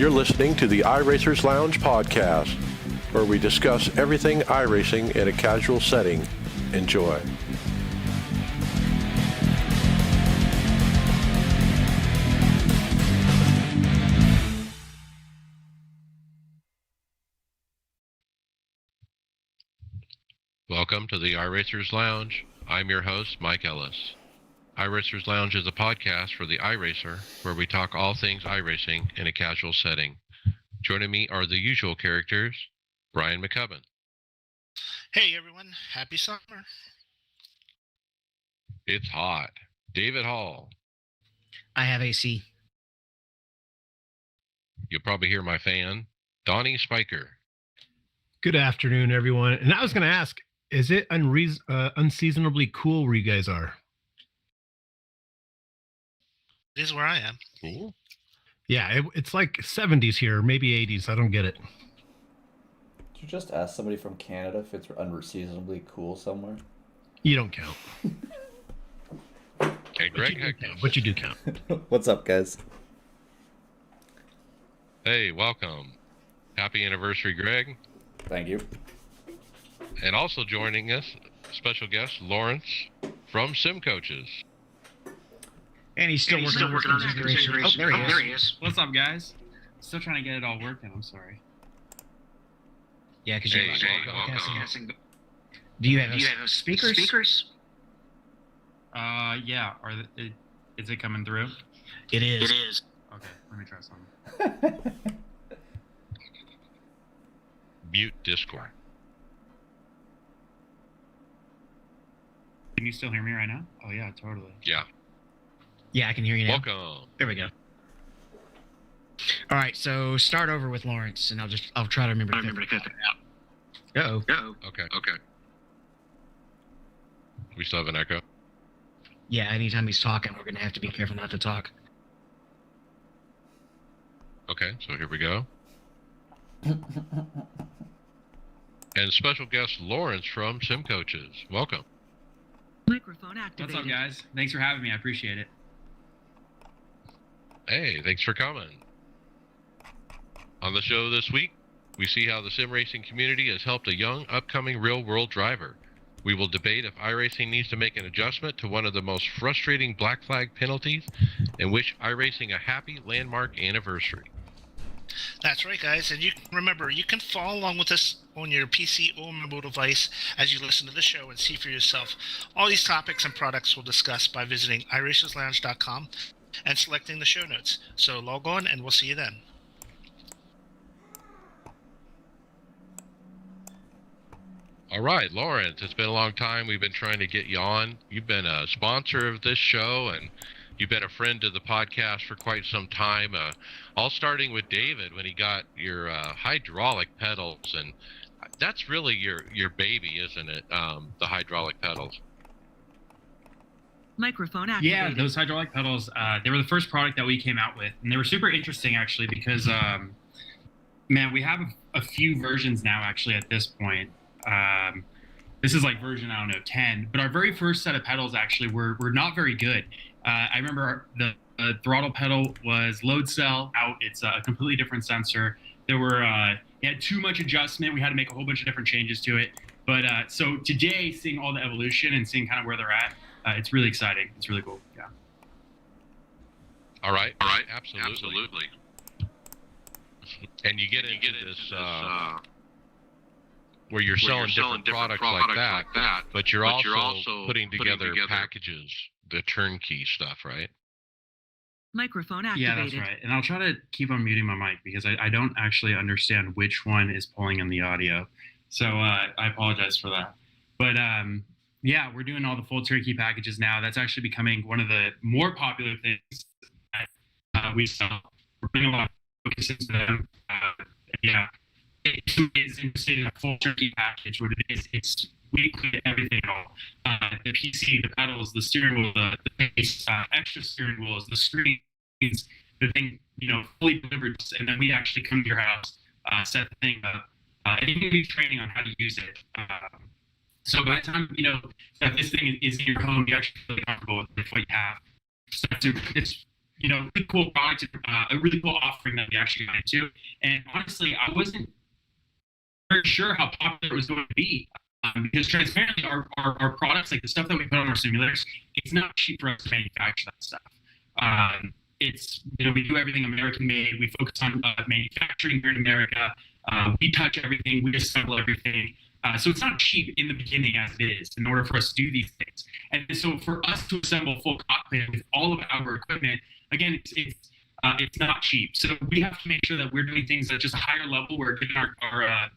You're listening to the iRacers Lounge podcast, where we discuss everything iRacing in a casual setting. Enjoy. Welcome to the iRacers Lounge. I'm your host, Mike Ellis. iRacers Lounge is a podcast for the iRacer, where we talk all things iRacing in a casual setting. Joining me are the usual characters, Brian McCubbin. Hey everyone, happy summer. It's hot. David Hall. I have AC. You'll probably hear my fan, Donnie Spiker. Good afternoon, everyone. And I was going to ask, is it unseasonably cool where you guys are? It is where I am. Cool. Yeah, it's like 70s here, maybe 80s. I don't get it. Did you just ask somebody from Canada if it's unseasonably cool somewhere? You don't count. Hey, Greg. But you do count. What's up, guys? Hey, welcome. Happy anniversary, Greg. Thank you. And also joining us, special guest, Lawrence from Sim Coaches. And he's still working on his configuration. Oh, there he is. What's up, guys? Still trying to get it all working. I'm sorry. Yeah, because Hey, you're welcome. Do you have speakers? Yeah. Is it coming through? It is. Okay, let me try something. Mute Discord. Can you still hear me right now? Oh yeah, totally. Yeah. Yeah, I can hear you now. Welcome. There we go. All right, so start over with Lawrence, and I'll try to remember to cut that out. Uh-oh. Okay. We still have an echo. Yeah, anytime he's talking, we're going to have to be careful not to talk. Okay, so here we go. And special guest Lawrence from Sim Coaches. Welcome. Microphone activated. What's up, guys? Thanks for having me. I appreciate it. Hey, thanks for coming. On the show this week, we see how the sim racing community has helped a young, upcoming real-world driver. We will debate if iRacing needs to make an adjustment to one of the most frustrating black flag penalties, and wish iRacing a happy landmark anniversary. That's right, guys. And remember, you can follow along with us on your PC or mobile device as you listen to the show and see for yourself. All these topics and products we'll discuss by visiting iRacersLounge.com and selecting the show notes. So log on, and we'll see you then. All right, Lawrence, it's been a long time. We've been trying to get you on. You've been a sponsor of this show, and you've been a friend to the podcast for quite some time, all starting with David when he got your hydraulic pedals, and that's really your baby, isn't it, the hydraulic pedals? Microphone activated. Yeah, those hydraulic pedals, they were the first product that we came out with, and they were super interesting, actually, because, man, we have a few versions now, actually, at this point. This is like version, 10, but our very first set of pedals, actually, were not very good. I remember the throttle pedal was load cell out. It's a completely different sensor. It had too much adjustment. We had to make a whole bunch of different changes to it. But so today, seeing all the evolution and seeing kind of where they're at, it's really exciting. It's really cool. Yeah. All right. Absolutely. And you get into this where you're selling different products like that, but you're also putting together packages, the turnkey stuff, right? Microphone activated. Yeah, that's right. And I'll try to keep on muting my mic because I don't actually understand which one is pulling in the audio. So I apologize for that. But yeah, we're doing all the full turnkey packages now. That's actually becoming one of the more popular things that we sell. We're putting a lot of focus into them. Yeah. Is interested in a full turnkey package. What it is, it's we include everything at all. The PC, the pedals, the steering wheel, the base, extra steering wheels, the screens, the thing, fully delivered, and then we actually come to your house, set the thing up, and you do training on how to use it. So by the time that this thing is in your home, you actually feel comfortable with what you have. So it's really cool product, a really cool offering that we actually got into. And honestly, I wasn't very sure how popular it was going to be. Because transparently, our products, like the stuff that we put on our simulators, it's not cheap for us to manufacture that stuff. It's, we do everything American made. We focus on manufacturing here in America. We touch everything. We assemble everything. So it's not cheap in the beginning as it is in order for us to do these things. And so for us to assemble a full cockpit with all of our equipment, again, it's not cheap. So we have to make sure that we're doing things at just a higher level. We're giving our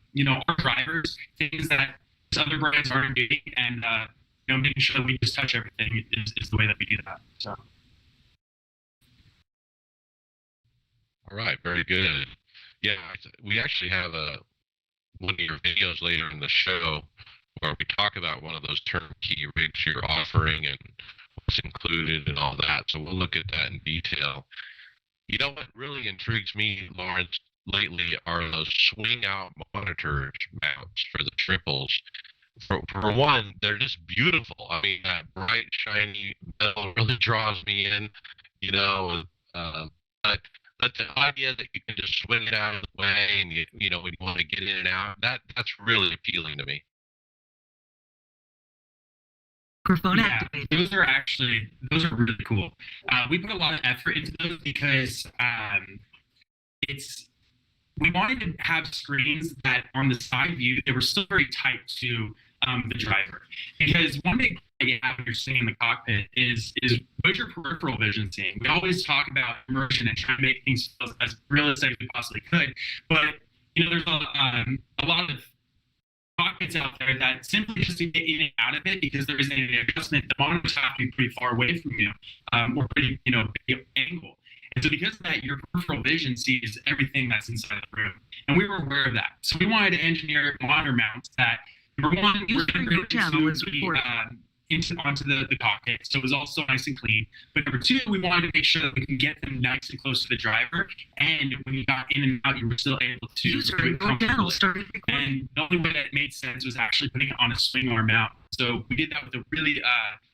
drivers things that other brands aren't doing, and making sure that we just touch everything is the way that we do that. So. All right, very good. Yeah, we actually have one of your videos later in the show where we talk about one of those turnkey rigs you're offering and what's included and all that. So we'll look at that in detail. You know what really intrigues me, Lawrence, lately are those swing out monitors mounts for the triples. For one, they're just beautiful. I mean, that bright, shiny metal really draws me in, but the idea that you can just swing it out of the way and when you want to get in and out, that's really appealing to me. Microphone Yeah, activated. those are really cool. We put a lot of effort into those because we wanted to have screens that on the side view, they were still very tight to the driver. Because one big thing that you have when you're sitting in the cockpit is what's your peripheral vision seeing? We always talk about immersion and trying to make things feel as realistic as we possibly could. But, there's a lot of cockpits out there that simply just to get in and out of it because there isn't any adjustment, the monitors have to be pretty far away from you or pretty, big angle. And so because of that, your peripheral vision sees everything that's inside the room. And we were aware of that. So we wanted to engineer monitor mounts that, number one, were onto the cockpit, so it was also nice and clean. But number two, we wanted to make sure that we can get them nice and close to the driver. And when you got in and out, you were still able to do it comfortably. And the only way that made sense was actually putting it on a swing arm mount. So we did that with a really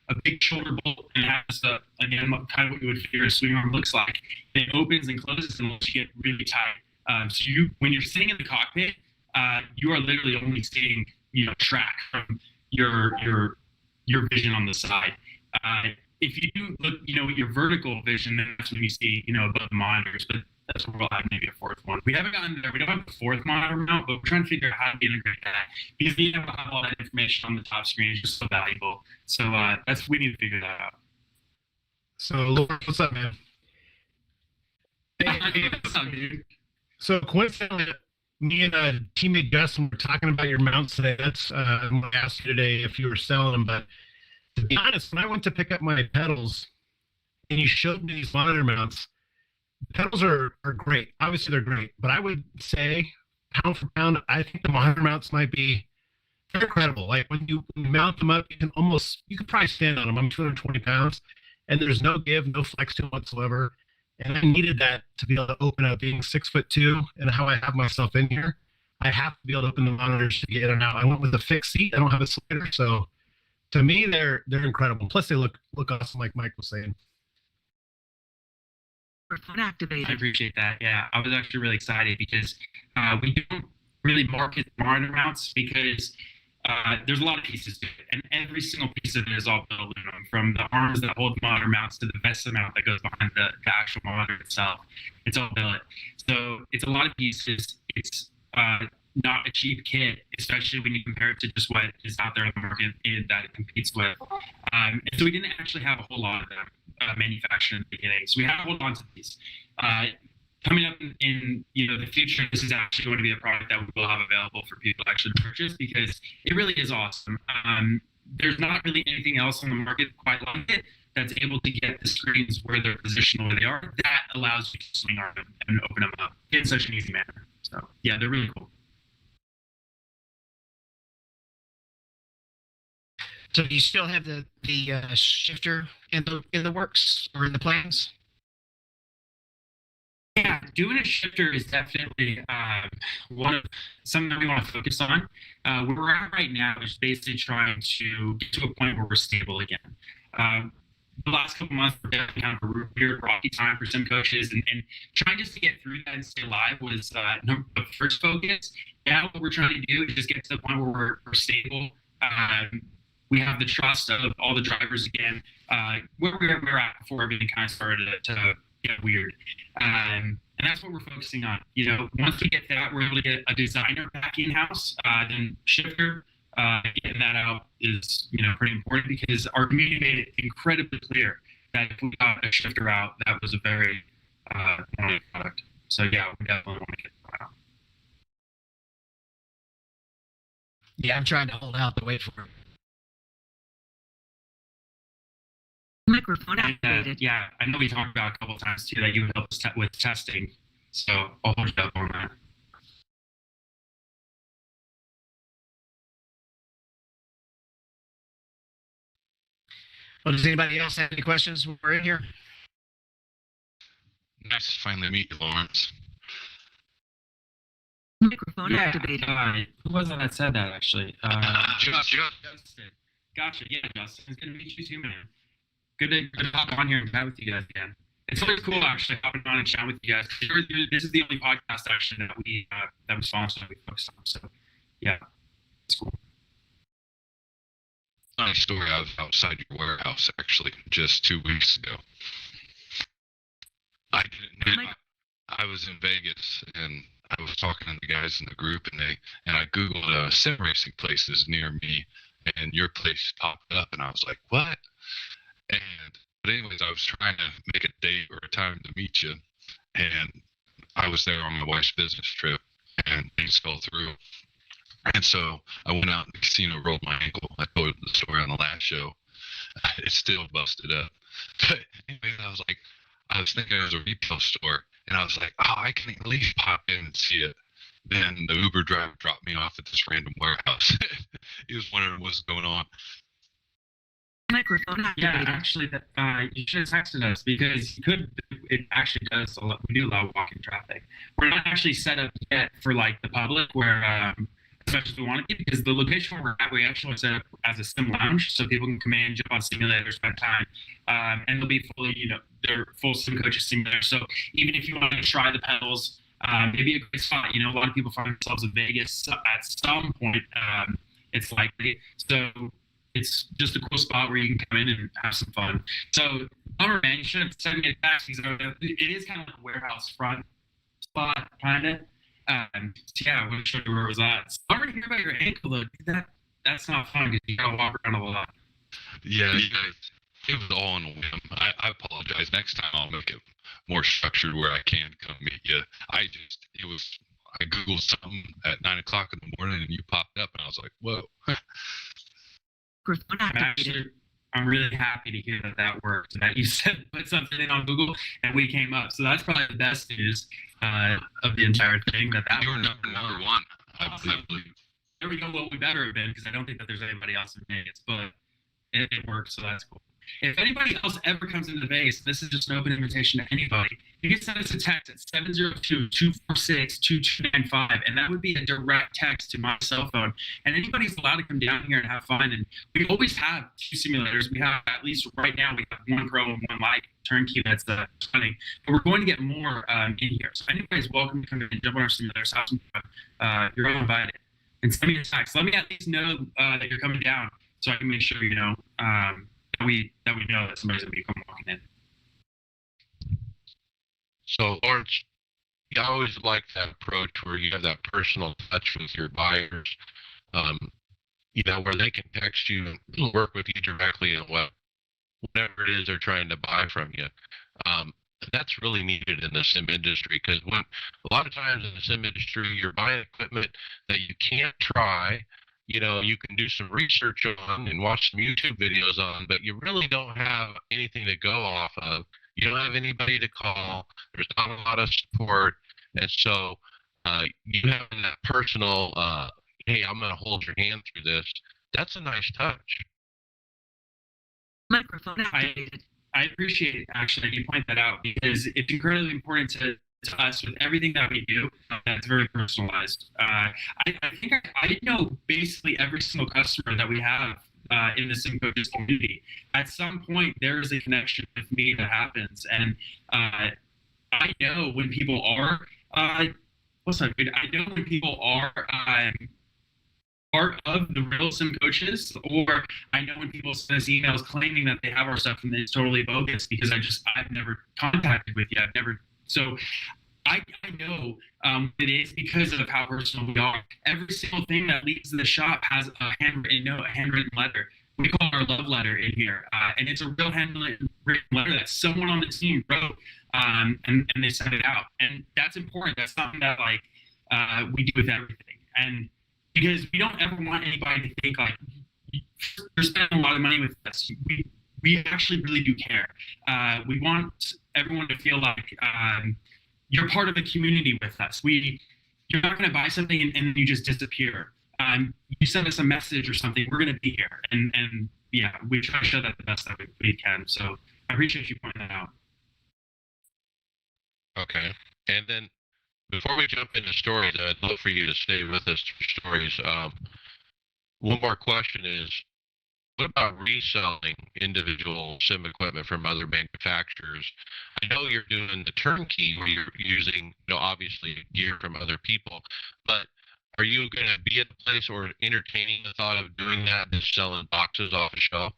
a big shoulder bolt, and it has again kind of what you would figure a swing arm looks like. It opens and closes unless you get really tight. So when you're sitting in the cockpit, you are literally only seeing track from your vision on the side. If you do look, your vertical vision, then that's when you see, above the monitors. But that's where we'll have maybe a fourth one. We haven't gotten there. We don't have a fourth monitor mount, but we're trying to figure out how to integrate that because being able to have all that information on the top screen is just so valuable. So we need to figure that out. So, Lauren, what's up, man? Hey, What's up, dude? so coincidentally, me and teammate Justin were talking about your mounts today. That's I'm going to ask you today if you were selling them. But to be honest, when I went to pick up my pedals and you showed me these monitor mounts, the pedals are great. Obviously, they're great. But I would say, pound for pound, I think the monitor mounts might be very credible. Like when you mount them up, you can probably stand on them. I'm 220 pounds, and there's no give, no flex to them whatsoever. And I needed that to be able to open up, being 6'2" and how I have myself in here. I have to be able to open the monitors to get in and out. I went with a fixed seat. I don't have a slider, so to me, they're incredible. Plus, they look awesome, like Mike was saying. Microphone activated. I appreciate that. Yeah, I was actually really excited because we don't really market monitor mounts because there's a lot of pieces to it, and every single piece of it is all built aluminum, from the arms that hold the monitor mounts to the vest mount that goes behind the actual monitor itself. It's all billet. So it's a lot of pieces. It's not a cheap kit, especially when you compare it to just what is out there in the market that it competes with. And so we didn't actually have a whole lot of them manufactured in the beginning. So we have to hold on to these. Coming up in the future, this is actually going to be a product that we will have available for people to actually purchase because it really is awesome. There's not really anything else on the market quite like it that's able to get the screens where they're positioned where they are. That allows you to swing arm and open them up in such an easy manner. So yeah, they're really cool. So do you still have the shifter in the works or in the plans? Yeah, doing a shifter is definitely one of something that we want to focus on. Where we're at right now is basically trying to get to a point where we're stable again. the last couple months were definitely kind of a weird, rocky time for some coaches, and trying just to get through that and stay alive was the first focus. Now what we're trying to do is just get to the point where we're stable. We have the trust of all the drivers again, where we were at before everything kind of started to get weird. And that's what we're focusing on. You know, once we get that, we're able to get a designer back in-house, then shifter. Getting that out is, you know, pretty important because our community made it incredibly clear that if we got a shifter out, that was a very wanted product. So yeah, we definitely want to get that out. Yeah, I'm trying to hold out to wait for him. Microphone And, activated. yeah, I know we talked about a couple of times too that you would help us with testing. So I'll hold you up on that. Well, does anybody else have any questions when we're in here? Nice to finally meet you, Lawrence. Microphone activated. Who was it that said that actually? Justin. Gotcha. Yeah, Justin. It's good to meet you too, man. Good to hop on here and chat with you guys again. It's always cool actually hopping on and chatting with you guys. This is the only podcast actually that we sponsor that we focus on. So yeah, it's cool. Funny story. I was outside your warehouse actually just 2 weeks ago. I didn't know. I was in Vegas and I was talking to the guys in the group, and I googled sim racing places near me, and your place popped up, and I was like, what? But anyways, I was trying to make a date or a time to meet you, and I was there on my wife's business trip, and things fell through. And so I went out in the casino, rolled my ankle. I told the story on the last show. It's still busted up. But anyways, I was thinking it was a retail store, and I was like, oh, I can at least pop in and see it. Then the Uber driver dropped me off at this random warehouse. He was wondering what's going on. Microphone Yeah, activated. actually, you should have texted us because it actually does a lot. We do allow walking traffic. We're not actually set up yet for like the public where as much as we want to be, because the location where we're at, we actually set up as a sim lounge so people can come in, jump on simulators, spend time, and they'll be fully, you know, they're full sim coaches simulators. So even if you want to try the pedals, maybe a great spot. You know, a lot of people find themselves in Vegas at some point. It's likely. So it's just a cool spot where you can come in and have some fun. So, man, you should have sent me a text. It is kind of like a warehouse front spot, kind of. So yeah, I want to show you where it was at. Sorry to hear about your ankle, though. That's not fun because you got to walk around a lot. Yeah, you guys, it was all on a whim. I apologize. Next time I'll make it more structured where I can come meet you. I Googled something at 9 o'clock in the morning and you popped up and I was like, whoa. Microphone activated. I'm really happy to hear that worked. That you said put something in on Google and we came up. So that's probably the best news of the entire thing. That You were number one, I believe. There we go. Well, we better have been because I don't think that there's anybody else in Vegas, but it worked, so that's cool. If anybody else ever comes into Vegas, this is just an open invitation to anybody. You can send us a text at 702-246-2295, and that would be a direct text to my cell phone. And anybody's allowed to come down here and have fun. And we always have 2 simulators. We have, at least right now, we have 1 pro and 1 light turnkey that's running. But we're going to get more in here. So anybody's welcome to come in and jump on our simulators, have some fun. You're all invited. And send me a text. Let me at least know that you're coming down so I can make sure, you know, that we know that somebody's going to be coming walking in. So, Lawrence, you always like that approach where you have that personal touch with your buyers, you know, where they can text you and work with you directly and whatever it is they're trying to buy from you. That's really needed in the sim industry because when a lot of times in the sim industry, you're buying equipment that you can't try. You know, you can do some research on and watch some YouTube videos on, but you really don't have anything to go off of. You don't have anybody to call. There's not a lot of support. And so you having that personal, hey, I'm going to hold your hand through this, that's a nice touch. Microphone activated. I appreciate it, actually, that you point that out because it's incredibly important to us with everything that we do. That's very personalized. I think I know basically every single customer that we have in the sim coaches community. At some point, there is a connection with me that happens, and I know when people are what's that good? I know when people are part of the real sim coaches, or I know when people send us emails claiming that they have our stuff and it's totally bogus because I've never contacted with you. I've never so. I know it is because of how personal we are. Every single thing that leaves the shop has a handwritten note, a handwritten letter. We call it our love letter in here, and it's a real handwritten letter that someone on the team wrote, and they sent it out. And that's important. That's something that we do with everything. And because we don't ever want anybody to think like you're spending a lot of money with us. We actually really do care. We want everyone to feel like you're part of the community with us. You're not going to buy something and you just disappear. You send us a message or something, we're going to be here. And yeah, we try to show that the best that we can. So I appreciate you pointing that out. Okay. And then before we jump into stories, I'd love for you to stay with us for stories. One more question is, what about reselling individual sim equipment from other manufacturers? I know you're doing the turnkey where you're using, obviously gear from other people, but are you going to be at the place or entertaining the thought of doing that, just selling boxes off a shelf?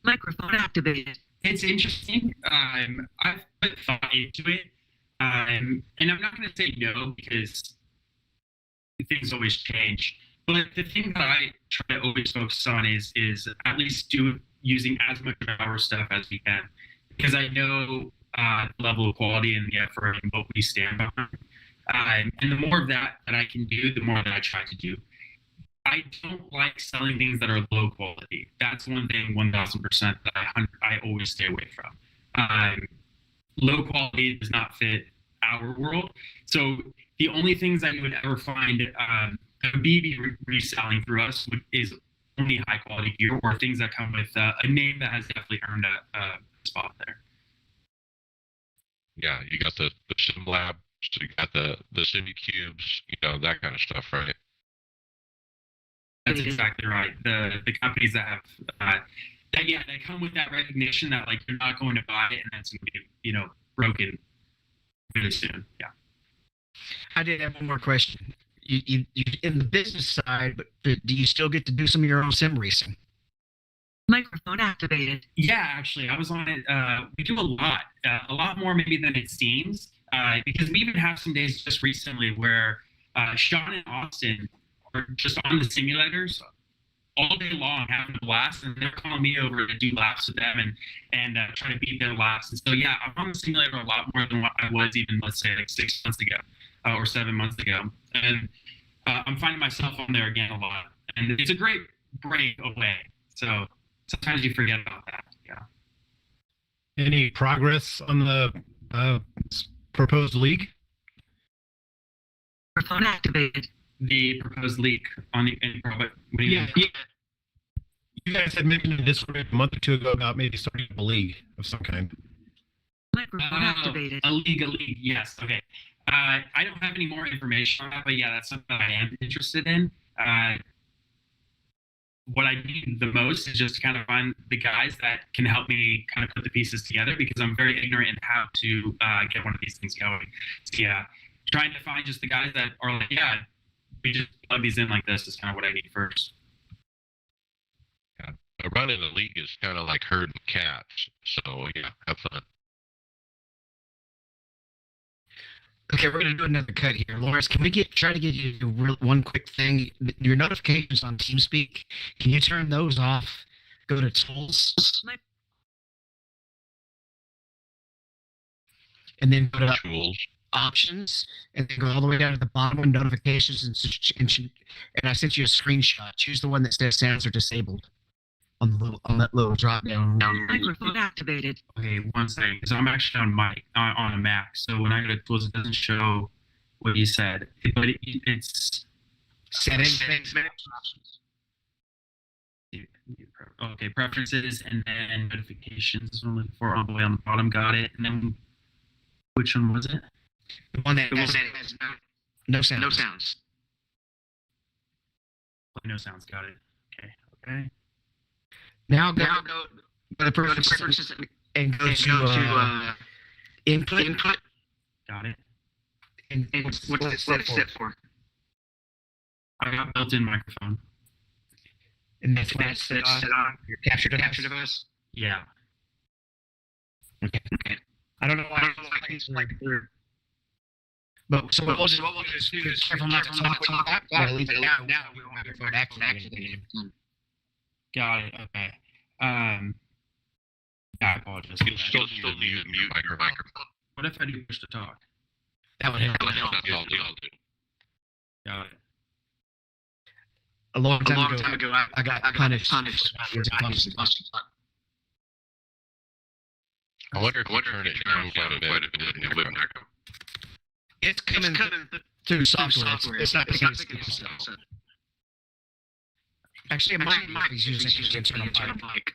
Microphone activated. It's interesting. I've put thought into it, and I'm not going to say no because things always change. But the thing that I try to always focus on is at least using as much of our stuff as we can, because I know the level of quality and the effort and what we stand behind. And the more of that I can do, the more that I try to do. I don't like selling things that are low quality. That's one thing, 1,000% that I always stay away from. Low quality does not fit our world. So the only things I would ever find BB reselling through us is only high quality gear or things that come with a name that has definitely earned a spot there. Yeah, you got the sim labs, you got the sim cubes, that kind of stuff, right? That's exactly right. The companies that have they come with that recognition that like you're not going to buy it and that's going to be broken really soon. Yeah. I did have one more question. You in the business side, but do you still get to do some of your own sim racing? Microphone activated. Yeah, actually, I was on it. We do a lot more maybe than it seems, because we even have some days just recently where Sean and Austin are just on the simulators all day long having a blast, and they're calling me over to do laps with them and try to beat their laps. And so yeah, I'm on the simulator a lot more than what I was even, let's say, like 6 months ago or 7 months ago. And I'm finding myself on there again a lot, and it's a great break away. So sometimes you forget about that. Yeah. Any progress on the proposed league? Microphone activated. The proposed leak on the what do you mean? Yeah. You guys had mentioned in Discord a month or two ago about maybe starting a league of some kind. Microphone activated. A league. Yes. Okay. I don't have any more information on that, but yeah, that's something that I am interested in. What I need the most is just to kind of find the guys that can help me kind of put the pieces together, because I'm very ignorant in how to get one of these things going. So yeah, trying to find just the guys that are like, yeah, we just plug these in like this is kind of what I need first. Yeah. Running a league is kind of like herding cats. So yeah, have fun. Okay, we're gonna do another cut here, Lawrence. Can we try to get you to do one quick thing? Your notifications on TeamSpeak. Can you turn those off? Go to tools, and then go to Tools. options, and then go all the way down to the bottom of notifications, and I sent you a screenshot. Choose the one that says sounds are disabled on that little drop down. Microphone activated. Okay, one second, because I'm actually on a Mac, so when I go to tools, it doesn't show what you said, but it's Settings. Okay, preferences, and then notifications. I'm looking for all the way on the bottom. Got it. And then which one was it? The one that has no sounds. No sounds. Got it. Okay. Okay. Now go to the preferences and go to input. Got it. And what's it set for? I got built-in microphone. And that's what it's set on your capture device. Yeah. Okay. I don't know why it's like weird. But so what we'll just do is careful not to talk about that. Leave it now. Now we won't have your phone activated. Got it. Okay. Yeah, I apologize. You still need to mute microphone. What if I do push to talk? That would help. That's all do. Got it. A long time ago, I got punished. I wonder if we turn it down quite a bit. It's coming through software. It's not picking up stuff. Actually, it might be using internal mic.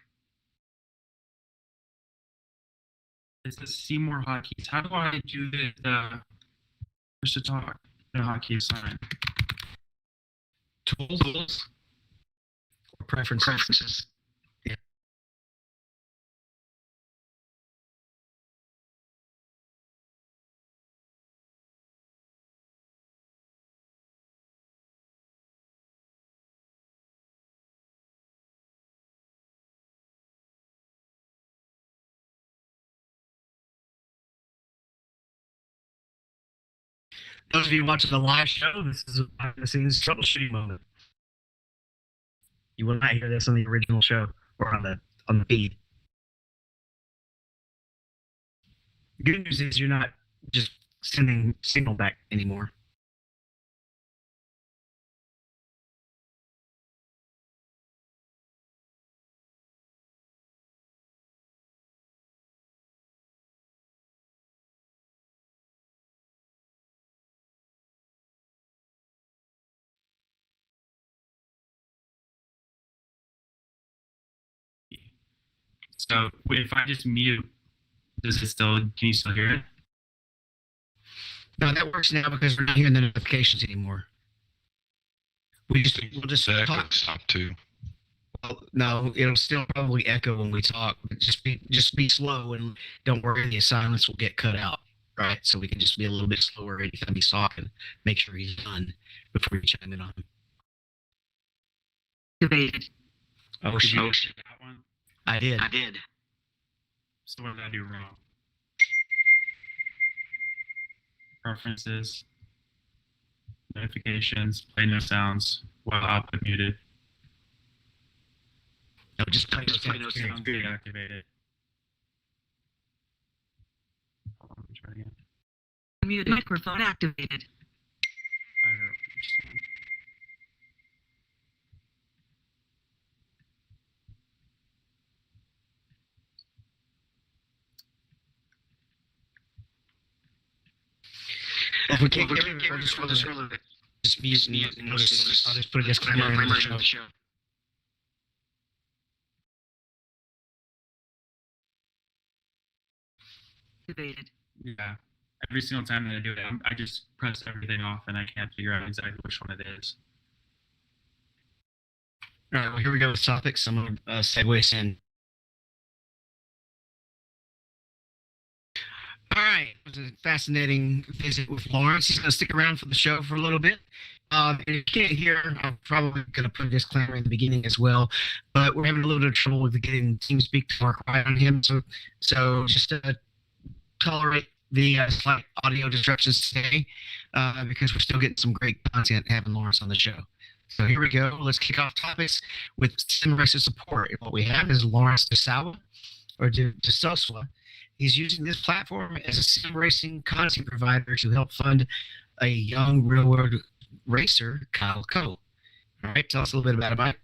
It says see more hotkeys. How do I do the push to talk? No hotkey sign. Tools or preferences. Yeah. Those of you watching the live show, this is a behind-the-scenes troubleshooting moment. You will not hear this on the original show or on the feed. The good news is you're not just sending signal back anymore. So if I just mute, does it still? Can you still hear it? No, that works now because we're not hearing the notifications anymore. We'll just talk. Stop too. Well, no, it'll still probably echo when we talk. But just be slow and don't worry. The silence will get cut out, right? So we can just be a little bit slower anytime he's talking. Make sure he's done before you chime in on him. Activated. Oh, Did you shit. do that one? I did. So what did I do wrong? Preferences, notifications, play no sounds while output muted. No, just play no sounds. Sounds deactivated. Hold on, let me try again. Mute microphone activated. I don't understand. If we can't get it, we'll just mute. I'll just put a disclaimer in the show. Activated. Yeah. Every single time that I do it, I just press everything off and I can't figure out exactly which one it is. All right, well, here we go with topics. I'm going to segue us in. All right, it was a fascinating visit with Lawrence. He's going to stick around for the show for a little bit. And if you can't hear, I'm probably going to put a disclaimer in the beginning as well. But we're having a little bit of trouble with getting TeamSpeak to work right on him. So just tolerate the slight audio disruptions today because we're still getting some great content having Lawrence on the show. So here we go. Let's kick off topics with SimRacer support. And what we have is Lawrence DeSalva, or DeSosla. He's using this platform as a sim racing content provider to help fund a young real-world racer, Kyle Coe. All right, tell us a little bit about it, Mike.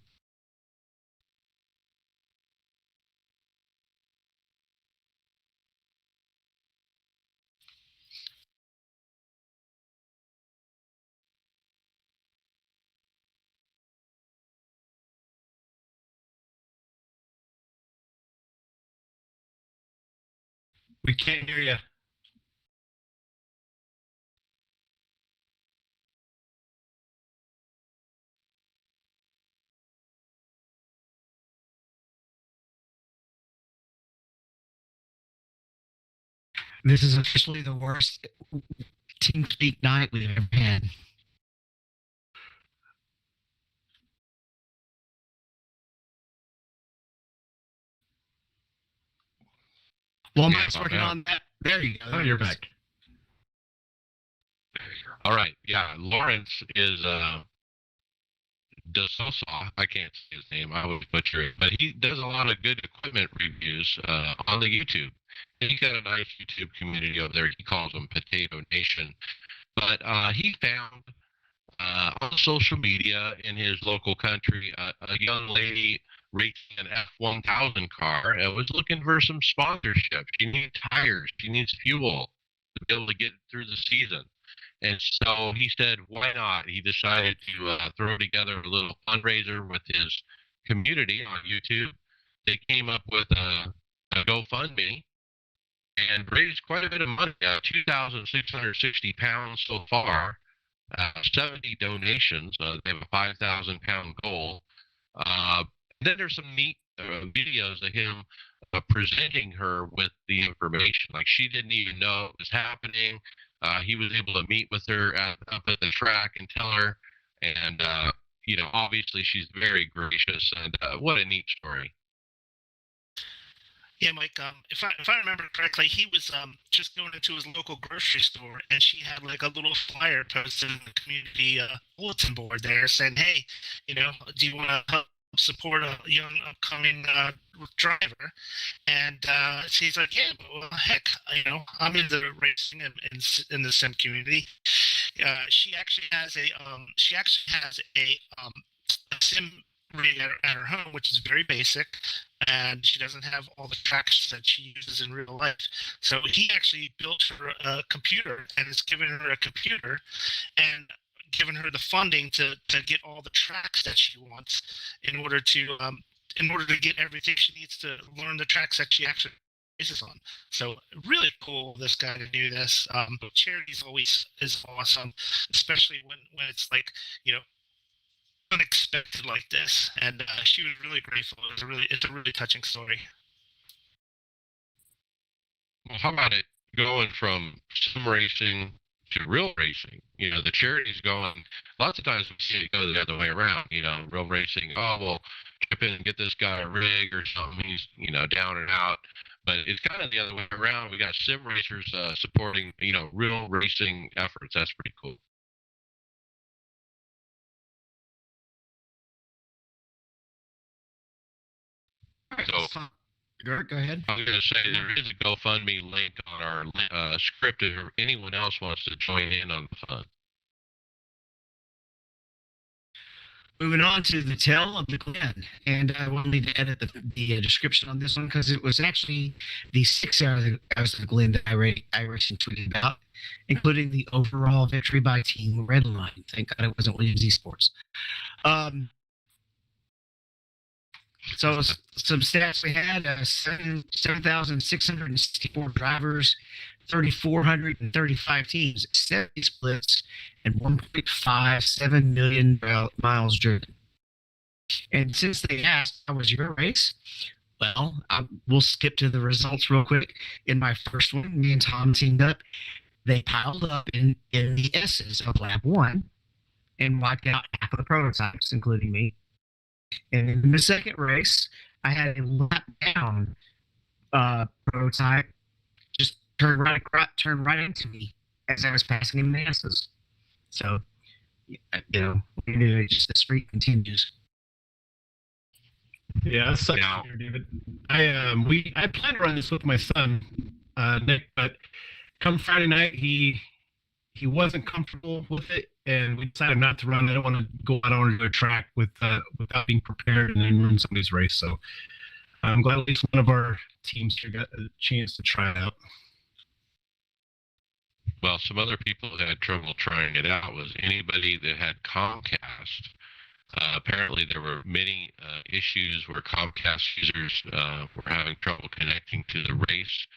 We can't hear you. This is officially the worst team speak night we've ever had. Well, Yeah, Mike's working yeah. on that. There you go. Oh, you're back. All right. Yeah, Lawrence is DeSosa. I can't say his name. I would butcher it, but he does a lot of good equipment reviews on the YouTube. And he's got a nice YouTube community over there. He calls them Potato Nation. But he found on social media in his local country a young lady racing an F1000 car and was looking for some sponsorship. She needs tires. She needs fuel to be able to get through the season. And so he said, why not? He decided to throw together a little fundraiser with his community on YouTube. They came up with a GoFundMe and raised quite a bit of money, 2,660 pounds so far, 70 donations. They have a 5,000 pound goal. Then there's some neat videos of him presenting her with the information. Like she didn't even know it was happening. He was able to meet with her up at the track and tell her. And, obviously she's very gracious. And what a neat story. Yeah, Mike. If I remember correctly, he was just going into his local grocery store, and she had like a little flyer posted in the community bulletin board there, saying, "Hey, do you want to help support a young upcoming driver?" And she's like, "Yeah, well, heck, I'm into racing in the sim community." She actually has a sim rig at her home, which is very basic, and she doesn't have all the tracks that she uses in real life. So he actually built her a computer and has given her a computer and given her the funding to get all the tracks that she wants in order to get everything she needs to learn the tracks that she actually races on. So really cool of this guy to do this. Charities always is awesome, especially when it's like, unexpected like this, and she was really grateful. It's a really touching story. Well, how about it going from sim racing to real racing? The charity's going, lots of times we see it go the other way around, real racing, oh, well, chip in and get this guy a rig or something. He's, down and out. But it's kind of the other way around. We got sim racers supporting, real racing efforts. That's pretty cool. So, Go ahead. I was going to say there is a GoFundMe link on our script if anyone else wants to join in on the fun. Moving on to the Tale of the Glen, and I will need to edit the description on this one because it was actually the 6 hours of the Glen that iRacing tweeted about, including the overall victory by Team Redline. Thank God it wasn't Williams Esports. So some stats we had: 7,664 drivers, 3,435 teams, 70 splits, and 1.57 million miles driven. And since they asked, how was your race? Well, we'll skip to the results real quick. In my first one, me and Tom teamed up. They piled up in the S's of Lab 1 and wiped out half of the prototypes, including me. And in the second race, I had a lap down prototype just turned right into me as I was passing him the S's. So, just the streak continues. Yeah, that sucks here, David. I plan to run this with my son, Nick, but come Friday night, he wasn't comfortable with it, and we decided not to run. I don't want to go out onto a track without being prepared and then ruin somebody's race. So I'm glad at least one of our teams here got a chance to try it out. Well, some other people that had trouble trying it out was anybody that had Comcast. Apparently, there were many issues where Comcast users were having trouble connecting to the race,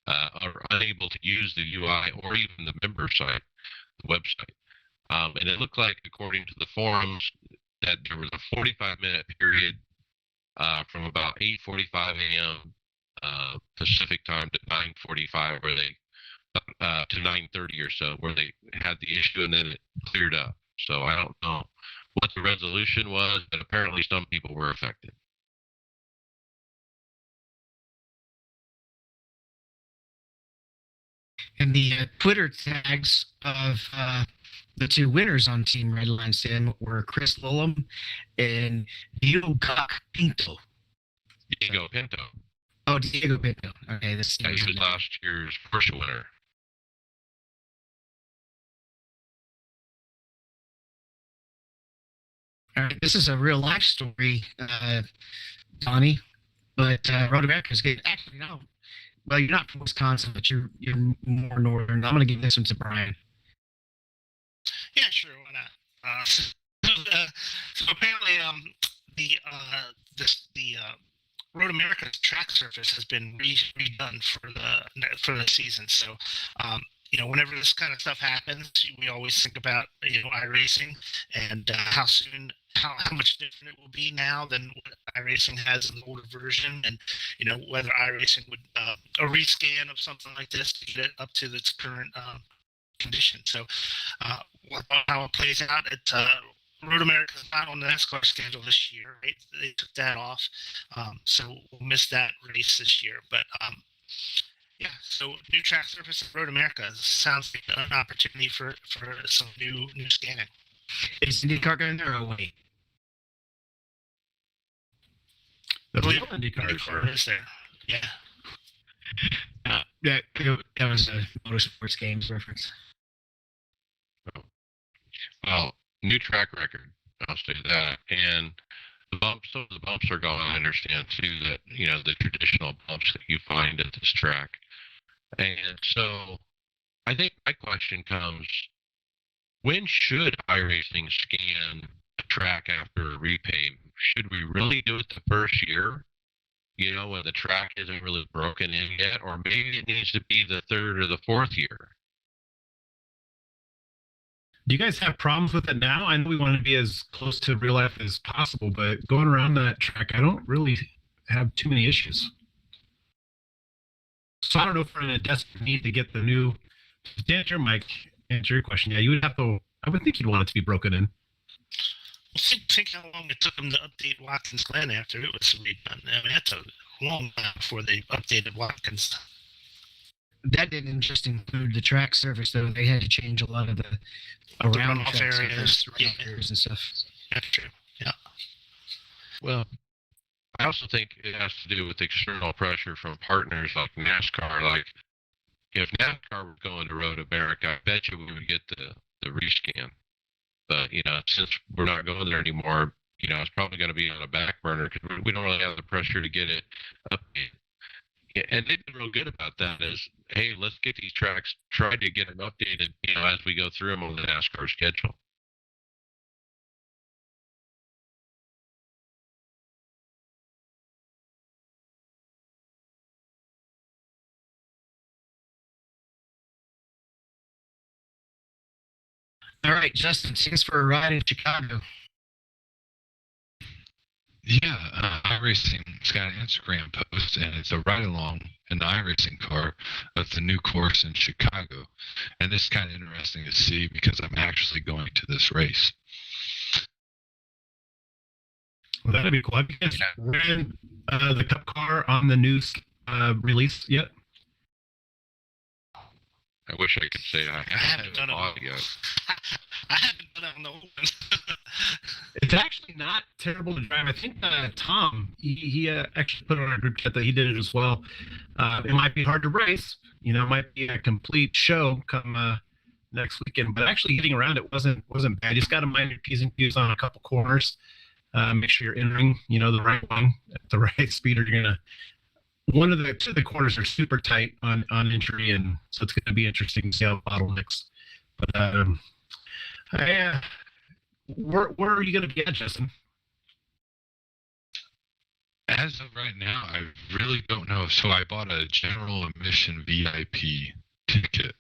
are unable to use the UI or even the member site, the website. And it looked like, according to the forums, that there was a 45-minute period from about 8:45 a.m. Pacific time to 9:45 where they to 9:30 or so, where they had the issue and then it cleared up. So I don't know what the resolution was, but apparently some people were affected. And the Twitter tags of the two winners on Team Redline Sim were Chris Lullam and Diego Pinto. Diego Pinto. Oh, Diego Pinto. Okay, this Yeah, he was last year's Porsche winner. All right, this is a real life story, Donnie. But Road America's good. Actually, no. Well, you're not from Wisconsin, but you're more northern. I'm going to give this one to Brian. Yeah, sure, why not? So apparently, the Road America's track surface has been redone for the season. So, whenever this kind of stuff happens, we always think about iRacing and how much different it will be now than what iRacing has in the older version, and whether iRacing would a rescan of something like this to get it up to its current condition. So, how it plays out, it's Road America's not on the NASCAR schedule this year, right? They took that off, so we'll miss that race this year. But yeah, so new track surface at Road America sounds like an opportunity for some new scanning. Is IndyCar going there or wait? The I believe real IndyCar is there. Yeah. That was a Motorsports Games reference. Well, new track record, I'll say that. And some of the bumps are gone. I understand too that the traditional bumps that you find at this track. And so I think my question comes: when should iRacing scan a track after a repave? Should we really do it the first year? When the track isn't really broken in yet, or maybe it needs to be the third or the fourth year. Do you guys have problems with it now? I know we want to be as close to real life as possible, but going around that track, I don't really have too many issues. So I don't know if we're in a desperate need to get the new. To answer your question, yeah, you would have to. I would think you'd want it to be broken in. Well, think how long it took them to update Watkins Glen after it was redone. I mean, that's a long time before they updated Watkins. That didn't just include the track surface, though. They had to change a lot of the around runoff track areas, surface, runoff areas and stuff. That's true. Yeah. Well, I also think it has to do with external pressure from partners like NASCAR. Like, if NASCAR were going to Road America, I bet you we would get the rescan. But, since we're not going there anymore, it's probably going to be on a back burner because we don't really have the pressure to get it updated. Yeah, and they've been real good about that is, hey, let's get these tracks, try to get them updated, as we go through them on the NASCAR schedule. All right, Justin, thanks for a ride in Chicago. Yeah, iRacing's got an Instagram post, and it's a ride-along in the iRacing car of the new course in Chicago. And this is kind of interesting to see because I'm actually going to this race. Well, that'd be cool. Have you guys ran the Cup car on the new release yet? I wish I could say I haven't done it. audio. I haven't done it on the old one. It's actually not terrible to drive. I think Tom, he actually put on our group chat that he did it as well. It might be hard to race. It might be a complete show come next weekend. But actually getting around it wasn't bad. You just got to mind your P's and Q's on a couple corners. Make sure you're entering, the right one at the right speed, or you're gonna. Two of the corners are super tight on entry, and so it's going to be interesting to see how it bottlenecks. But where are you going to be at, Justin? As of right now, I really don't know. So I bought a general admission VIP ticket.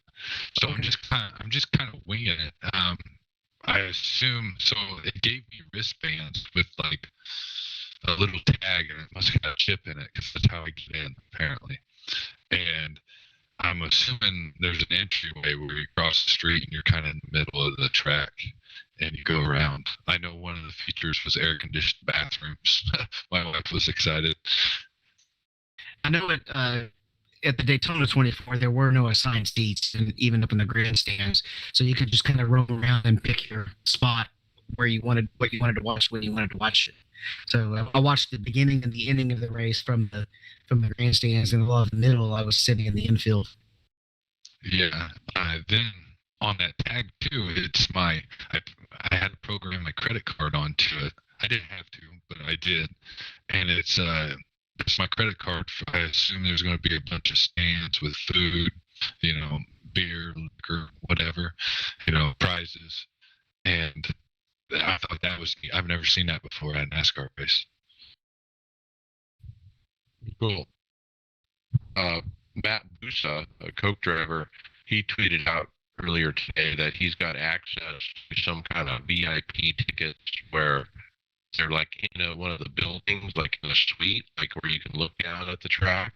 So I'm just kind of winging it. I assume so. It gave me wristbands with like a little tag, and it must have got a chip in it because that's how I get in apparently. And I'm assuming there's an entryway where you cross the street and you're kind of in the middle of the track and you go around. I know one of the features was air conditioned bathrooms. My wife was excited. I know at the Daytona 24, there were no assigned seats, and even up in the grandstands, so you could just kind of roam around and pick your spot where you wanted what you wanted to watch when you wanted to watch it. So I watched the beginning and the ending of the race from the grandstands, and a lot of the middle, I was sitting in the infield. Yeah. Then on that tag too, I had to program my credit card onto it. I didn't have to, but I did, and it's my credit card. I assume there's going to be a bunch of stands with food, beer, liquor, whatever, prizes, and I thought that was neat. I've never seen that before at a NASCAR race. Cool. Matt Busa, a Coke driver, he tweeted out earlier today that he's got access to some kind of VIP tickets where they're like in one of the buildings, like in a suite, like where you can look down at the track,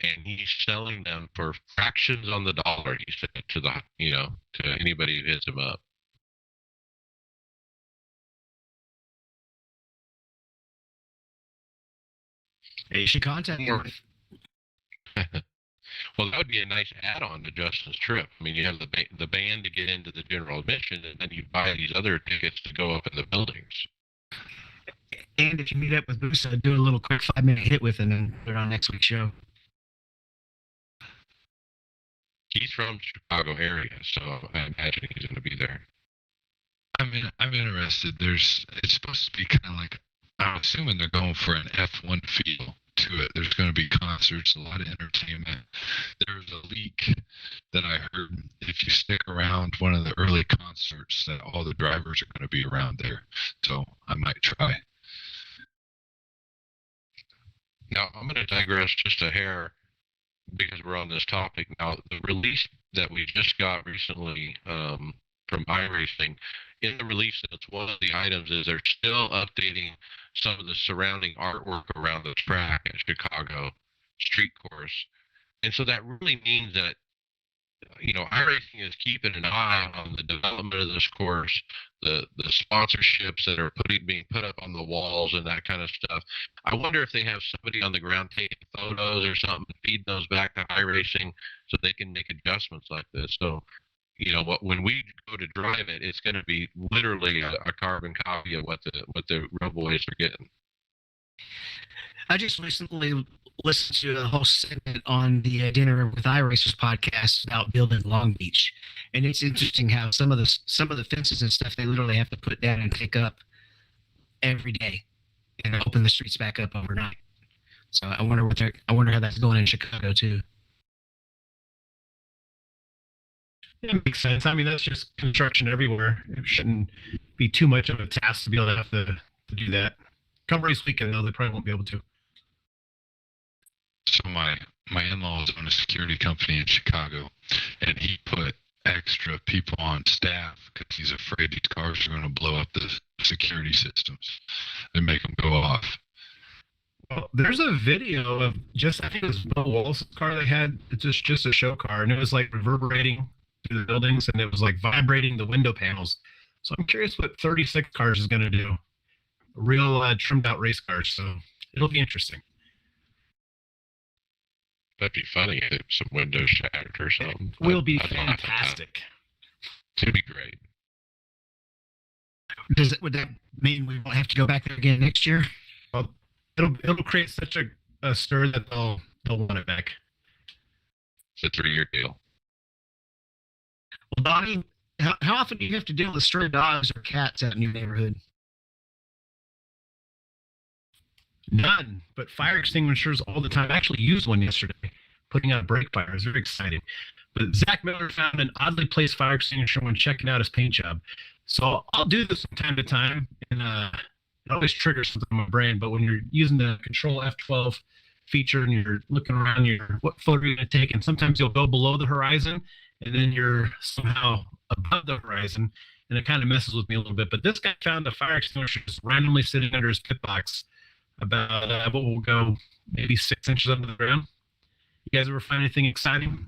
and he's selling them for fractions on the dollar. He said to anybody who hits him up. You should contact me. Well, that would be a nice add-on to Justin's trip. I mean, you have the band to get into the general admission, and then you buy these other tickets to go up in the buildings. And if you meet up with Busa, do a little quick 5-minute hit with him and put it on next week's show. He's from Chicago area, so I imagine he's going to be there. I'm interested. It's supposed to be kind of like, I'm assuming they're going for an F1 feel to it. There's going to be concerts, a lot of entertainment. There's a leak that I heard, if you stick around one of the early concerts, that all the drivers are going to be around there. So I might try. Now, I'm going to digress just a hair because we're on this topic. Now, the release that we just got recently from iRacing, in the release notes, one of the items is they're still updating some of the surrounding artwork around the track at Chicago Street Course. And so that really means that, iRacing is keeping an eye on the development of this course, the sponsorships that are being put up on the walls and that kind of stuff. I wonder if they have somebody on the ground taking photos or something, feed those back to iRacing so they can make adjustments like this. So, when we go to drive it, it's going to be literally a carbon copy of what the Road Boys are getting. I just recently listened to a whole segment on the Dinner with iRacers podcast about building Long Beach, and it's interesting how some of the fences and stuff they literally have to put down and pick up every day, and open the streets back up overnight. So I wonder how that's going in Chicago too. Yeah, it makes sense. I mean, that's just construction everywhere. It shouldn't be too much of a task to be able to have to do that. Come race weekend, though, they probably won't be able to. So my in-laws own a security company in Chicago, and he put extra people on staff because he's afraid these cars are going to blow up the security systems and make them go off. Well, there's a video of I think it was Bill Wallace's car they had. It's just a show car, and it was like reverberating through the buildings, and it was like vibrating the window panels. So I'm curious what 36 cars is going to do. Real trimmed out race cars, so it'll be interesting. That'd be funny if some windows shattered or something. It will be fantastic. It'd be great. Would that mean we won't have to go back there again next year? Well, it'll create such a stir that they'll want it back. It's a 3-year deal. Well, Donnie, how often do you have to deal with stray dogs or cats out in your neighborhood? None, but fire extinguishers all the time. I actually used one yesterday, putting out a brake fire. I was very excited. But Zach Miller found an oddly placed fire extinguisher when checking out his paint job. So I'll do this from time to time, and it always triggers something in my brain. But when you're using the Control F12 feature and you're looking around, what photo are you going to take? And sometimes you'll go below the horizon, and then you're somehow above the horizon, and it kind of messes with me a little bit. But this guy found a fire extinguisher just randomly sitting under his pit box, about what will go maybe 6 inches under the ground. You guys ever find anything exciting?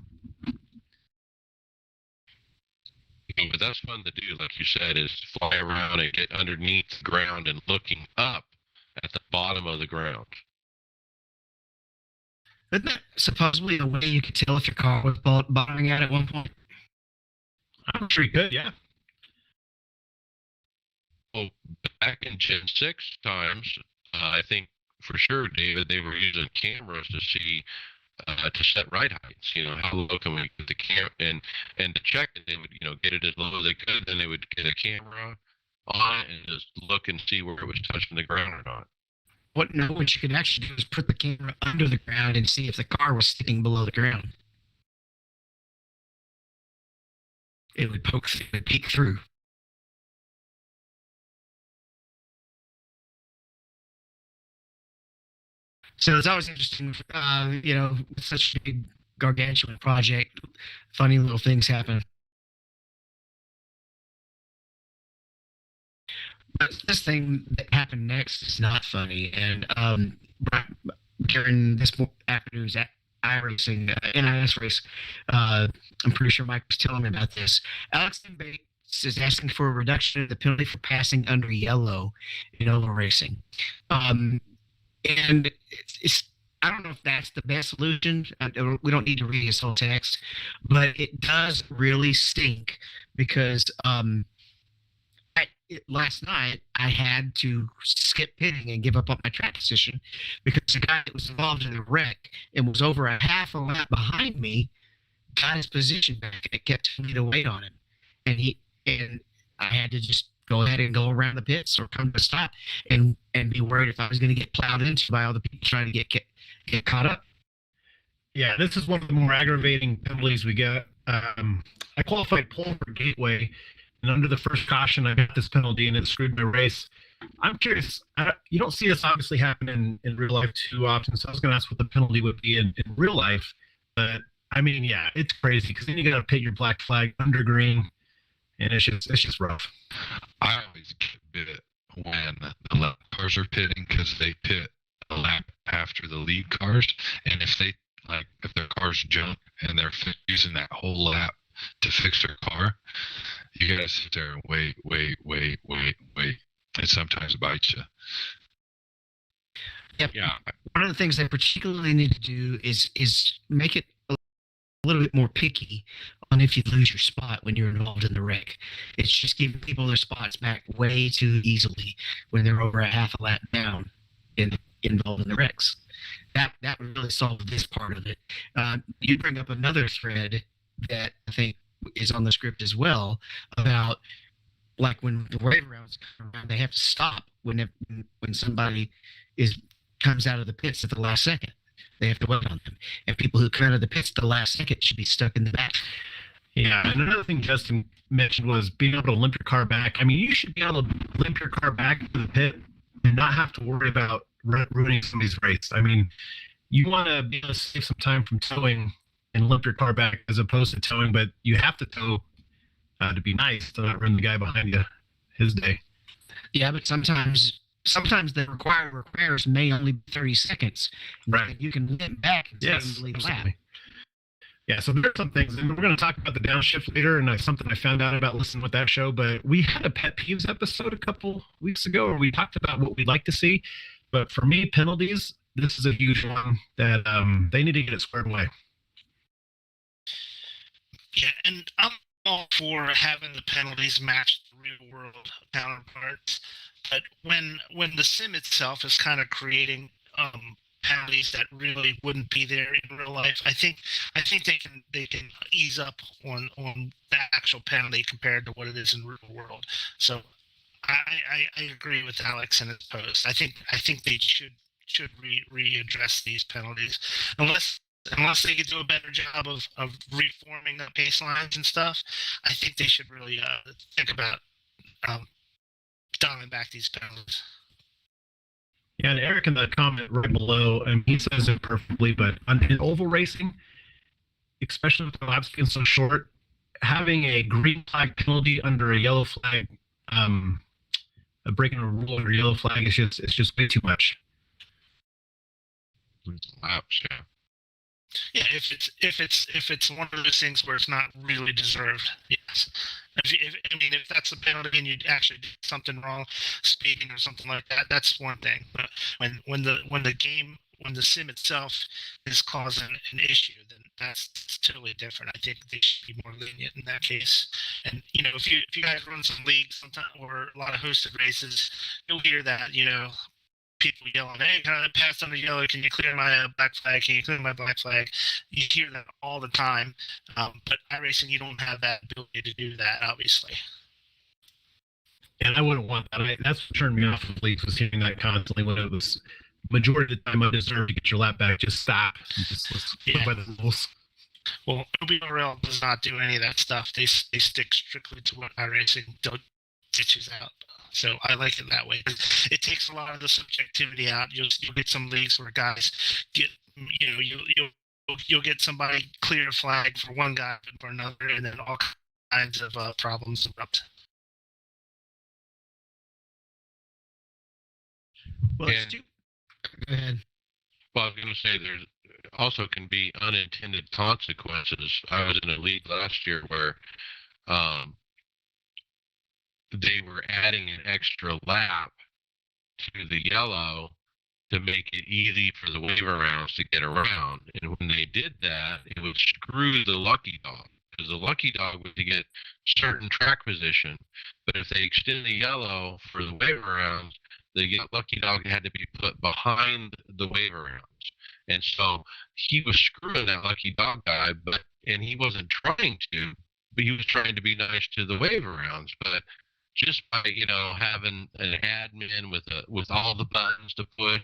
But that's fun to do, like you said, is fly around and get underneath the ground and looking up at the bottom of the ground. Isn't that supposedly a way you could tell if your car was bottoming out at one point? I'm sure you could, yeah. Well, back in Gen 6 times, I think for sure, David, they were using cameras to see to set ride heights. How low can we get the and to check it, they would get it as low as they could. Then they would get a camera on it and just look and see where it was touching the ground or not. What you could actually do is put the camera under the ground and see if the car was sitting below the ground. It would peek through. So it's always interesting, with such a big gargantuan project, funny little things happen. But this thing that happened next is not funny. And during this afternoon's iRacing NIS race, I'm pretty sure Mike was telling me about this. Alex Bates is asking for a reduction of the penalty for passing under yellow in oval racing. And it's I don't know if that's the best solution. We don't need to read his whole text, but it does really stink because last night I had to skip pitting and give up on my track position because the guy that was involved in the wreck and was over a half a lap behind me got his position back and it kept telling me to wait on him. And I had to just go ahead and go around the pits or come to a stop and be worried if I was going to get plowed into by all the people trying to get caught up. Yeah, this is one of the more aggravating penalties we got. I qualified pole for Gateway, and under the first caution, I got this penalty, and it screwed my race. I'm curious. You don't see this obviously happen in real life too often, so I was going to ask what the penalty would be in real life. But, I mean, yeah, it's crazy, because then you got to pit your black flag under green, and it's just rough. I always get bit when the lap cars are pitting because they pit a lap after the lead cars, and if their car's junk and they're using that whole lap to fix their car, you gotta sit there and wait, and sometimes it bites you. Yep. Yeah. One of the things they particularly need to do is make it a little bit more picky on if you lose your spot when you're involved in the wreck. It's just giving people their spots back way too easily when they're over a half a lap down involved in the wrecks. That would really solve this part of it. You bring up another thread that I think is on the script as well about like when the wave rounds come around, they have to stop when somebody comes out of the pits at the last second. They have to wait on them, and people who come out of the pits at the last second should be stuck in the back. Yeah, and another thing Justin mentioned was being able to limp your car back. I mean, you should be able to limp your car back to the pit and not have to worry about ruining somebody's race. I mean, you want to be able to save some time from towing and limp your car back as opposed to towing, but you have to tow to be nice to not ruin the guy behind you his day. Yeah, but sometimes the required repairs may only be 30 seconds. Right. You can limp back and Yes, leave absolutely. Yeah, so there's some things, and we're going to talk about the downshift later, and something I found out about listening with that show, but we had a pet peeves episode a couple weeks ago where we talked about what we'd like to see, but for me, penalties, this is a huge one that they need to get it squared away. Yeah, and I'm all for having the penalties match the real world counterparts, but when the sim itself is kind of creating penalties that really wouldn't be there in real life, I think they can ease up on the actual penalty compared to what it is in real world. So I agree with Alex in his post. I think they should readdress these penalties unless they could do a better job of reforming the pace lines and stuff. I think they should really think about dialing back these penalties. Yeah, and Eric in the comment right below, and he says it perfectly, but in oval racing, especially with the laps being so short, having a green flag penalty under a yellow flag, breaking a rule under a yellow flag it's just way too much. Laps, yeah. Yeah, if it's one of those things where it's not really deserved, yes. If that's the penalty and you actually did something wrong, speeding or something like that, that's one thing. But when the sim itself is causing an issue, then that's totally different. I think they should be more lenient in that case. And if you guys run some leagues sometime or a lot of hosted races, you'll hear that people yelling, "Hey, can I pass under yellow? Can you clear my black flag? Can you clear my black flag?" You hear that all the time. But iRacing, you don't have that ability to do that, obviously. And I wouldn't want that. That's what turned me off of leagues, was hearing that constantly when it was majority of the time I deserve to get your lap back. Just stop. Let's play by the rules. Well, OBRL does not do any of that stuff. They stick strictly to what iRacing ditches out. So I like it that way. It takes a lot of the subjectivity out. You'll get some leagues where guys get, you'll get somebody clear a flag for one guy and for another, and then all kinds of problems erupt. Well, And- go ahead. Well, I was going to say there also can be unintended consequences. I was in a league last year where they were adding an extra lap to the yellow to make it easy for the waiver rounds to get around. And when they did that, it would screw the lucky dog, because the lucky dog was to get certain track position. But if they extend the yellow for the waiver rounds, the lucky dog had to be put behind the waiver rounds. And so he was screwing that lucky dog guy, and he wasn't trying to, but he was trying to be nice to the waiver rounds. But just by having an admin with all the buttons to push,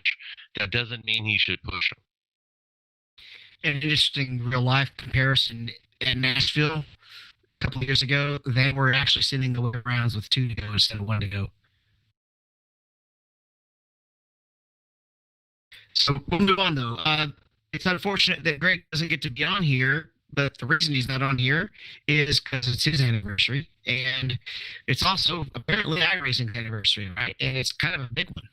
that doesn't mean he should push them. An interesting real life comparison in Nashville a couple of years ago, they were actually sending the waiver rounds with 2 to go instead of 1 to go. So we'll move on, though. It's unfortunate that Greg doesn't get to be on here, but the reason he's not on here is because it's his anniversary, and it's also apparently iRacing's anniversary, right? And it's kind of a big one.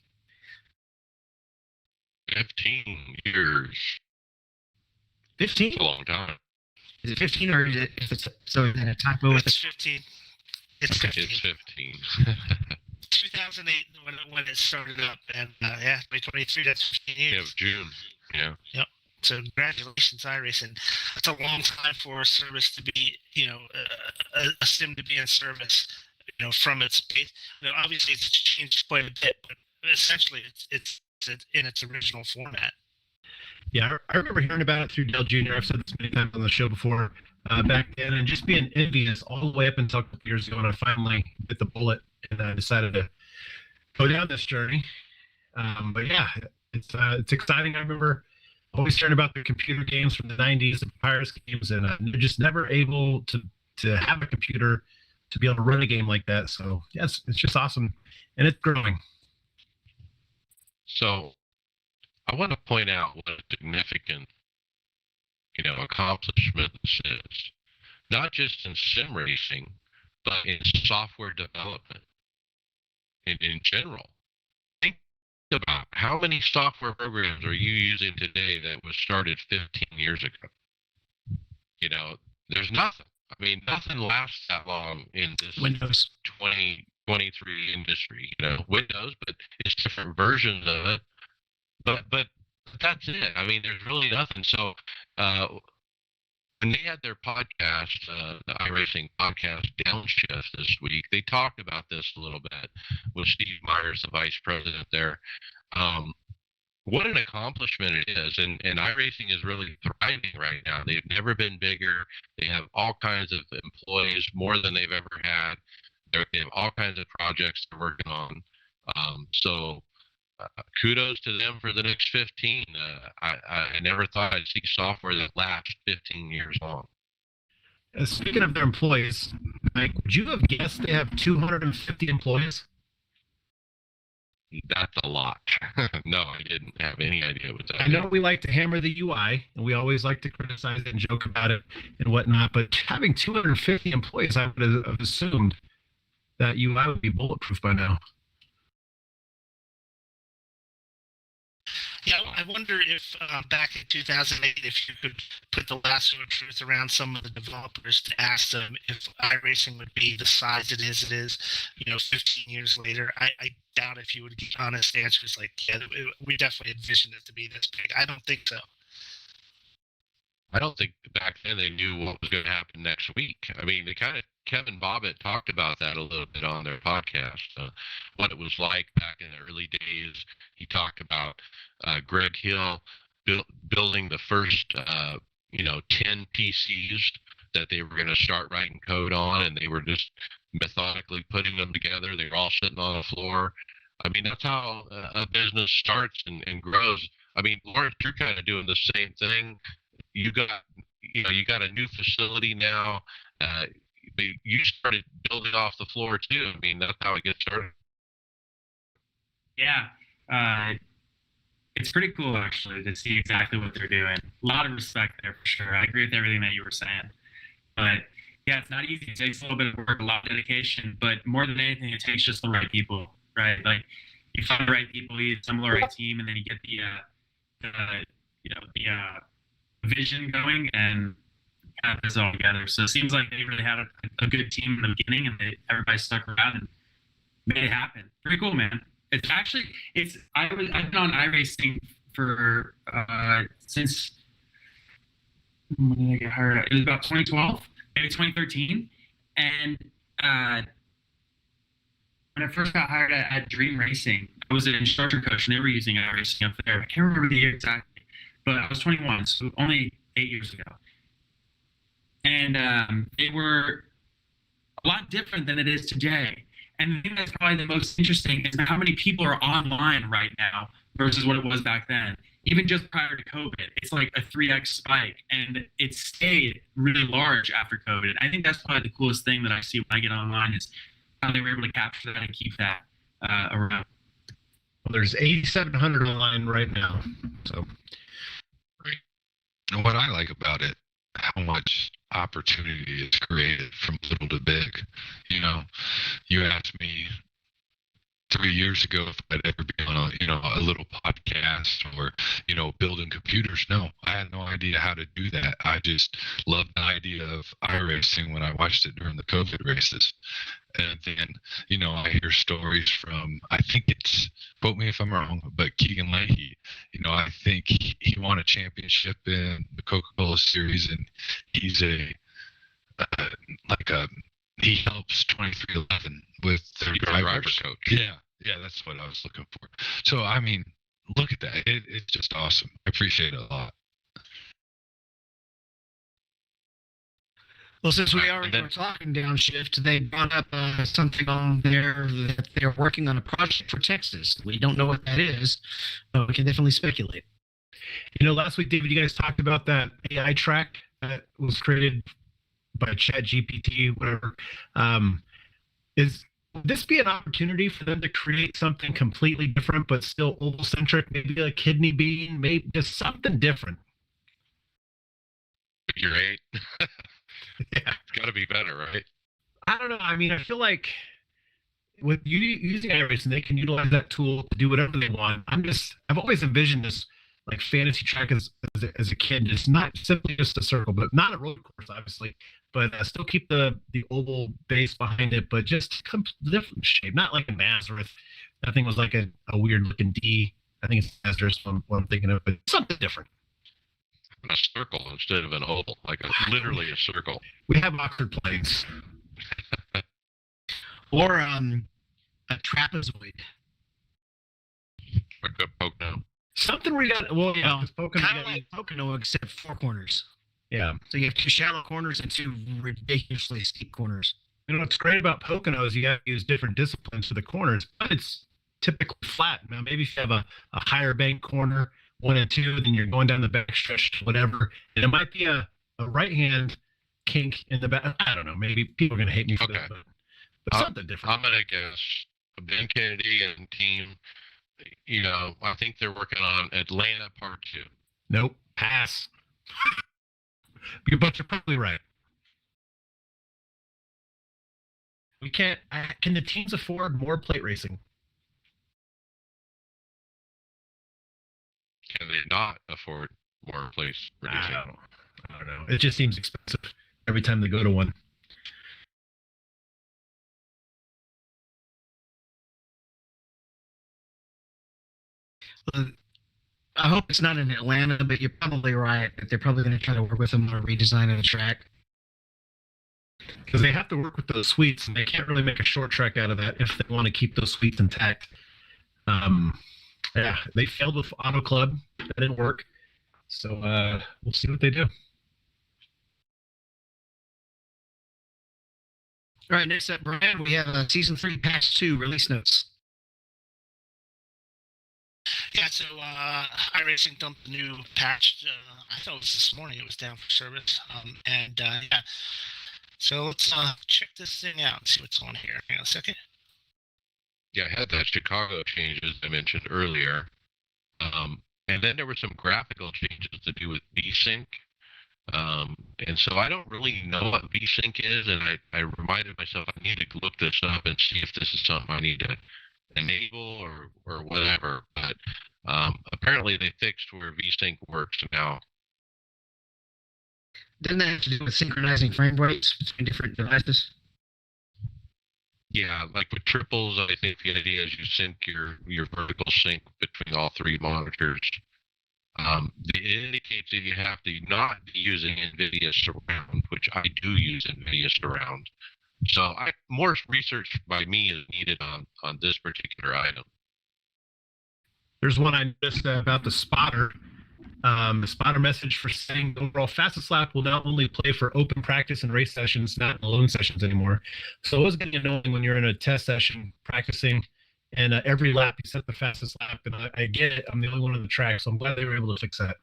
15 years. 15? It's a long time. Is it 15, or is it? So is that a typo with It's 15. It's 15. It's 15. 2008 when it started up, and 2023, that's 15 years. Yeah, June. Yeah. Yep. So congratulations, iRacing. That's a long time for a service to be, a sim to be in service, from its base. Obviously it's changed quite a bit, but essentially it's in its original format. Yeah, I remember hearing about it through Dale Jr. I've said this many times on the show before, back then, and just being envious all the way up until a couple years ago when I finally bit the bullet and I decided to go down this journey. But yeah, it's exciting. I remember always hearing about the computer games from the 90s, the Papyrus games, and they're just never able to have a computer to be able to run a game like that. So yes, it's just awesome, and it's growing. So I want to point out what a significant, accomplishment this is. Not just in sim racing, but in software development in general. Think about how many software programs are you using today that was started 15 years ago? There's nothing. I mean, nothing lasts that long in this Windows 2023 industry. Windows, but it's different versions of it. But that's it. I mean, there's really nothing. So when they had their podcast, the iRacing podcast Downshift this week, they talked about this a little bit with Steve Myers, the vice president there. What an accomplishment it is. And iRacing is really thriving right now. They've never been bigger. They have all kinds of employees, more than they've ever had. They have all kinds of projects they're working on. So kudos to them for the next 15. I never thought I'd see software that lasts 15 years long. Speaking of their employees, Mike, would you have guessed they have 250 employees? That's a lot. No, I didn't have any idea what that I know we like to hammer the UI, and we always like to criticize it and joke about it and whatnot, but having 250 employees, I would have assumed that UI would be bulletproof by now. Yeah, I wonder if back in 2008, if you could put the lasso of truth around some of the developers to ask them if iRacing would be the size it is, 15 years later. I doubt if you would get honest answers like, yeah, we definitely envisioned it to be this big. I don't think so. I don't think back then they knew what was going to happen next week. I mean, Kevin Bobbitt talked about that a little bit on their podcast, what it was like back in the early days. He talked about Greg Hill building the first, 10 PCs that they were going to start writing code on, and they were just methodically putting them together. They were all sitting on the floor. I mean, that's how a business starts and grows. I mean, Lawrence, you're kind of doing the same thing. You got a new facility now. But you started building off the floor too. I mean, that's how it gets started. Yeah, it's pretty cool actually to see exactly what they're doing. A lot of respect there for sure. I agree with everything that you were saying. But yeah, it's not easy. It takes a little bit of work, a lot of dedication. But more than anything, it takes just the right people, right? Like you find the right people, you assemble the right team, and then you get the vision going and kind of puts it all together. So it seems like they really had a good team in the beginning, and everybody stuck around and made it happen. Pretty cool, man. I've been on iRacing for since when did I get hired? It was about 2012, maybe 2013, and when I first got hired at Dream Racing, I was an instructor coach, and they were using iRacing up there. I can't remember the year exactly, but I was 21, so only 8 years ago. And they were a lot different than it is today. And the thing that's probably the most interesting is how many people are online right now versus what it was back then. Even just prior to COVID, it's like a 3x spike, and it stayed really large after COVID. I think that's probably the coolest thing that I see when I get online is how they were able to capture that and keep that around. Well, there's 8,700 online right now. So, And what I like about it, how much opportunity is created from little to big. You asked me 3 years ago if I'd ever be on a little podcast or building computers. No, I had no idea how to do that. I just loved the idea of iRacing when I watched it during the COVID races. And then I hear stories from, I think it's, quote me if I'm wrong, but Keegan Leahy. I think he won a championship in the Coca-Cola series, and he's he helps 2311 with their driver coach. Yeah, that's what I was looking for. So I mean, look at that. It's just awesome. I appreciate it a lot. Well, since we already were talking downshift, they brought up something on there that they're working on a project for Texas. We don't know what that is, but we can definitely speculate. Last week, David, you guys talked about that AI track that was created by ChatGPT, whatever. Would this be an opportunity for them to create something completely different, but still oval-centric, maybe a kidney bean, maybe just something different? Figure eight. Yeah. It's got to be better, right? I don't know. I mean, I feel like with using iRacing, they can utilize that tool to do whatever they want. I've always envisioned this like fantasy track as a kid. It's not simply just a circle, but not a road course, obviously, but still keep the oval base behind it, but just different shape. Not like a Nazareth. That thing was like a weird looking D. I think it's Nazareth, what I'm thinking of, but something different. A circle instead of an oval, like literally a circle. We have Oxford planes. Or a trapezoid. Like a Pocono. Something we got. Well, yeah, kind of like Pocono, except 4 corners. Yeah. So you have 2 shallow corners and 2 ridiculously steep corners. What's great about Pocono is you have to use different disciplines for the corners, but it's typically flat. Now, maybe if you have a higher bank corner, 1 and 2, then you're going down the back stretch, whatever. And it might be a right hand kink in the back. I don't know. Maybe people are going to hate me for that, but something different. I'm going to guess Ben Kennedy and team, I think they're working on Atlanta Part 2. Nope. Pass. But you're probably right. We can't. Can the teams afford more plate racing? can they not afford more place producing? I don't know. It just seems expensive every time they go to one. Well, I hope it's not in Atlanta, but you're probably right. That they're probably going to try to work with them on a redesign of the track. Because they have to work with those suites, and they can't really make a short track out of that if they want to keep those suites intact. Yeah, they failed with Auto Club. That didn't work. So we'll see what they do. All right, next up, Brian, we have Season 3 Patch 2 release notes. Yeah, so iRacing dumped a new patch. I thought it was this morning. It was down for service. Yeah. So let's check this thing out and see what's on here. Hang on a second. Yeah, I had that Chicago changes I mentioned earlier. And then there were some graphical changes to do with VSync. And so I don't really know what VSync is, and I reminded myself I need to look this up and see if this is something I need to enable or whatever. But apparently they fixed where VSync works now. Doesn't that have to do with synchronizing frame rates between different devices? Yeah, like with triples, I think the idea is you sync your vertical sync between all three monitors. It indicates that you have to not be using NVIDIA Surround, which I do use NVIDIA Surround. So more research by me is needed on this particular item. There's one I noticed about the spotter. The spotter message for setting the overall fastest lap will now only play for open practice and race sessions, not alone sessions anymore. So it was getting annoying when you're in a test session practicing, and every lap you set the fastest lap. And I get it. I'm the only one on the track, so I'm glad they were able to fix that.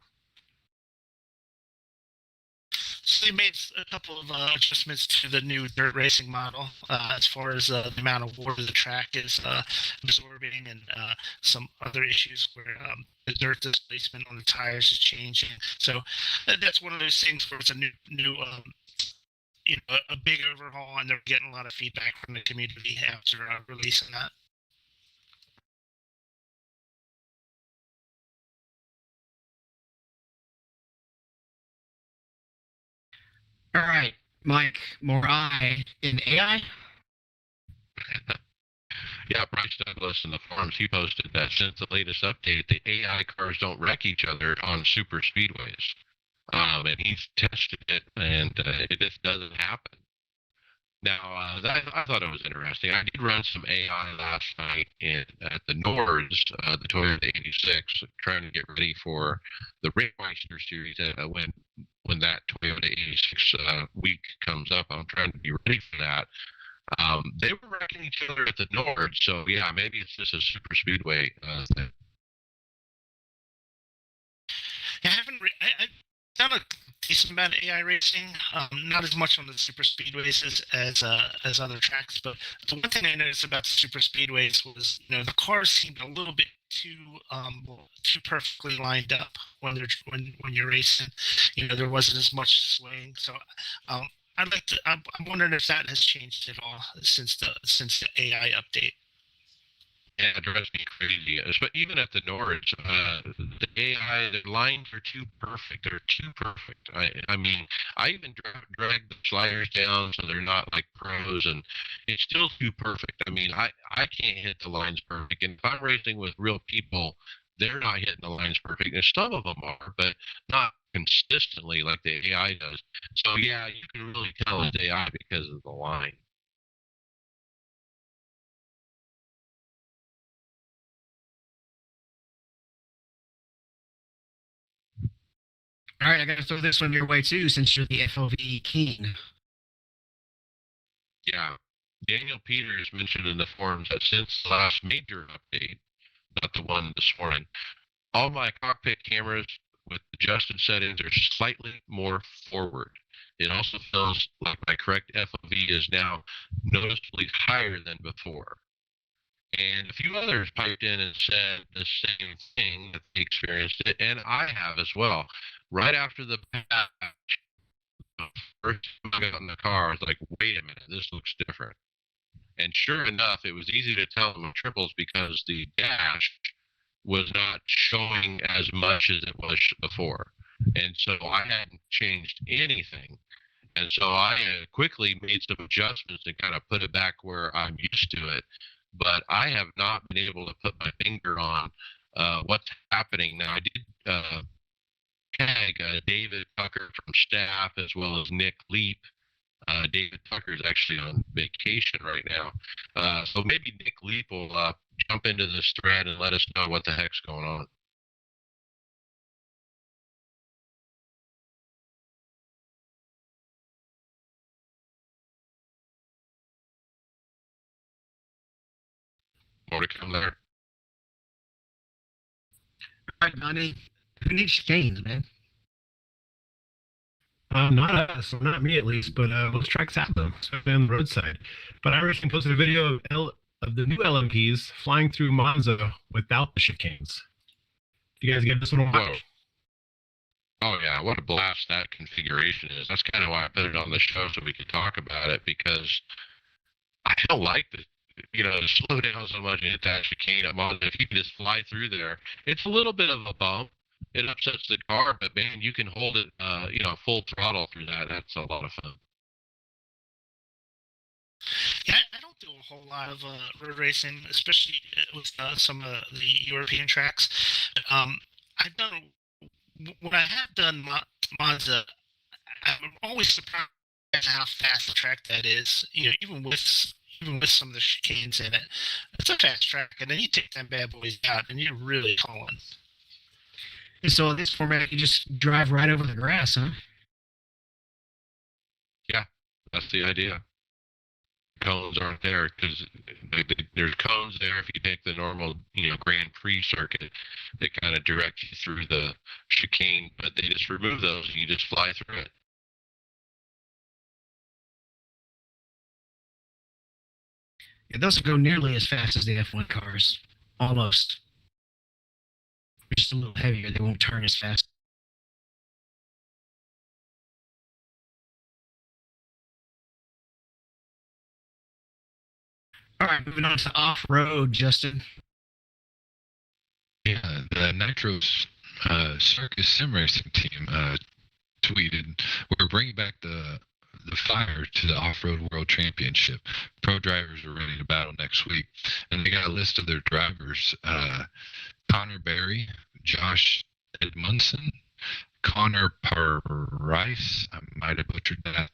So they made a couple of adjustments to the new dirt racing model as far as the amount of water the track is absorbing, and some other issues where the dirt displacement on the tires is changing. So that's one of those things where it's a new a big overhaul, and they're getting a lot of feedback from the community after releasing that. All right, Mike, more I in AI? Yeah, Bryce Douglas in the forums, he posted that since the latest update, the AI cars don't wreck each other on super speedways. And he's tested it, and it just doesn't happen. Now, I thought it was interesting. I did run some AI last night at the Nords, the Toyota 86, trying to get ready for the Rickmeister series when that Toyota 86 week comes up. I'm trying to be ready for that. They were wrecking each other at the Nords, so yeah, maybe it's just a super speedway thing. I haven't. I've done a decent amount of AI racing, not as much on the super speedways as other tracks. But the one thing I noticed about the super speedways was, the cars seemed a little bit too perfectly lined up when you're racing. There wasn't as much swaying. So I'm wondering if that has changed at all since the AI update. Yeah, it drives me crazy. But even at the Nords, the AI, the lines are too perfect. They're too perfect. I mean, I even drag the sliders down so they're not like pros, and it's still too perfect. I mean, I can't hit the lines perfect. And if I'm racing with real people, they're not hitting the lines perfect. And some of them are, but not consistently like the AI does. So yeah, you can really tell it's AI because of the line. All right, I got to throw this one your way too, since you're the FOV king. Yeah. Daniel Peters mentioned in the forums that since the last major update, not the one this morning, all my cockpit cameras with adjusted settings are slightly more forward. It also feels like my correct FOV is now noticeably higher than before. And a few others piped in and said the same thing, that they experienced it, and I have as well. Right after the patch, the first time I got in the car, I was like, wait a minute, this looks different. And sure enough, it was easy to tell them triples because the dash was not showing as much as it was before. And so I hadn't changed anything. And so I quickly made some adjustments and kind of put it back where I'm used to it. But I have not been able to put my finger on what's happening. Now, I did tag David Tucker from staff as well as Nick Leap. David Tucker is actually on vacation right now. So maybe Nick Leap will jump into this thread and let us know what the heck's going on. More to come there. All right, Donnie. Who needs chicanes, man? Not us, or not me at least, but most tracks have them, especially on the roadside. But iRacing posted a video of the new LMPs flying through Monza without the chicanes. You guys get this one a watch? Whoa. Oh yeah, what a blast that configuration is. That's kind of why I put it on the show so we could talk about it, because I don't like the slow down so much and hit that chicane up on. If you can just fly through there, it's a little bit of a bump. It upsets the car, but man, you can hold it, full throttle through that. That's a lot of fun. Yeah, I don't do a whole lot of road racing, especially with some of the European tracks. I've done when I have done Monza. I'm always surprised at how fast the track that is. Even with some of the chicanes in it, it's a fast track, and then you take them bad boys out, and you're really calling. And so in this format, you just drive right over the grass, huh? Yeah, that's the idea. Cones aren't there because there's cones there if you take the normal, Grand Prix circuit. They kind of direct you through the chicane, but they just remove those and you just fly through it. It doesn't go nearly as fast as the F1 cars. Almost. They're just a little heavier. They won't turn as fast. All right, moving on to off-road, Justin. Yeah, the Nitros Circus Sim Racing team tweeted, "We're bringing back the fire to the Off-Road World Championship. Pro drivers are ready to battle next week." And they got a list of their drivers. Connor Berry, Josh Edmundson, Connor Parice, I might have butchered that,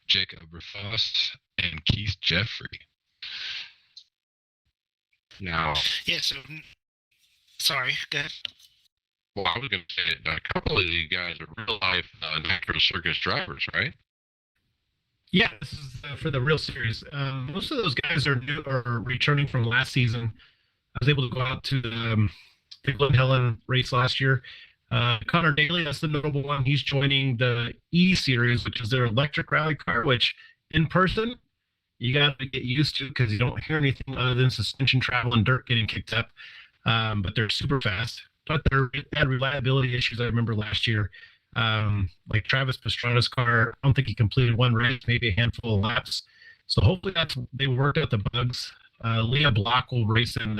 Jacob Rafoss, and Keith Jeffrey. Now, Yeah, so sorry, go ahead. well, I was going to say a couple of these guys are real life Nitro Circus drivers, right? Yeah, this is for the real series. Most of those guys are returning from last season. I was able to go out to the Glen Helen race last year. Connor Daly, that's the notable one. He's joining the E series, which is their electric rally car, which in person you got to get used to because you don't hear anything other than suspension travel and dirt getting kicked up. But they're super fast. But they had reliability issues. I remember last year. Like Travis Pastrana's car, I don't think he completed one race, maybe a handful of laps. So hopefully they worked out the bugs. Leah Block will race in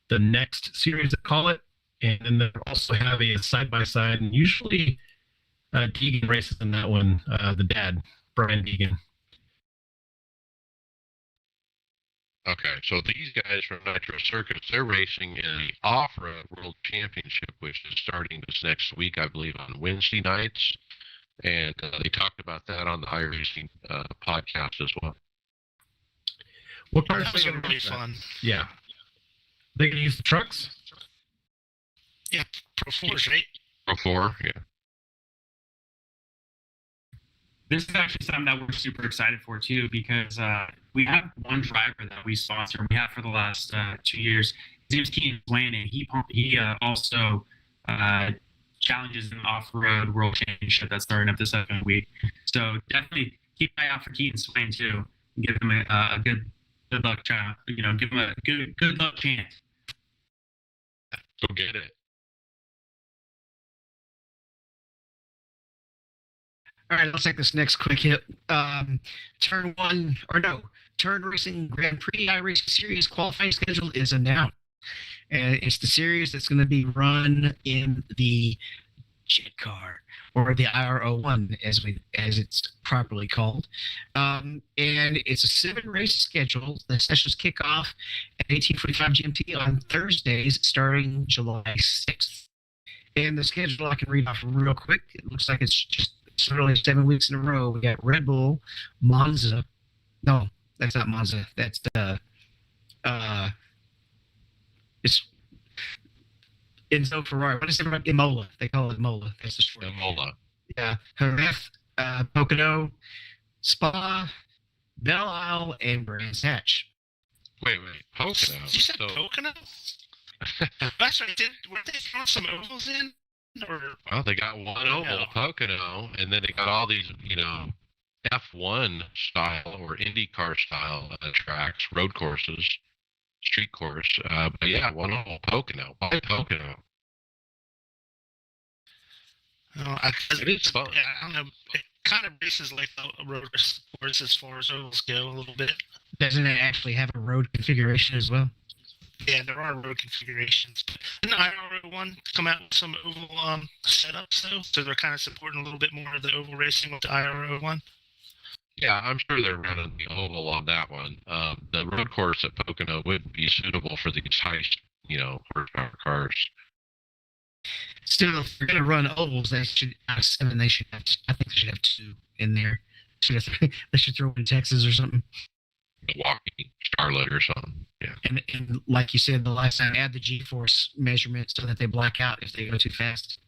the next series, they call it, and then they also have a side-by-side, and usually Deegan races in that one, the dad, Brian Deegan. Okay, so these guys from Nitro Circus, they're racing in the Off-Road World Championship, which is starting this next week, I believe, on Wednesday nights. And they talked about that on the iRacing podcast as well. What part That was really fun. Yeah. They can use the trucks? Yeah, Pro 4s, right? Pro 4, yeah. This is actually something that we're super excited for too, because we have one driver that we sponsor, and we have for the last 2 years. His name is Keaton Swain, and he also challenges in the off-road world championship that's starting up this upcoming week. So definitely keep an eye out for Keaton Swain too. Give him a good luck chance. Give him a good luck chance. Go get it. All right, let's take this next quick hit. Turn Racing Grand Prix iRacing Series qualifying schedule is announced. And it's the series that's going to be run in the Jet Car, or the IRO1 as it's properly called. And it's a 7-race schedule. The sessions kick off at 18:45 GMT on Thursdays starting July 6th. And the schedule I can read off real quick. It looks like it's literally 7 weeks in a row. We got Red Bull, Monza. No, that's not Monza. That's the it's Enzo Ferrari. What is it? Imola. They call it Imola. That's the short. Imola. Yeah. Jerez, Pocono, Spa, Belle Isle, and Brands Hatch. Wait. Pocono. You said Pocono? That's right. Weren't they throwing some ovals in? Or Well, they got one oval, Pocono, and then they got all these, F1 style or IndyCar style tracks, road courses, street course. But yeah, one oval, Pocono. Why Pocono? It is fun. Yeah, I don't know. It kind of races like the road course as far as ovals go a little bit. Doesn't it actually have a road configuration as well? Yeah, there are road configurations. But didn't IRO1 come out with some oval setups, though? So they're kind of supporting a little bit more of the oval racing with the IRO1? Yeah, I'm sure they're running the oval on that one. The road course at Pocono would be suitable for these high, horsepower cars. Still, if they're going to run ovals, they should, out of 7, they should have, I think they should have 2 in there. They should throw in Texas or something. Milwaukee, Charlotte, or something. Yeah. And like you said the last time, add the G-force measurement so that they black out if they go too fast.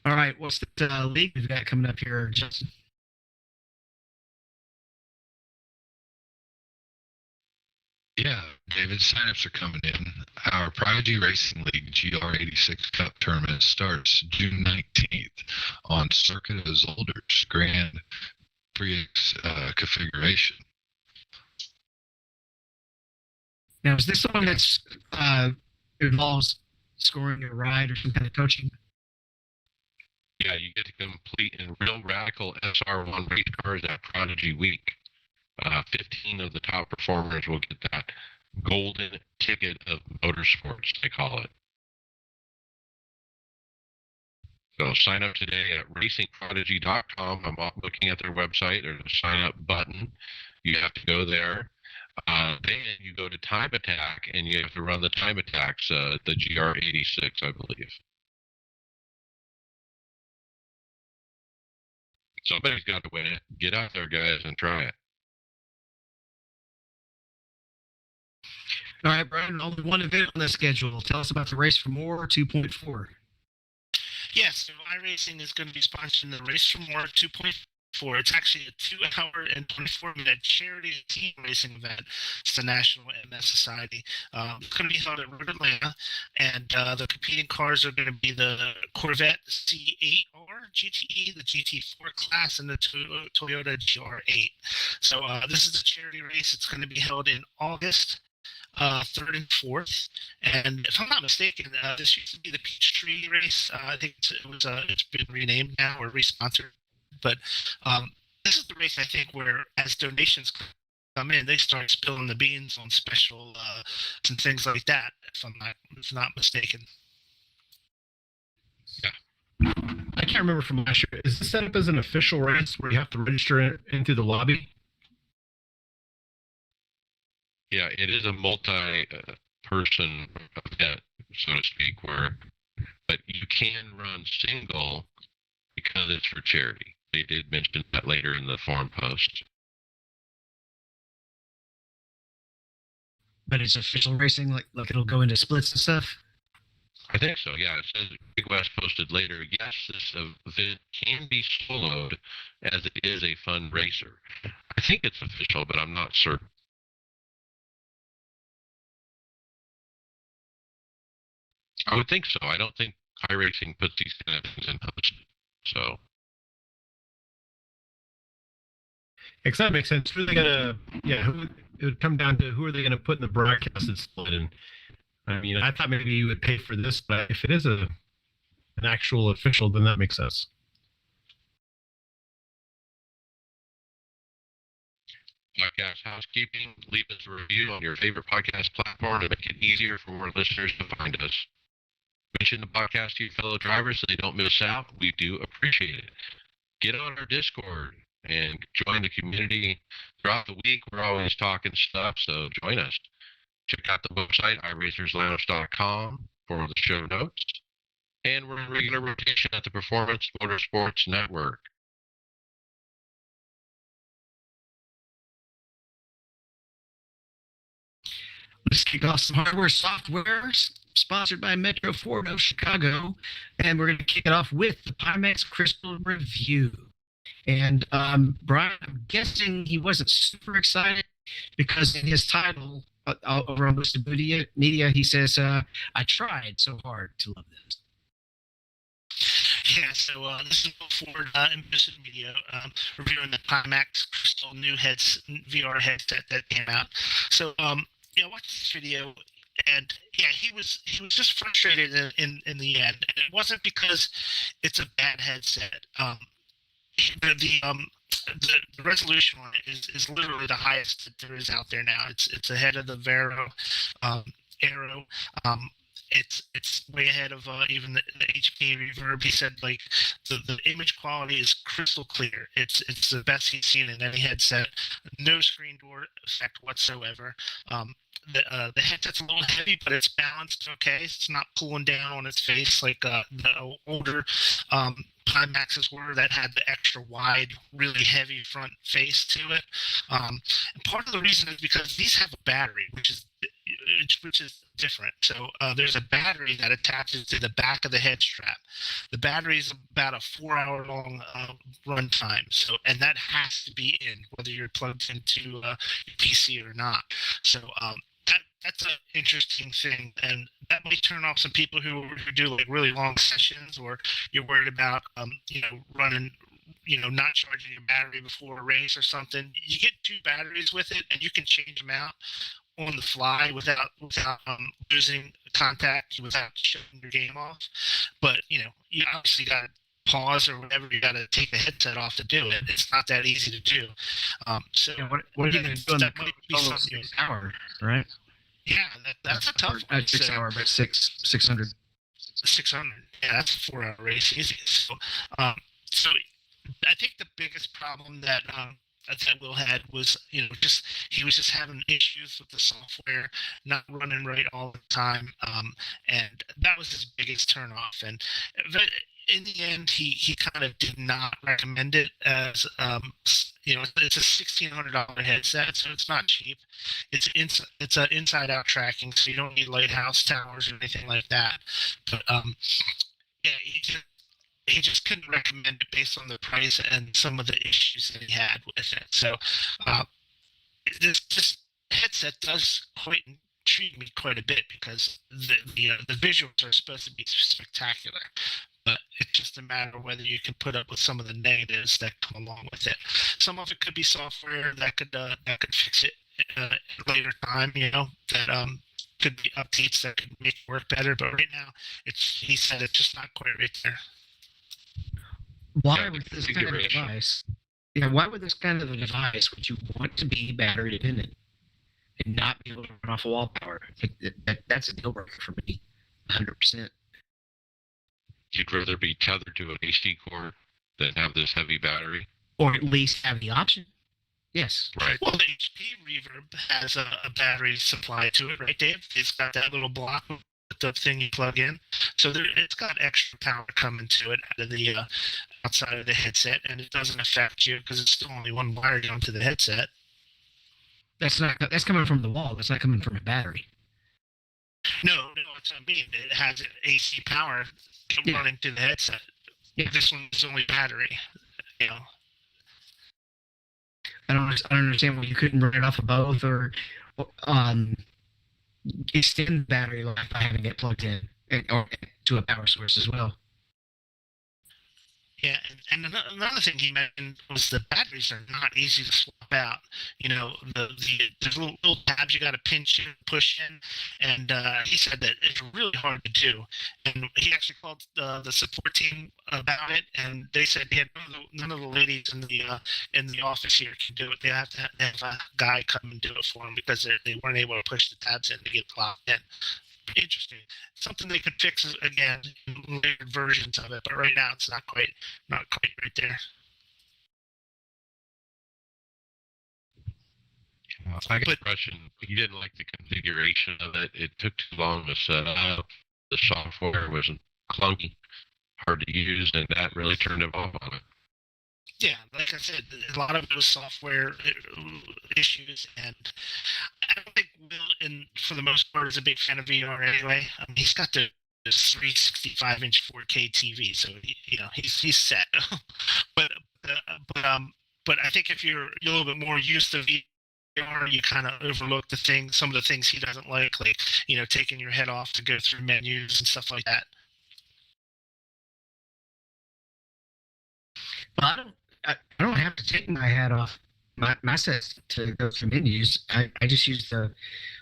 All right, what's the league we've got coming up here, Justin? Yeah, David, signups are coming in. Our Prodigy Racing League GR86 Cup tournament starts June 19th on Circuit of Zolder's Grand Prix configuration. Now, is this something that's involves scoring a ride or some kind of coaching? Yeah, you get to complete in real radical SR1 race cars at Prodigy Week. 15 of the top performers will get that golden ticket of motorsports, they call it. So sign up today at racingprodigy.com. I'm looking at their website. There's a sign up button. You have to go there. Then you go to Time Attack, and you have to run the Time Attacks, the GR86, I believe. Somebody's got to win it. Get out there, guys, and try it. All right, Brian, only one event on the schedule. Tell us about the Race for More 2.4. Yes, so iRacing is going to be sponsoring the Race for More 2.4. It's actually a 2-hour and 24-minute charity team racing event. It's the National MS Society. It's going to be held at Road Atlanta, and the competing cars are going to be the Corvette C8R GTE, the GT4 class, and the Toyota GR8. So this is a charity race. It's going to be held in August. 3rd and 4th, and if I'm not mistaken, this used to be the Peachtree race. I think it's been renamed now or responsored, but this is the race I think where as donations come in, they start spilling the beans on special and things like that. If I'm not mistaken. Yeah, I can't remember from last year. Is this set up as an official race where you have to register into the lobby? Yeah, it is a multi-person event, so to speak, but you can run single because it's for charity. They did mention that later in the forum post. But it's official racing, like it'll go into splits and stuff? I think so, yeah. It says Big West posted later, yes, this event can be soloed as it is a fun racer. I think it's official, but I'm not certain. I would think so. I don't think iRacing puts these kind of things in post. So. Because that makes sense. Who are they gonna? Yeah, it would come down to who are they gonna put in the broadcasted split. And I mean, I thought maybe you would pay for this, but if it is an actual official, then that makes sense. podcast housekeeping. Leave us a review on your favorite podcast platform to make it easier for more listeners to find us. Mention the podcast to your fellow drivers so they don't miss out. We do appreciate it. Get on our Discord and join the community throughout the week. We're always talking stuff, so join us. Check out the website, iRacersLounge.com, for the show notes. And we're in regular rotation at the Performance Motorsports Network. Let's kick off some hardware software sponsored by Metro Ford of Chicago. And we're going to kick it off with the Pimax Crystal Review. And Brian, I'm guessing he wasn't super excited because in his title over on Listed Media, he says, I tried so hard to love this. Yeah, so this is Ford in Listed Media reviewing the Pimax Crystal new VR headset that came out. So, yeah, I watched this video, and yeah, he was just frustrated in the end. And it wasn't because it's a bad headset. The resolution on it is literally the highest that there is out there now. It's ahead of the Vero Aero. It's way ahead of even the HP Reverb. He said like the image quality is crystal clear. It's the best he's seen in any headset. No screen door effect whatsoever. The headset's a little heavy, but it's balanced okay. It's not pulling down on its face like the older Pimaxes were that had the extra wide, really heavy front face to it. And part of the reason is because these have a battery, which is different. So there's a battery that attaches to the back of the head strap. The battery is about a 4-hour long run time. So, and that has to be in whether you're plugged into your PC or not. So that's an interesting thing, and that might turn off some people who do like really long sessions, or you're worried about running, not charging your battery before a race or something. You get 2 batteries with it, and you can change them out on the fly without losing contact, without shutting your game off. But you obviously got to pause or whatever. You got to take the headset off to do it. It's not that easy to do. So yeah, what are you going to do on the Coca-Cola 6 hour, right? Yeah, that's a tough one. 6 hour, but 600. 600. Yeah, that's a 4-hour race, easy. So I think the biggest problem that Will had was, he was just having issues with the software, not running right all the time, and that was his biggest turnoff. And in the end, he kind of did not recommend it as it's a $1,600 headset, so it's not cheap. It's an inside-out tracking, so you don't need lighthouse towers or anything like that. But yeah, he just couldn't recommend it based on the price and some of the issues that he had with it. So this headset does intrigue me quite a bit because the visuals are supposed to be spectacular. But it's just a matter of whether you can put up with some of the negatives that come along with it. Some of it could be software that could fix it at a later time. That could be updates that could make it work better. But right now, he said it's just not quite right there. Why with this kind of device? Yeah, why with this kind of a device would you want to be battery dependent and not be able to run off of wall power? That's a deal breaker for me, 100%. You'd rather be tethered to an HD cord than have this heavy battery? Or at least have the option. Yes. Right. Well, the HP Reverb has a battery supply to it, right, Dave? It's got that little block with the thing you plug in. So it's got extra power coming to it out of the outside of the headset, and it doesn't affect you because it's still only one wire going to the headset. That's coming from the wall. That's not coming from a battery. No, it's what I mean. It has AC power running to the headset. Yeah. This one's only battery. I don't understand why you couldn't run it off of both, or extend the battery life by having it plugged in or to a power source as well. Yeah, and another thing he mentioned was the batteries are not easy to swap out. You know, there's little tabs you got to pinch in, push in, and he said that it's really hard to do. And he actually called the support team about it, and they said he had none of the ladies in the office here can do it. They have to have a guy come and do it for them because they weren't able to push the tabs in to get locked in. Interesting. Something they could fix again in later versions of it, but right now it's not quite right there. I get the impression he didn't like the configuration of it. It took too long to set up. The software was clunky, hard to use, and that really turned him off on it. Yeah, like I said, a lot of those software issues, and I don't think Will, for the most part, is a big fan of VR anyway. I mean, he's got this 365-inch 4K TV, so he's set. but but I think if you're a little bit more used to VR, you kind of overlook some of the things he doesn't like taking your head off to go through menus and stuff like that. Well, I don't have to take my hat off my sets to go through menus. I just use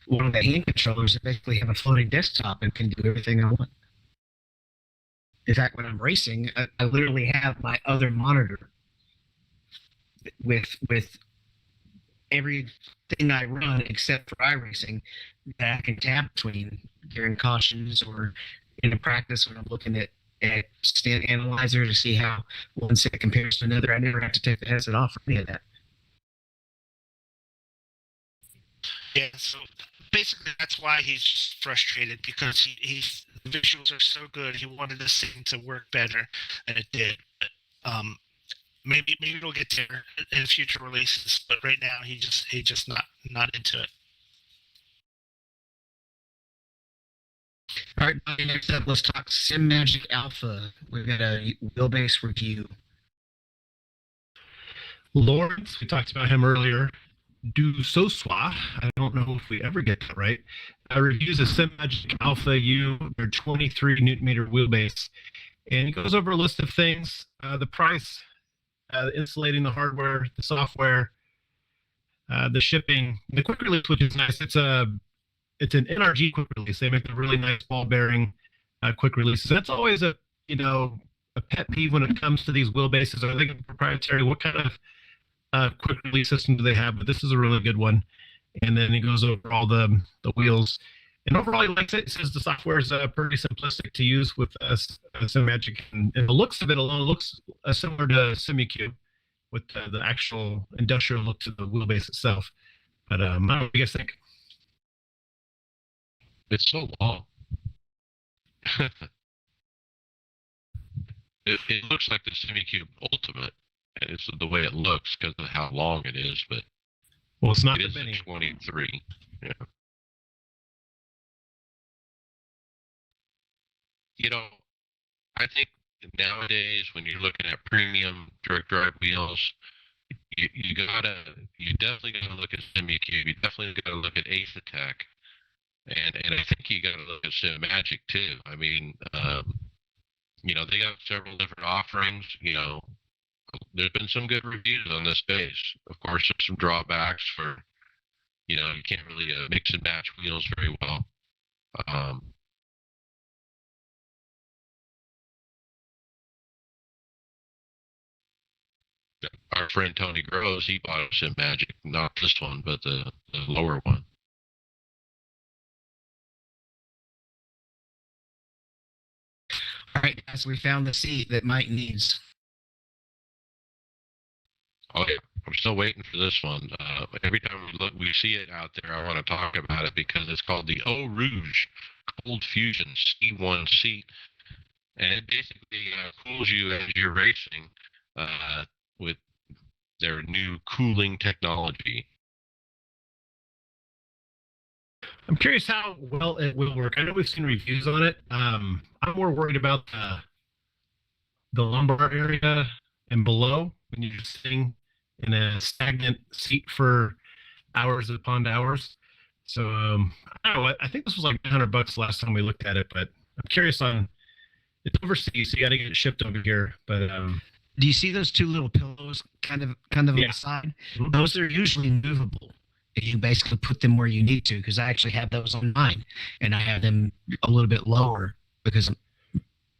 one of the hand controllers that basically have a floating desktop and can do everything I want. In fact, when I'm racing, I literally have my other monitor with everything I run except for iRacing that I can tab between during cautions or in a practice when I'm looking at Stand Analyzer to see how one set compares to another. I never have to take the headset off for any of that. Yeah, so basically that's why he's just frustrated, because the visuals are so good. He wanted this thing to work better, and it did. Maybe it'll get there in future releases, but right now he just not into it. All right, buddy, next up, let's talk SimMagic Alpha. We've got a wheelbase review. Lawrence, we talked about him earlier. Du Soswa, I don't know if we ever get that right, reviews a SimMagic Alpha U, their 23 Newton meter wheelbase. And he goes over a list of things, the price, insulating the hardware, the software, the shipping, the quick release, which is nice. It's an NRG quick release. They make a really nice ball bearing quick release. So that's always a pet peeve when it comes to these wheelbases. Are they proprietary? What kind of quick release system do they have? But this is a really good one. And then he goes over all the wheels. And overall, he likes it. He says the software is pretty simplistic to use with SimMagic. And the looks of it alone looks similar to SimuCube with the actual industrial look to the wheelbase itself. But I don't know what you guys think. It's so long. it looks like the SimuCube Ultimate. It's the way it looks because of how long it is, but well, it's not it is a 23. Yeah. I think nowadays when you're looking at premium direct drive wheels, you definitely gotta look at SimuCube. You definitely gotta look at Aethertech. And I think you got to look at SimMagic too. I mean, they got several different offerings. There's been some good reviews on this base. Of course, there's some drawbacks for, you can't really mix and match wheels very well. Our friend Tony Groves, he bought a SimMagic, not this one, but the lower one. All right, guys, we found the seat that Mike needs. Oh yeah, I'm still waiting for this one. Every time we see it out there, I want to talk about it because it's called the Eau Rouge Cold Fusion C1 seat, and it basically cools you as you're racing with their new cooling technology. I'm curious how well it will work. I know we've seen reviews on it. I'm more worried about the lumbar area and below when you're just sitting in a stagnant seat for hours upon hours. So I don't know. I think this was like $100 last time we looked at it, but I'm curious on It's overseas, so you got to get it shipped over here. But Do you see those two little pillows kind of on Yeah. the side? Mhm. Those are usually movable. You basically put them where you need to, because I actually have those on mine, and I have them a little bit lower because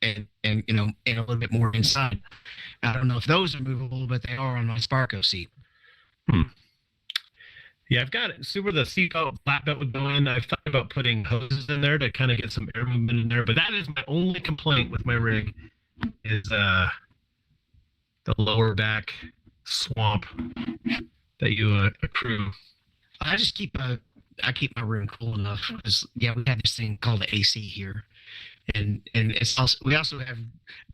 and and a little bit more inside. I don't know if those are movable, but they are on my Sparko seat. yeah, I've got it. See where the seatbelt flat belt would go in. I've thought about putting hoses in there to kind of get some air movement in there. But that is my only complaint with my rig is the lower back swamp that you accrue. I just keep my room cool enough. 'Cause, yeah, we have this thing called the AC here, and it's also we also have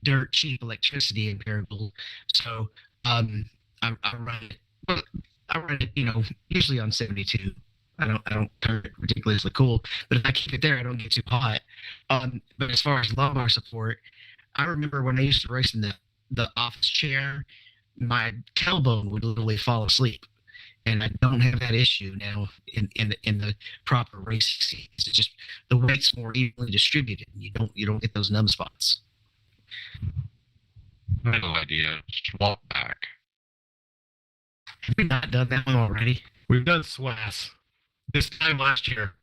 dirt cheap electricity in Paragould. So I run it. Well, I run it, usually on 72. I don't turn it ridiculously cool, but if I keep it there, I don't get too hot. But as far as lumbar support, I remember when I used to race in the office chair, my tailbone would literally fall asleep, and I don't have that issue now in the proper racing seats. It's just the weight's more evenly distributed. And you don't get those numb spots. No idea. Swamp back. Have we not done that one already? We've done SWAS this time last year.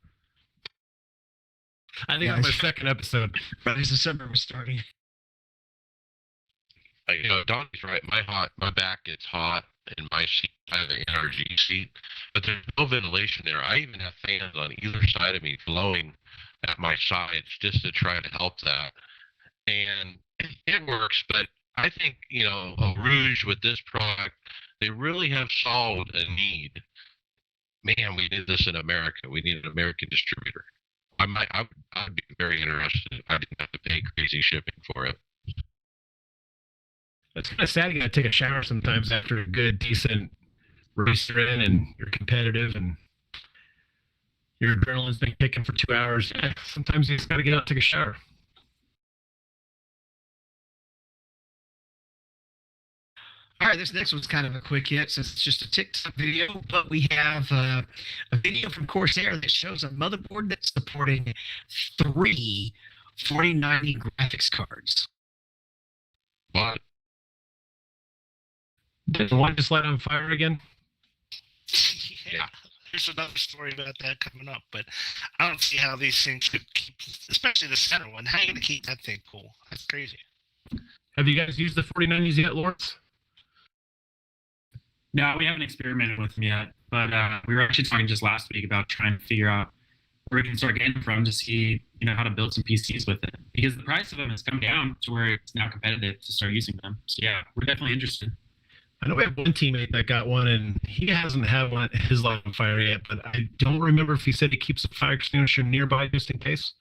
I think Yeah, on my it's- second episode. But as the summer was starting. Donnie's right. My back gets hot in my seat. I have an NRG seat, but there's no ventilation there. I even have fans on either side of me blowing at my sides just to try to help that. And it works, but I think, a Rouge with this product, they really have solved a need. Man, we need this in America. We need an American distributor. I'd be very interested if I didn't have to pay crazy shipping for it. It's kind of sad you got to take a shower sometimes after a good, decent race you're in and you're competitive and your adrenaline's been kicking for 2 hours. Yeah, sometimes you just got to get out and take a shower. All right, this next one's kind of a quick hit since it's just a TikTok video, but we have a video from Corsair that shows a motherboard that's supporting 3 4090 graphics cards. But Did the one just light on fire again? Yeah, there's another story about that coming up, but I don't see how these things could keep, especially the center one. How are you going to keep that thing cool? That's crazy. Have you guys used the 4090s yet, Lawrence? No, we haven't experimented with them yet, but we were actually talking just last week about trying to figure out where we can start getting them from to see, how to build some PCs with it. Because the price of them has come down to where it's now competitive to start using them. So yeah, we're definitely interested. I know we have one teammate that got one, and he hasn't had one his light on fire yet, but I don't remember if he said he keeps a fire extinguisher nearby just in case.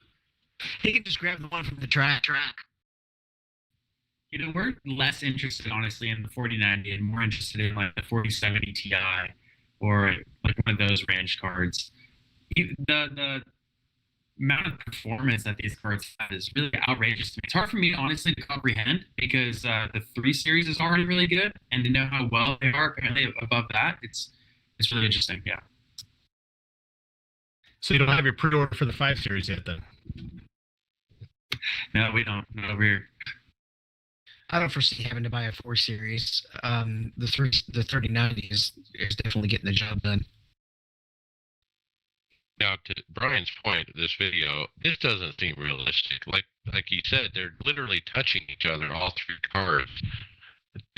He can just grab the one from the track. We're less interested, honestly, in the 4090 and more interested in like the 4070 Ti or like one of those range cards. The amount of performance that these cards have is really outrageous to me. It's hard for me, honestly, to comprehend because the 3 series is already really good, and to know how well they are apparently above that, it's really interesting. Yeah. So you don't have your pre-order for the 5 series yet, then? No, we don't. No, we're I don't foresee having to buy a 4 series. The 3090 is definitely getting the job done. Now, to Brian's point, this video, this doesn't seem realistic. Like he said, they're literally touching each other, all 3 cars.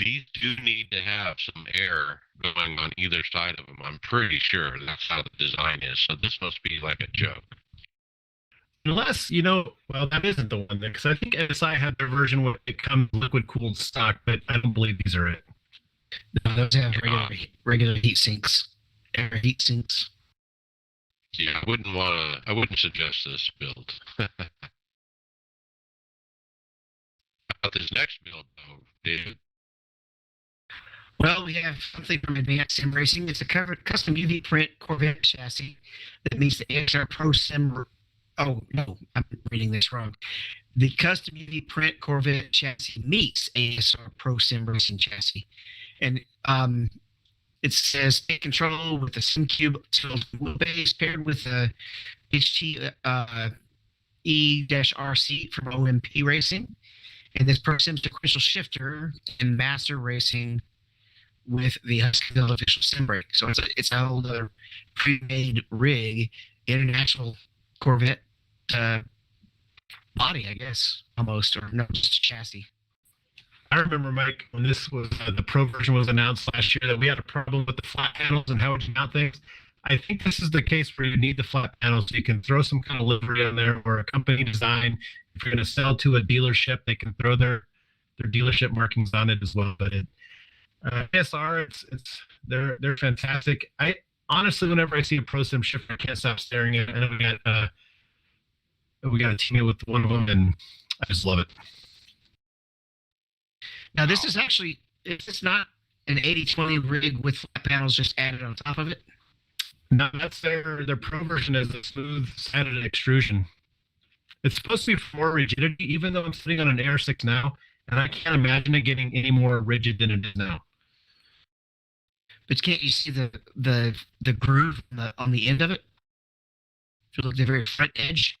These do need to have some air going on either side of them. I'm pretty sure that's how the design is. So this must be like a joke. Unless, well, that isn't the one, because I think SI had their version where it comes liquid cooled stock, but I don't believe these are it. No, those have regular heat sinks, air heat sinks. Yeah, I wouldn't suggest this build. About this next build, though, David? Well, we have something from Advanced Sim Racing. It's a custom UV print Corvette chassis that meets the AXR Pro Sim. Oh, no, I'm reading this wrong. The custom UV print Corvette chassis meets ASR Pro Sim Racing chassis. And it says take control with the SimCube wheelbase paired with a HT E-RC from OMP Racing. And this ProSim sequential shifter and master racing with the Huskyville official sim brake. So it's a whole other pre-made rig in an actual Corvette body, I guess, almost, or no, just a chassis. I remember, Mike, when this was the Pro version was announced last year, that we had a problem with the flat panels and how to mount things. I think this is the case where you need the flat panels. So you can throw some kind of livery on there or a company design. If you're going to sell to a dealership, they can throw their dealership markings on it as well. But ASR, they're fantastic. I honestly, whenever I see a ProSim shifter, I can't stop staring at it. And we got a teammate with one of them, and I just love it. Now, this is actually, it's not an 80-20 rig with flat panels just added on top of it. No, that's their Pro version is a smooth sided extrusion. It's supposed to be for more rigidity, even though I'm sitting on an Air 6 now, and I can't imagine it getting any more rigid than it is now. But can't you see the groove on the end of it? If you look at the very front edge.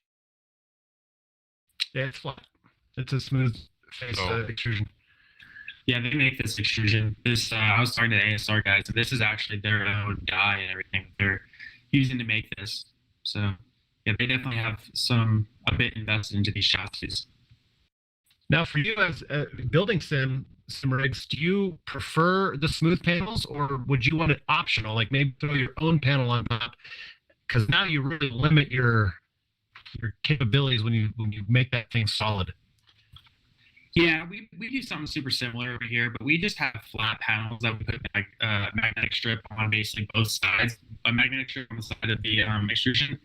Yeah, it's flat. It's a smooth face extrusion. Yeah, they make this extrusion. I was talking to the ASR guys, and this is actually their own die and everything they're using to make this. So, yeah, they definitely have a bit invested into these chassis. Now, for you as building sim rigs, do you prefer the smooth panels, or would you want it optional, like maybe throw your own panel on top? Because now you really limit your capabilities when you make that thing solid. Yeah, we do something super similar over here, but we just have flat panels that we put magnetic strip on basically both sides. A magnetic strip on the side of the extrusion,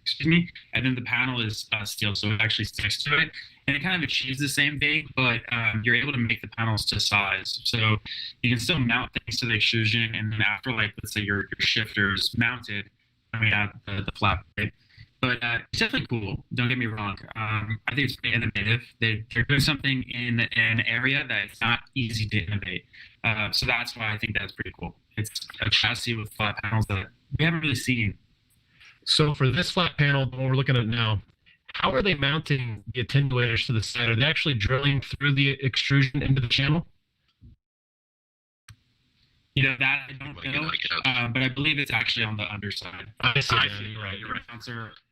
and then the panel is steel, so it actually sticks to it. And it kind of achieves the same thing, but you're able to make the panels to size. So you can still mount things to the extrusion, and then after, like, let's say your shifter is mounted, then we add the flat plate. But it's definitely cool. Don't get me wrong. I think it's pretty innovative. They're doing something in an area that's not easy to innovate. So that's why I think that's pretty cool. It's a chassis with flat panels that we haven't really seen. So for this flat panel, the one we're looking at now, how are they mounting the attenuators to the side? Are they actually drilling through the extrusion into the channel? You know, that I don't know, but I believe it's actually on the underside. I see. You're right.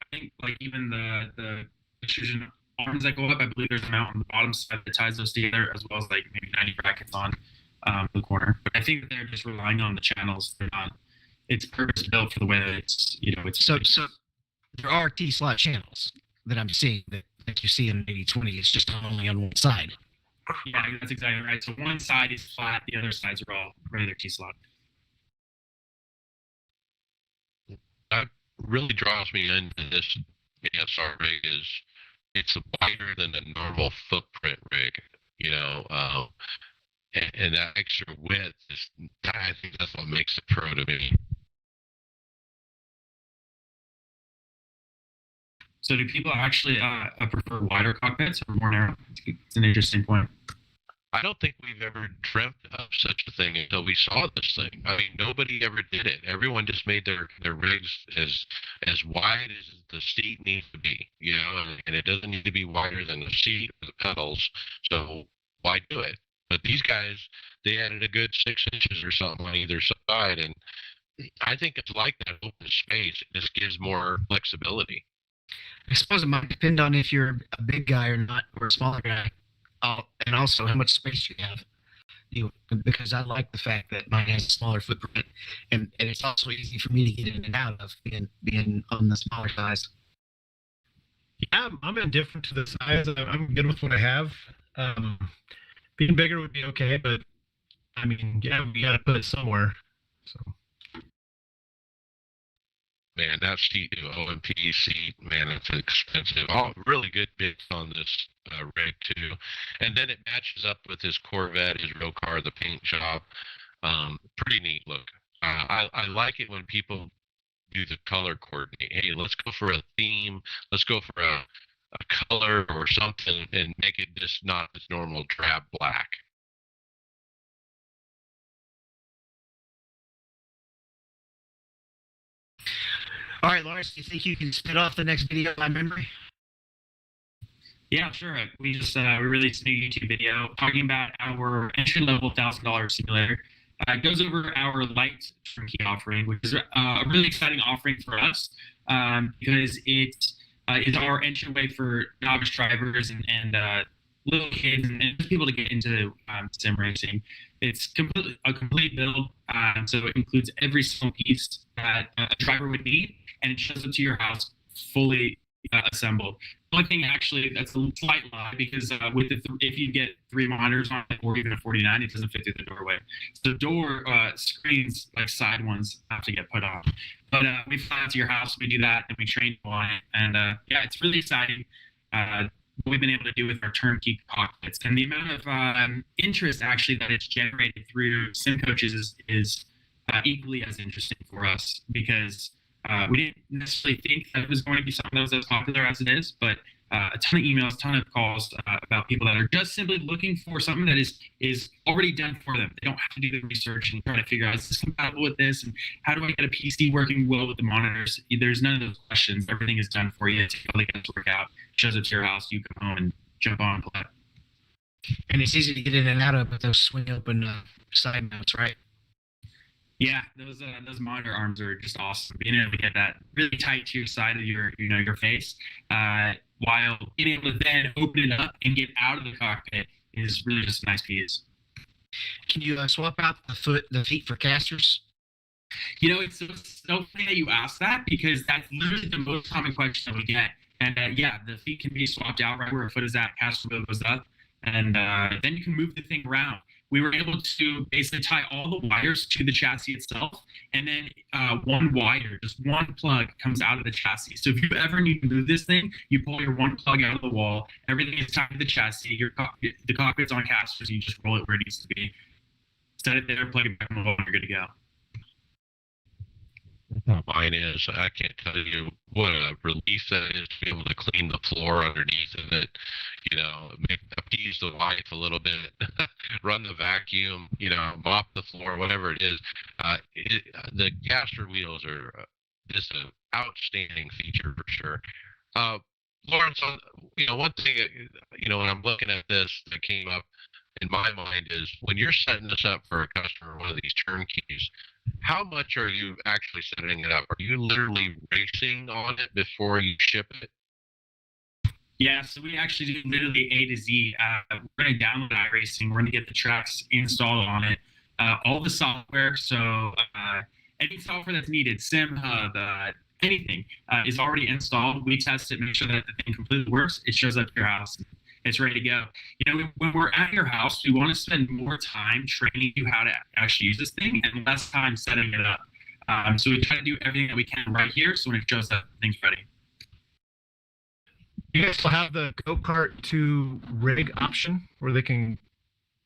I think, like, even the extrusion arms that go up, I believe there's a mount on the bottom side that ties those together, as well as like maybe 90 brackets on the corner. But I think that they're just relying on the channels. They're not. It's purpose built for the way that it's. So there are T-slot channels that I'm seeing that you see in 80-20. It's just only on one side. Yeah, that's exactly right. So one side is flat, the other sides are all regular T-slot. That really draws me into this ASR rig is it's wider than a normal footprint rig, and that extra width I think that's what makes it pro to me. So do people actually prefer wider cockpits or more narrow? It's an interesting point. I don't think we've ever dreamt of such a thing until we saw this thing. I mean, nobody ever did it. Everyone just made their rigs as wide as the seat needs to be, and it doesn't need to be wider than the seat or the pedals. So why do it? But these guys, they added a good 6 inches or something on either side, and I think it's like that open space. It just gives more flexibility. I suppose it might depend on if you're a big guy or not, or a smaller guy, and also how much space you have. Because I like the fact that mine has a smaller footprint, and it's also easy for me to get in and out of being on the smaller size. Yeah, I'm indifferent to the size. I'm good with what I have. Being bigger would be okay, but I mean, yeah, we got to put it somewhere. So. Man, that seat, OMP seat, man, it's expensive. All really good bits on this rig too, and then it matches up with his Corvette, his real car, the paint job. Pretty neat look. I like it when people do the color coordinate. Hey, let's go for a theme. Let's go for a color or something, and make it just not this normal drab black. All right, Lawrence, do you think you can spit off the next video by memory? Yeah, sure. We released a new YouTube video talking about our entry level $1,000 simulator. It goes over our light turnkey offering, which is a really exciting offering for us because it is our entryway for novice drivers and little kids and just people to get into sim racing. It's a complete build, so it includes every single piece that a driver would need, and it shows up to your house fully assembled. One thing actually that's a slight lie because if you get 3 monitors on it or even a 49, it doesn't fit through the doorway. So door screens, like side ones, have to get put on. But we fly out to your house, we do that, and we train you on it. And yeah, it's really exciting. What we've been able to do with our turnkey cockpits and the amount of interest actually that it's generated through sim coaches is equally as interesting for us because we didn't necessarily think that it was going to be something that was as popular as it is, but a ton of emails, a ton of calls about people that are just simply looking for something that is already done for them. They don't have to do the research and try to figure out, is this compatible with this? And how do I get a PC working well with the monitors? There's none of those questions. Everything is done for you. It's all they get to work out. Shows up to your house. You come home and jump on and play. And it's easy to get in and out of with those swing open side mounts, right? Yeah, those monitor arms are just awesome. Being able to get that really tight to your side of your face, while being able to then open it up and get out of the cockpit is really just a nice piece. Can you swap out the feet for casters? It's so funny that you asked that because that's literally the most common question that we get. And yeah, the feet can be swapped out right where a foot is at, caster wheel goes up, and then you can move the thing around. We were able to basically tie all the wires to the chassis itself, and then one wire, just one plug, comes out of the chassis. So if you ever need to move this thing, you pull your one plug out of the wall, everything is tied to the chassis, the cockpit's on casters, and you just roll it where it needs to be. Set it there, plug it back on the wall, and you're good to go. Mine is. I can't tell you what a relief that is to be able to clean the floor underneath of it. Appease the wife a little bit, run the vacuum, mop the floor, whatever it is. The caster wheels are just an outstanding feature for sure. Lawrence, one thing, when I'm looking at this that came up in my mind is when you're setting this up for a customer, one of these turnkeys, how much are you actually setting it up? Are you literally racing on it before you ship it? Yeah, so we actually do literally A to Z. We're going to download iRacing. We're going to get the tracks installed on it. All the software, so any software that's needed, SimHub, anything is already installed. We test it, make sure that the thing completely works. It shows up at your house. It's ready to go. When we're at your house, we want to spend more time training you how to actually use this thing and less time setting it up. So we try to do everything that we can right here. So when it shows up, the thing's ready. You guys still have the go-kart to rig option where they can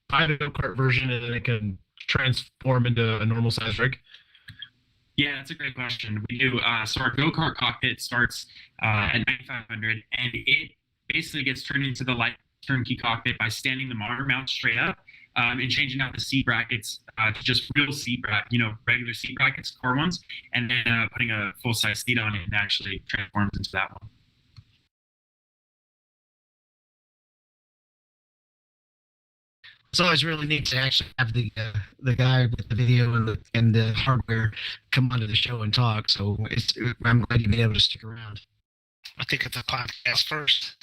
buy the go-kart version and then it can transform into a normal size rig? Yeah, that's a great question. We do. So our go-kart cockpit starts at 9,500 and it basically gets turned into the light turnkey cockpit by standing the monitor mount straight up and changing out the seat brackets to just real seat regular seat brackets, core ones, and then putting a full-size seat on it and actually transforms into that one. It's always really neat to actually have the guy with the video and the hardware come onto the show and talk. So I'm glad you've been able to stick around. I think it's a podcast first.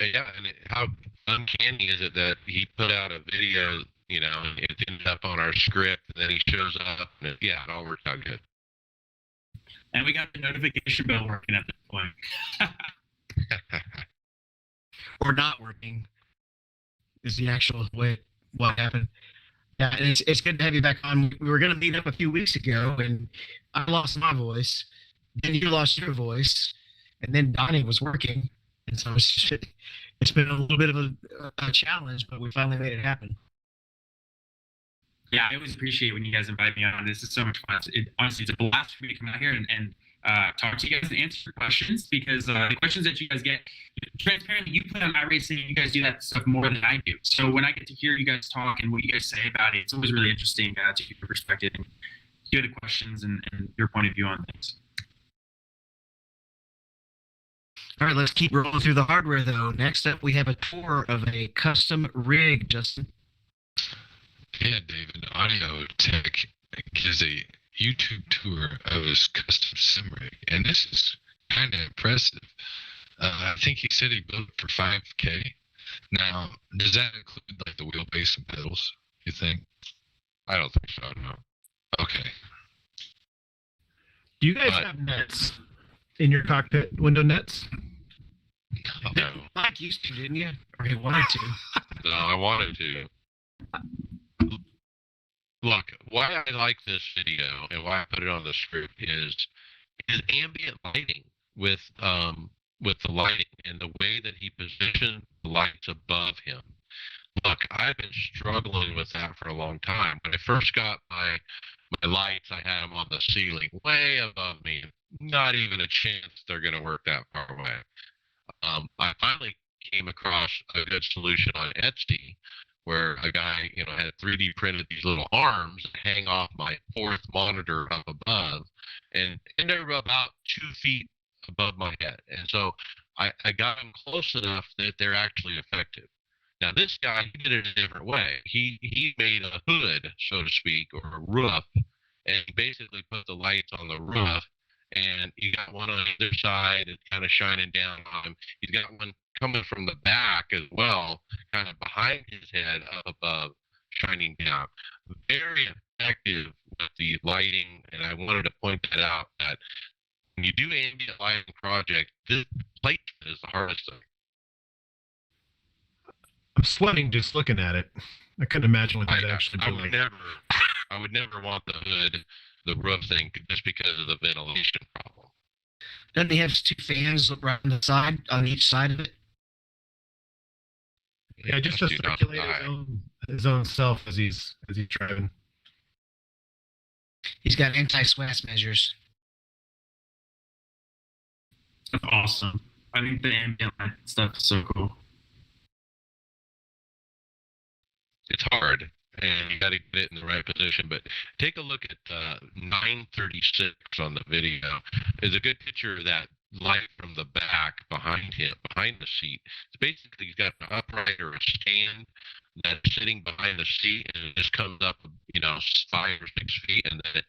Yeah, and how uncanny is it that he put out a video, and it ended up on our script, and then he shows up, and it all worked out good. And we got the notification bell working at this point. Or not working is the actual way what happened. Yeah, and it's good to have you back on. We were going to meet up a few weeks ago, and I lost my voice. Then you lost your voice, and then Donnie was working. And so it's been a little bit of a challenge, but we finally made it happen. Yeah, I always appreciate when you guys invite me on. This is so much fun. Honestly, it's a blast for me to come out here and talk to you guys and answer your questions because the questions that you guys get, transparently, you play on iRacing and you guys do that stuff more than I do. So when I get to hear you guys talk and what you guys say about it, it's always really interesting to hear your perspective and hear the questions and your point of view on things. All right, let's keep rolling through the hardware, though. Next up, we have a tour of a custom rig, Justin. Yeah, David, Audio Tech gives a YouTube tour of his custom sim rig, and this is kind of impressive. I think he said he built it for $5K. Now, does that include like the wheelbase and pedals, you think? I don't think so, no. Okay. Do you guys But- have nets in your cockpit, window nets? No. Mike used to, didn't you? Or he wanted to. No, I wanted to. Look, why I like this video and why I put it on the script is ambient lighting with the lighting and the way that he positioned the lights above him. Look, I've been struggling with that for a long time. When I first got my lights, I had them on the ceiling, way above me. Not even a chance they're going to work that far away. I finally came across a good solution on Etsy where a guy, had 3D printed these little arms that hang off my fourth monitor up above, and they were about 2 feet above my head. And so I got them close enough that they're actually effective. Now this guy, he did it a different way. He made a hood, so to speak, or a roof, and he basically put the lights on the roof, and you got one on either side and kind of shining down on him. He's got one coming from the back as well, kind of behind his head up above, shining down. Very effective with the lighting, and I wanted to point that out, that when you do ambient lighting project, this placement is the hardest thing. I'm sweating just looking at it. I couldn't imagine what that actually I be would like. I would never want the hood, the roof thing, just because of the ventilation problem. Doesn't he have 2 fans right on the side, on each side of it? Yeah, just to Do not circulate die. his own self as he's driving. He's got anti-SWAS measures. That's awesome. I think the ambient light stuff is so cool. It's hard, and you got to get it in the right position. But take a look at 936 on the video. There's a good picture of that light from the back behind him, behind the seat. It's basically, he's got an upright or a stand that's sitting behind the seat, and it just comes up, 5 or 6 feet, and then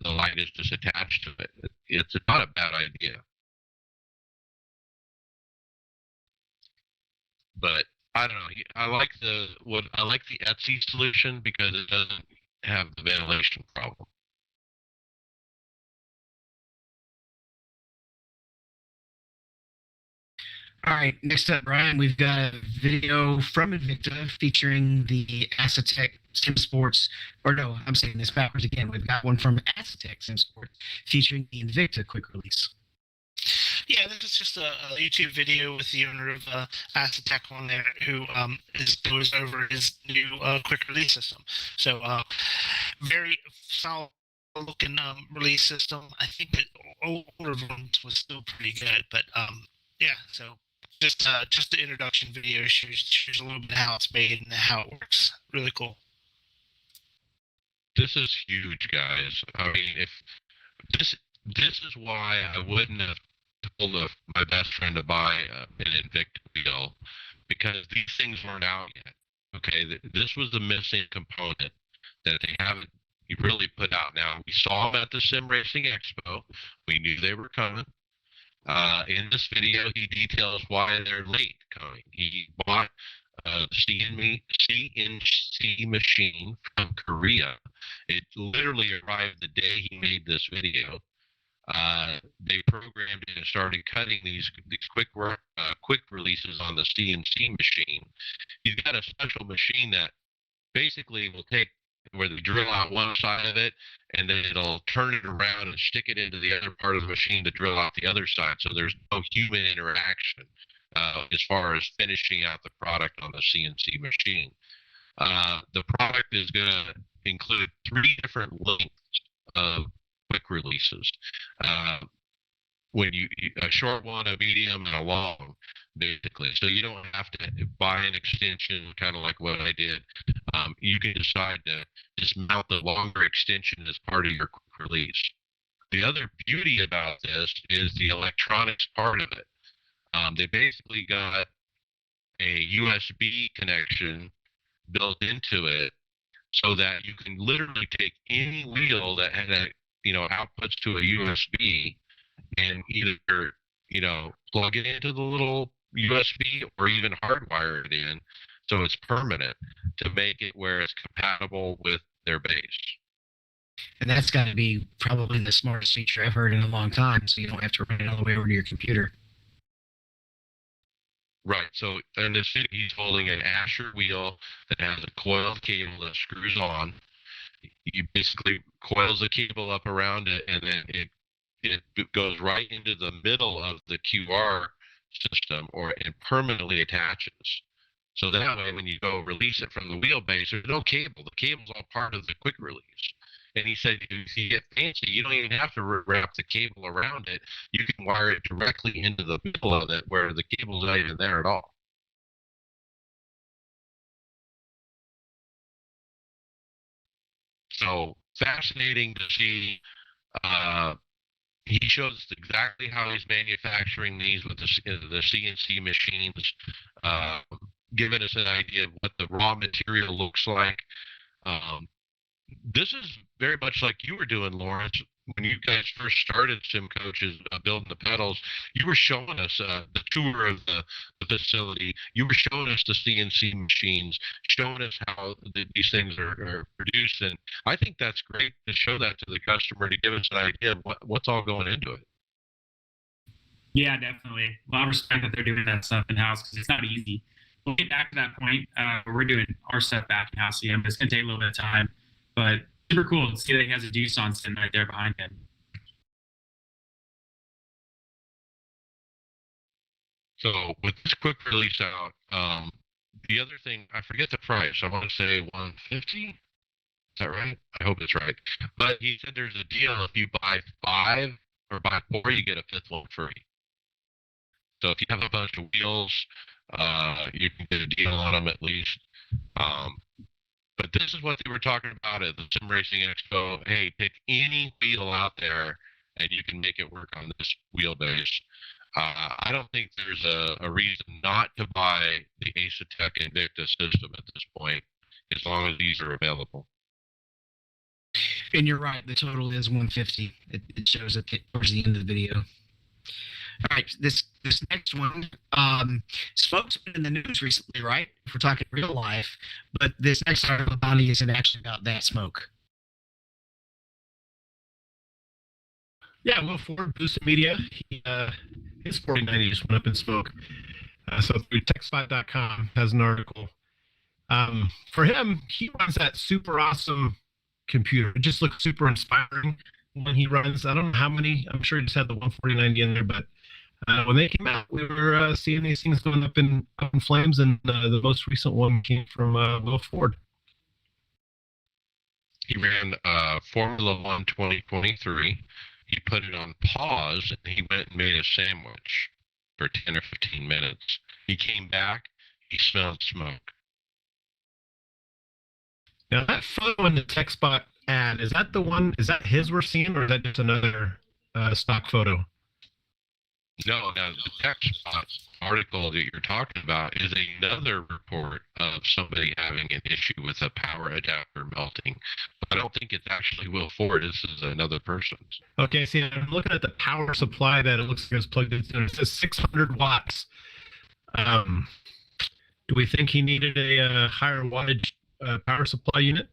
the light is just attached to it. It's not a bad idea. But I don't know. I like the Etsy solution because it doesn't have the ventilation problem. All right, next up, Brian, we've got a video from Invicta featuring the Acetec Sim Sports, or no, I'm saying this backwards again. We've got one from Acetec Sim Sports featuring the Invicta quick release. Yeah, this is just a YouTube video with the owner of Acetec on there who goes over his new quick release system. So very solid looking release system. I think the older ones was still pretty good, but yeah. So just the introduction video shows a little bit how it's made and how it works. Really cool. This is huge, guys. I mean, if this is why I wouldn't have told my best friend to buy an Invicta wheel, because these things weren't out yet. Okay, this was the missing component that they haven't really put out. Now, we saw them at the Sim Racing Expo. We knew they were coming. In this video, he details why they're late coming. He bought a CNC machine from Korea. It literally arrived the day he made this video. They programmed it and started cutting these quick releases on the CNC machine. He's got a special machine that basically will take where they drill out one side of it, and then it'll turn it around and stick it into the other part of the machine to drill out the other side. So there's no human interaction as far as finishing out the product on the CNC machine. The product is going to include 3 different lengths of quick releases. When you a short one, a medium, and a long, basically. So you don't have to buy an extension, kind of like what I did. You can decide to just mount the longer extension as part of your quick release. The other beauty about this is the electronics part of it. They basically got a USB connection built into it so that you can literally take any wheel that had a, outputs to a USB and either, plug it into the little USB or even hardwire it in so it's permanent to make it where it's compatible with their base. And that's got to be probably the smartest feature I've heard in a long time, so you don't have to run it all the way over to your computer. Right. So in this video, he's holding an Asher wheel that has a coiled cable that screws on. He basically coils the cable up around it, and then it goes right into the middle of the QR system, or it permanently attaches. So that way, when you go release it from the wheelbase, there's no cable. The cable's all part of the quick release. And he said, if you get fancy, you don't even have to wrap the cable around it. You can wire it directly into the middle of it where the cable's not even there at all. So fascinating to see. He shows exactly how he's manufacturing these with the CNC machines, giving us an idea of what the raw material looks like. This is very much like you were doing, Lawrence, when you guys first started Sim Coaches building the pedals. You were showing us the tour of the facility. You were showing us the CNC machines, showing us how these things are produced. And I think that's great to show that to the customer, to give us an idea of what's all going into it. Yeah, definitely. A lot of respect that they're doing that stuff in-house because it's not easy. We'll get back to that point. We're doing our stuff back in-house again, but it's going to take a little bit of time. But super cool to see that he has a Doosan sitting right there behind him. So with this quick release out, the other thing, I forget the price. I want to say $150. Is that right? I hope it's right. But he said there's a deal if you buy 5 or buy 4, you get a 5th one free. So if you have a bunch of wheels, you can get a deal on them at least. But this is what they were talking about at the Sim Racing Expo. Hey, pick any wheel out there and you can make it work on this wheelbase. I don't think there's a reason not to buy the Acetec Invicta system at this point, as long as these are available. And you're right, the total is 150. It shows it towards the end of the video. All right, this next one, Smoke's been in the news recently, right? If we're talking real life, but this next article, Bonnie, isn't actually about that Smoke. Yeah, Will Ford, Boosted Media, his 4090 just went up in smoke. So through TechSpot.com has an article. For him, he runs that super awesome computer. It just looks super inspiring when he runs. I don't know how many. I'm sure he just had the 14090 in there, but when they came out, we were seeing these things going up in flames, and the most recent one came from Will Ford. He ran Formula One 2023. He put it on pause, and he went and made a sandwich for 10 or 15 minutes. He came back. He smelled smoke. Now, that photo in the TechSpot ad, is that the one? Is that his we're seeing, or is that just another stock photo? No, now the TechSpot article that you're talking about is another report of somebody having an issue with a power adapter melting. But I don't think it's actually Will Ford. This is another person's. Okay, see, I'm looking at the power supply that it looks like it's plugged into, and it says 600 watts. Do we think he needed a higher wattage power supply unit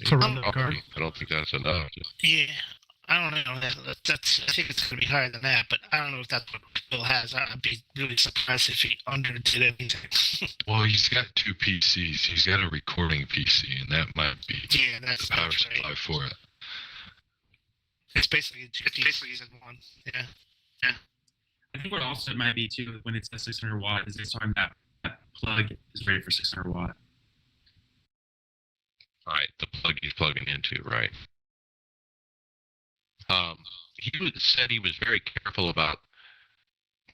to run the car? I don't think that's enough. Yeah, I don't know. That's I think it's going to be higher than that, but I don't know if that's what Bill has. I'd be really surprised if he underdid anything. Well, he's got 2 PCs. He's got a recording PC, and that might be That's the power right. supply for it. It's basically in one. Yeah. I think what also it might be too when it says 600 watt is it's talking about that plug is ready for 600 watt. Right, the plug he's plugging into, right. He said he was very careful about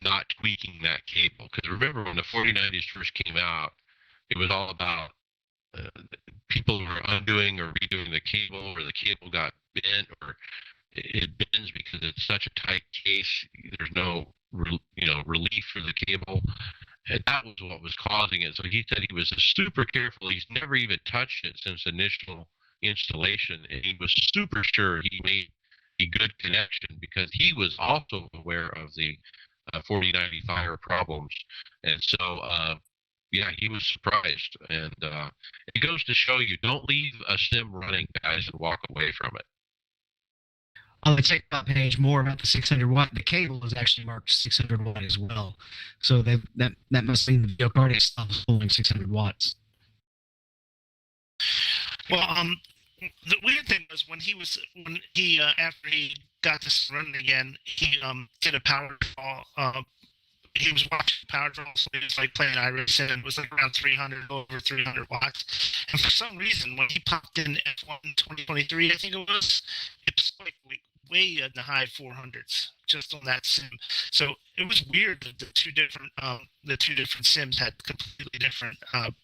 not tweaking that cable. Because remember, when the 4090s first came out, it was all about people who were undoing or redoing the cable, or the cable got bent, or it bends because such a tight case. There's no, relief for the cable. And that was what was causing it. So he said he was super careful. He's never even touched it since initial installation. And he was super sure he made a good connection because he was also aware of the 4090 fire problems. And so, yeah, he was surprised. And it goes to show you, don't leave a sim running, guys, and walk away from it. On the checkout page, more about the 600 watt. The cable is actually marked 600 watt as well. So that must mean the video card itself is pulling 600 watts. Well, the weird thing was when he after he got this running again, he did a power draw. He was watching power draw, so he was like playing iRacers, and it was like around 300, over 300 watts. And for some reason, when he popped in F1 2023, I think it was like way in the high 400s just on that sim. So it was weird that the two different sims had completely different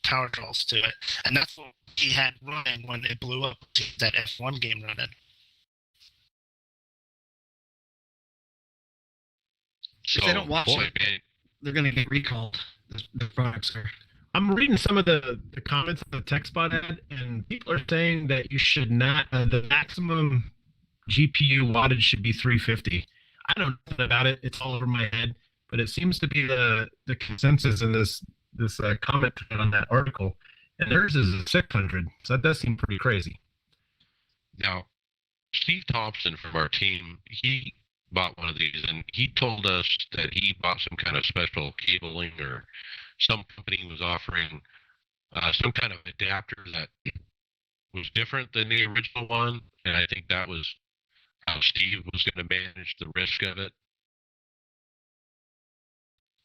power draws to it, and that's what he had running when it blew up. That F1 game running. So, If they don't watch boy, it, man, they're going to get recalled. The products are. I'm reading some of the comments on the TechSpot ad, and people are saying that you should not, the maximum GPU wattage should be 350. I don't know about it. It's all over my head, but it seems to be the consensus in this comment thread on that article, and theirs is 600. So that does seem pretty crazy. now, Steve Thompson from our team, he bought one of these, and he told us that he bought some kind of special cabling, or some company was offering some kind of adapter that was different than the original one, and I think that was how Steve was going to manage the risk of it.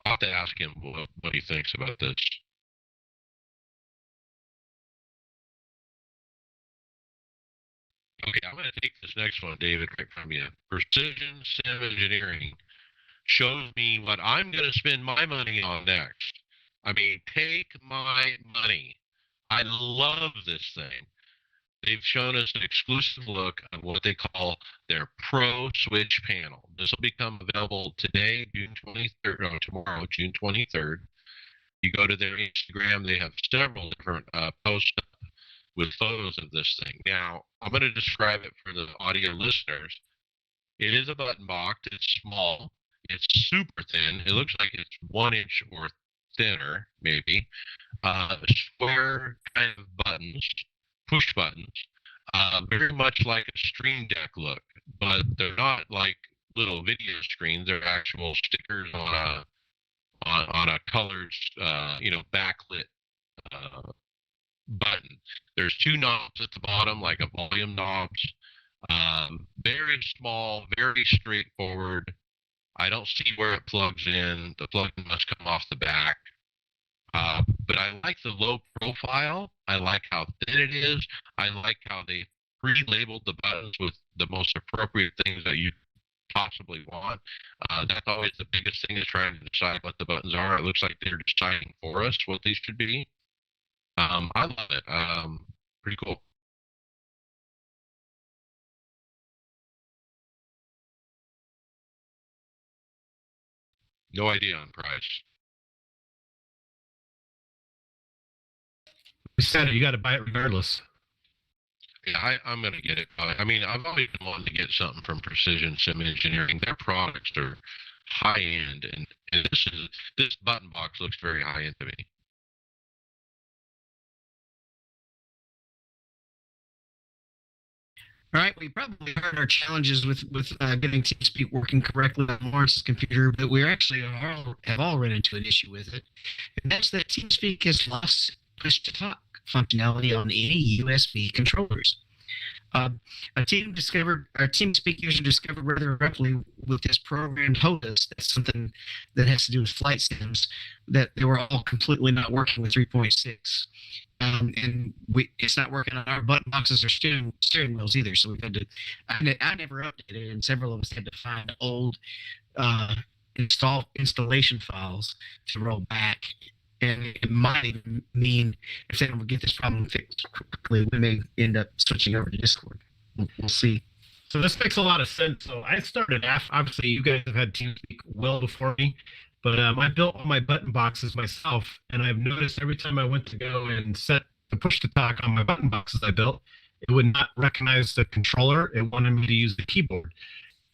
I'll have to ask him what he thinks about this. Okay, I'm going to take this next one, David, right from you. Precision Sim Engineering shows me what I'm going to spend my money on next. I mean, take my money. I love this thing. They've shown us an exclusive look at what they call their Pro Switch panel. This will become available today, June 23rd, no, tomorrow, June 23rd. You go to their Instagram, they have several different posts with photos of this thing. Now, I'm going to describe it for the audio listeners. It is a button box. It's small. It's super thin. It looks like it's 1 inch or thinner, maybe. Square kind of buttons, push buttons, very much like a Stream Deck look, but they're not like little video screens. They're actual stickers on a colored, backlit button. There's two knobs at the bottom, like a volume knobs. Very small, very straightforward. I don't see where it plugs in. The plug must come off the back. But I like the low profile. I like how thin it is. I like how they pre-labeled the buttons with the most appropriate things that you possibly want. That's always the biggest thing, is trying to decide what the buttons are. It looks like they're deciding for us what these should be. I love it. Pretty cool. No idea on price. You said it, you got to buy it regardless. Yeah, I'm going to get it. I mean, I've always been wanting to get something from Precision Sim Engineering. Their products are high end, and this button box looks very high end to me. All right, we probably heard our challenges with getting TeamSpeak working correctly on Lawrence's computer, but we actually have all run into an issue with it, and that's that TeamSpeak has lost push-to-talk functionality on any USB controllers. Our TeamSpeak user discovered rather abruptly with this programmed HOTAS, that's something that has to do with flight sims, that they were all completely not working with 3.6. And it's not working on our button boxes or steering wheels either. So we've had to. I never updated it, and several of us had to find old installation files to roll back. And it might even mean, if they don't get this problem fixed quickly, we may end up switching over to Discord. We'll see. So this makes a lot of sense. So I started obviously you guys have had TeamSpeak well before me, but I built all my button boxes myself, and I've noticed every time I went to go and set the push to talk on my button boxes I built, it would not recognize the controller. It wanted me to use the keyboard.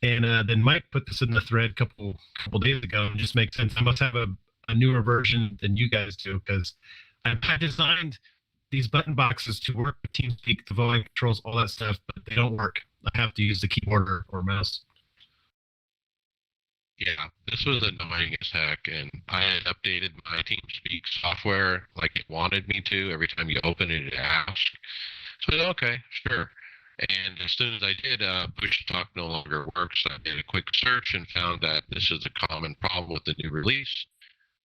And then Mike put this in the thread a couple days ago, and it just makes sense. I must have a newer version than you guys do because I designed these button boxes to work with TeamSpeak, the volume controls, all that stuff, but they don't work. I have to use the keyboard or mouse. Yeah, this was annoying as heck, and I had updated my TeamSpeak software like it wanted me to. Every time you open it, it asked. So I said, okay, sure. And as soon as I did, push to talk no longer works. I did a quick search and found that this is a common problem with the new release.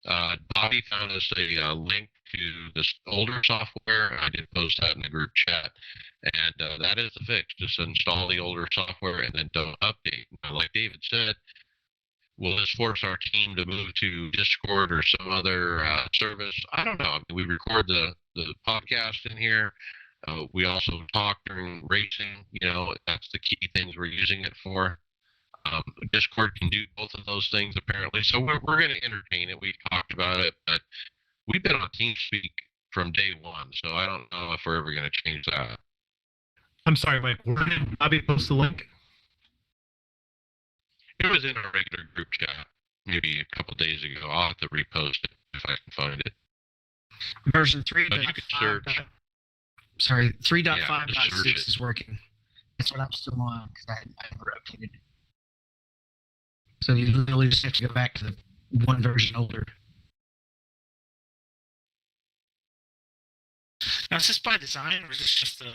Bobby found us a link to this older software. I did post that in the group chat, and that is the fix. Just install the older software and then don't update. Now, like David said, will this force our team to move to Discord or some other service? I don't know. I mean, we record the podcast in here. We also talk during racing. You know, that's the key things we're using it for. Discord can do both of those things apparently, so we're going to entertain it. We've talked about it, but we've been on TeamSpeak from day one, so I don't know if we're ever going to change that. I'm sorry, Mike. Where did Bobby post the link? It was in our regular group chat maybe a couple days ago. I'll have to repost it if I can find it. Version 3. But you could search. Sorry, just search 3.5.6 it. is working. That's what I'm still on because I never updated it. So you literally just have to go back to the one version older. Now, is this by design, or is this just a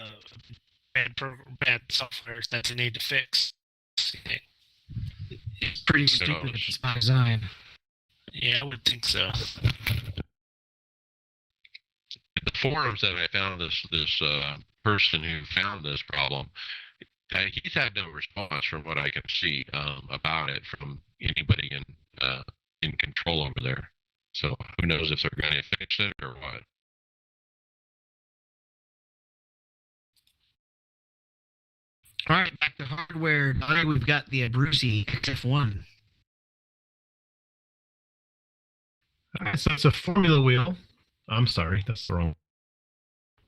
bad software that they need to fix? It's pretty stupid if it's by design. Yeah, I would think so. The forums that I found this person who found this problem, he's had no response from what I can see about it from anybody in control over there. So who knows if they're going to fix it or what. All right, back to hardware. Now we've got the Abruzzi XF1. All right, so it's a Formula wheel. I'm sorry, that's the wrong.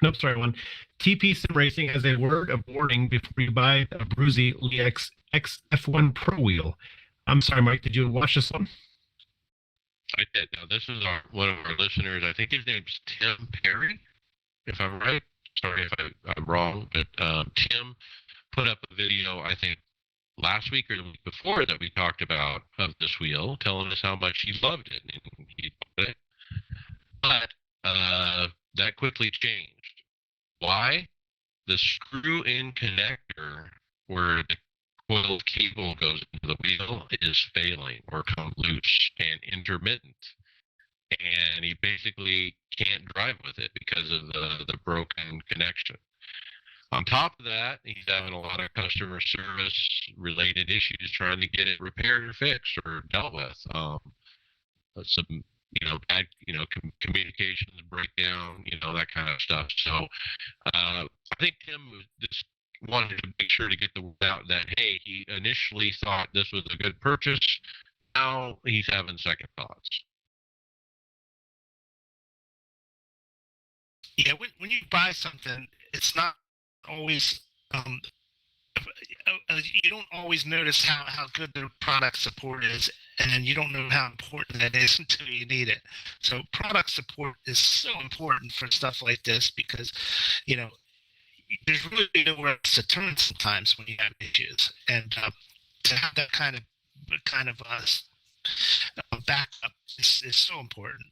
Nope, sorry one. TP Sim Racing has a word of warning before you buy the Abruzzi Lex XF1 Pro wheel. I'm sorry, Mike, did you watch this one? I did. Now, this is one of our listeners. I think his name's Tim Perry, if I'm right. Sorry if I'm wrong, but Tim put up a video, I think, last week or the week before that we talked about of this wheel, telling us how much he loved it. And he bought it. But that quickly changed. Why? The screw-in connector where the coiled cable goes into the wheel is failing or come loose and intermittent. And he basically can't drive with it because of the broken connection. On top of that, he's having a lot of customer service related issues trying to get it repaired or fixed or dealt with. Some, bad, communications breakdown, that kind of stuff. So I think Tim just wanted to make sure to get the word out that, hey, he initially thought this was a good purchase. Now he's having second thoughts. Yeah, when you buy something, it's not always you don't always notice how good the product support is, and you don't know how important that is until you need it. So product support is so important for stuff like this because there's really nowhere else to turn sometimes when you have issues, and to have that kind of backup is so important.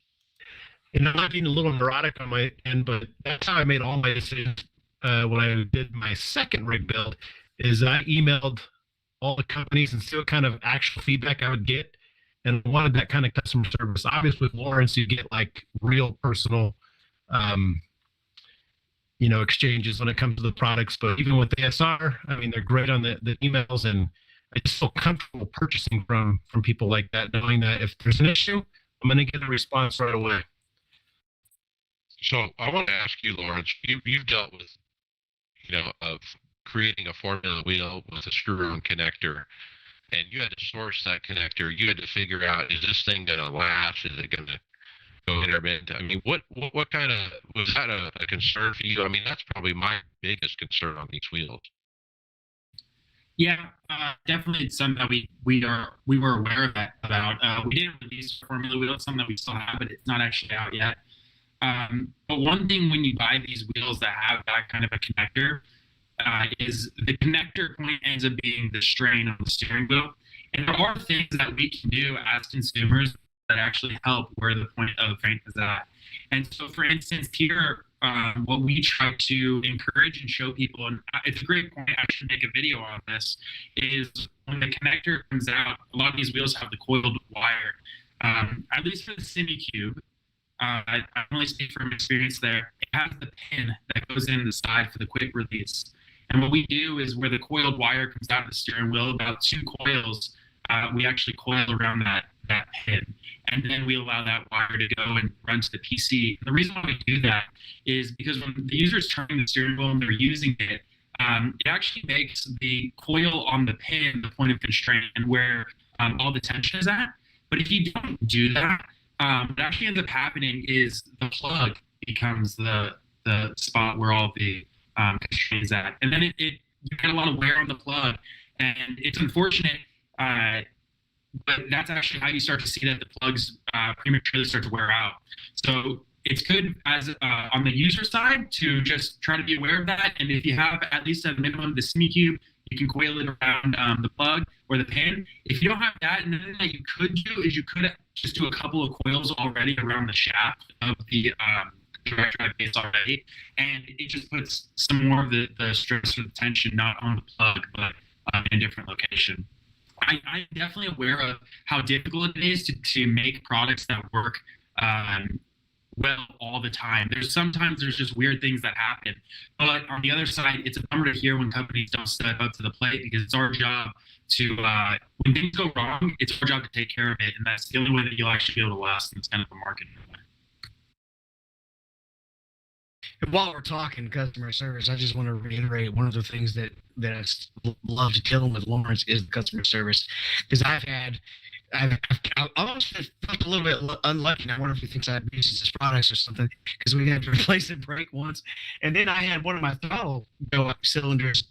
And I'm not being a little neurotic on my end, but that's how I made all my decisions when I did my second rig build, is I emailed all the companies and see what kind of actual feedback I would get. And I wanted that kind of customer service. Obviously with Lawrence, you get like real personal, exchanges when it comes to the products. But even with ASR, I mean, they're great on the emails, and I just feel comfortable purchasing from people like that, knowing that if there's an issue, I'm going to get a response right away. So I want to ask you, Lawrence, you've dealt with, creating a formula wheel with a screw-on connector, and you had to source that connector. You had to figure out, is this thing going to last? Is it going to go intermittent? I mean, what kind of, was that a concern for you? I mean, that's probably my biggest concern on these wheels. Yeah, definitely it's something that we were aware of that about. We didn't release Formula Wheels, something that we still have, but it's not actually out yet. But one thing when you buy these wheels that have that kind of a connector is the connector point ends up being the strain on the steering wheel. And there are things that we can do as consumers that actually help where the point of faint is at. And so, for instance, here, what we try to encourage and show people, and it's a great point, I should make a video on this, is when the connector comes out, a lot of these wheels have the coiled wire. At least for the SimiCube, I only speak from experience there, it has the pin that goes in the side for the quick release. And what we do is where the coiled wire comes out of the steering wheel, about 2 coils, we actually coil around that pin. And then we allow that wire to go and run to the PC. And the reason why we do that is because when the user's turning the steering wheel and they're using it, it actually makes the coil on the pin the point of constraint and where all the tension is at. But if you don't do that, what actually ends up happening is the plug becomes the spot where all the constraint is at. And then you get a lot of wear on the plug. And it's unfortunate, but that's actually how you start to see that the plugs prematurely start to wear out. So it's good as on the user side to just try to be aware of that. And if you have at least at a minimum the SimiCube, you can coil it around the plug or the pin. If you don't have that, another thing that you could do is you could just do a couple of coils already around the shaft of the direct drive base already, and it just puts some more of the stress or the tension not on the plug, but in a different location. I'm definitely aware of how difficult it is to make products that work well all the time. Sometimes there's just weird things that happen. But on the other side, it's a bummer to hear when companies don't step up to the plate, because it's our job to, when things go wrong, it's our job to take care of it. And that's the only way that you'll actually be able to last in this kind of a market. While we're talking customer service, I just want to reiterate one of the things that I love to deal with Lawrence is the customer service, because I've almost felt a little bit unlucky. And I wonder if he thinks I abused his products or something, because we had to replace a brake once, and then I had one of my throttle cylinders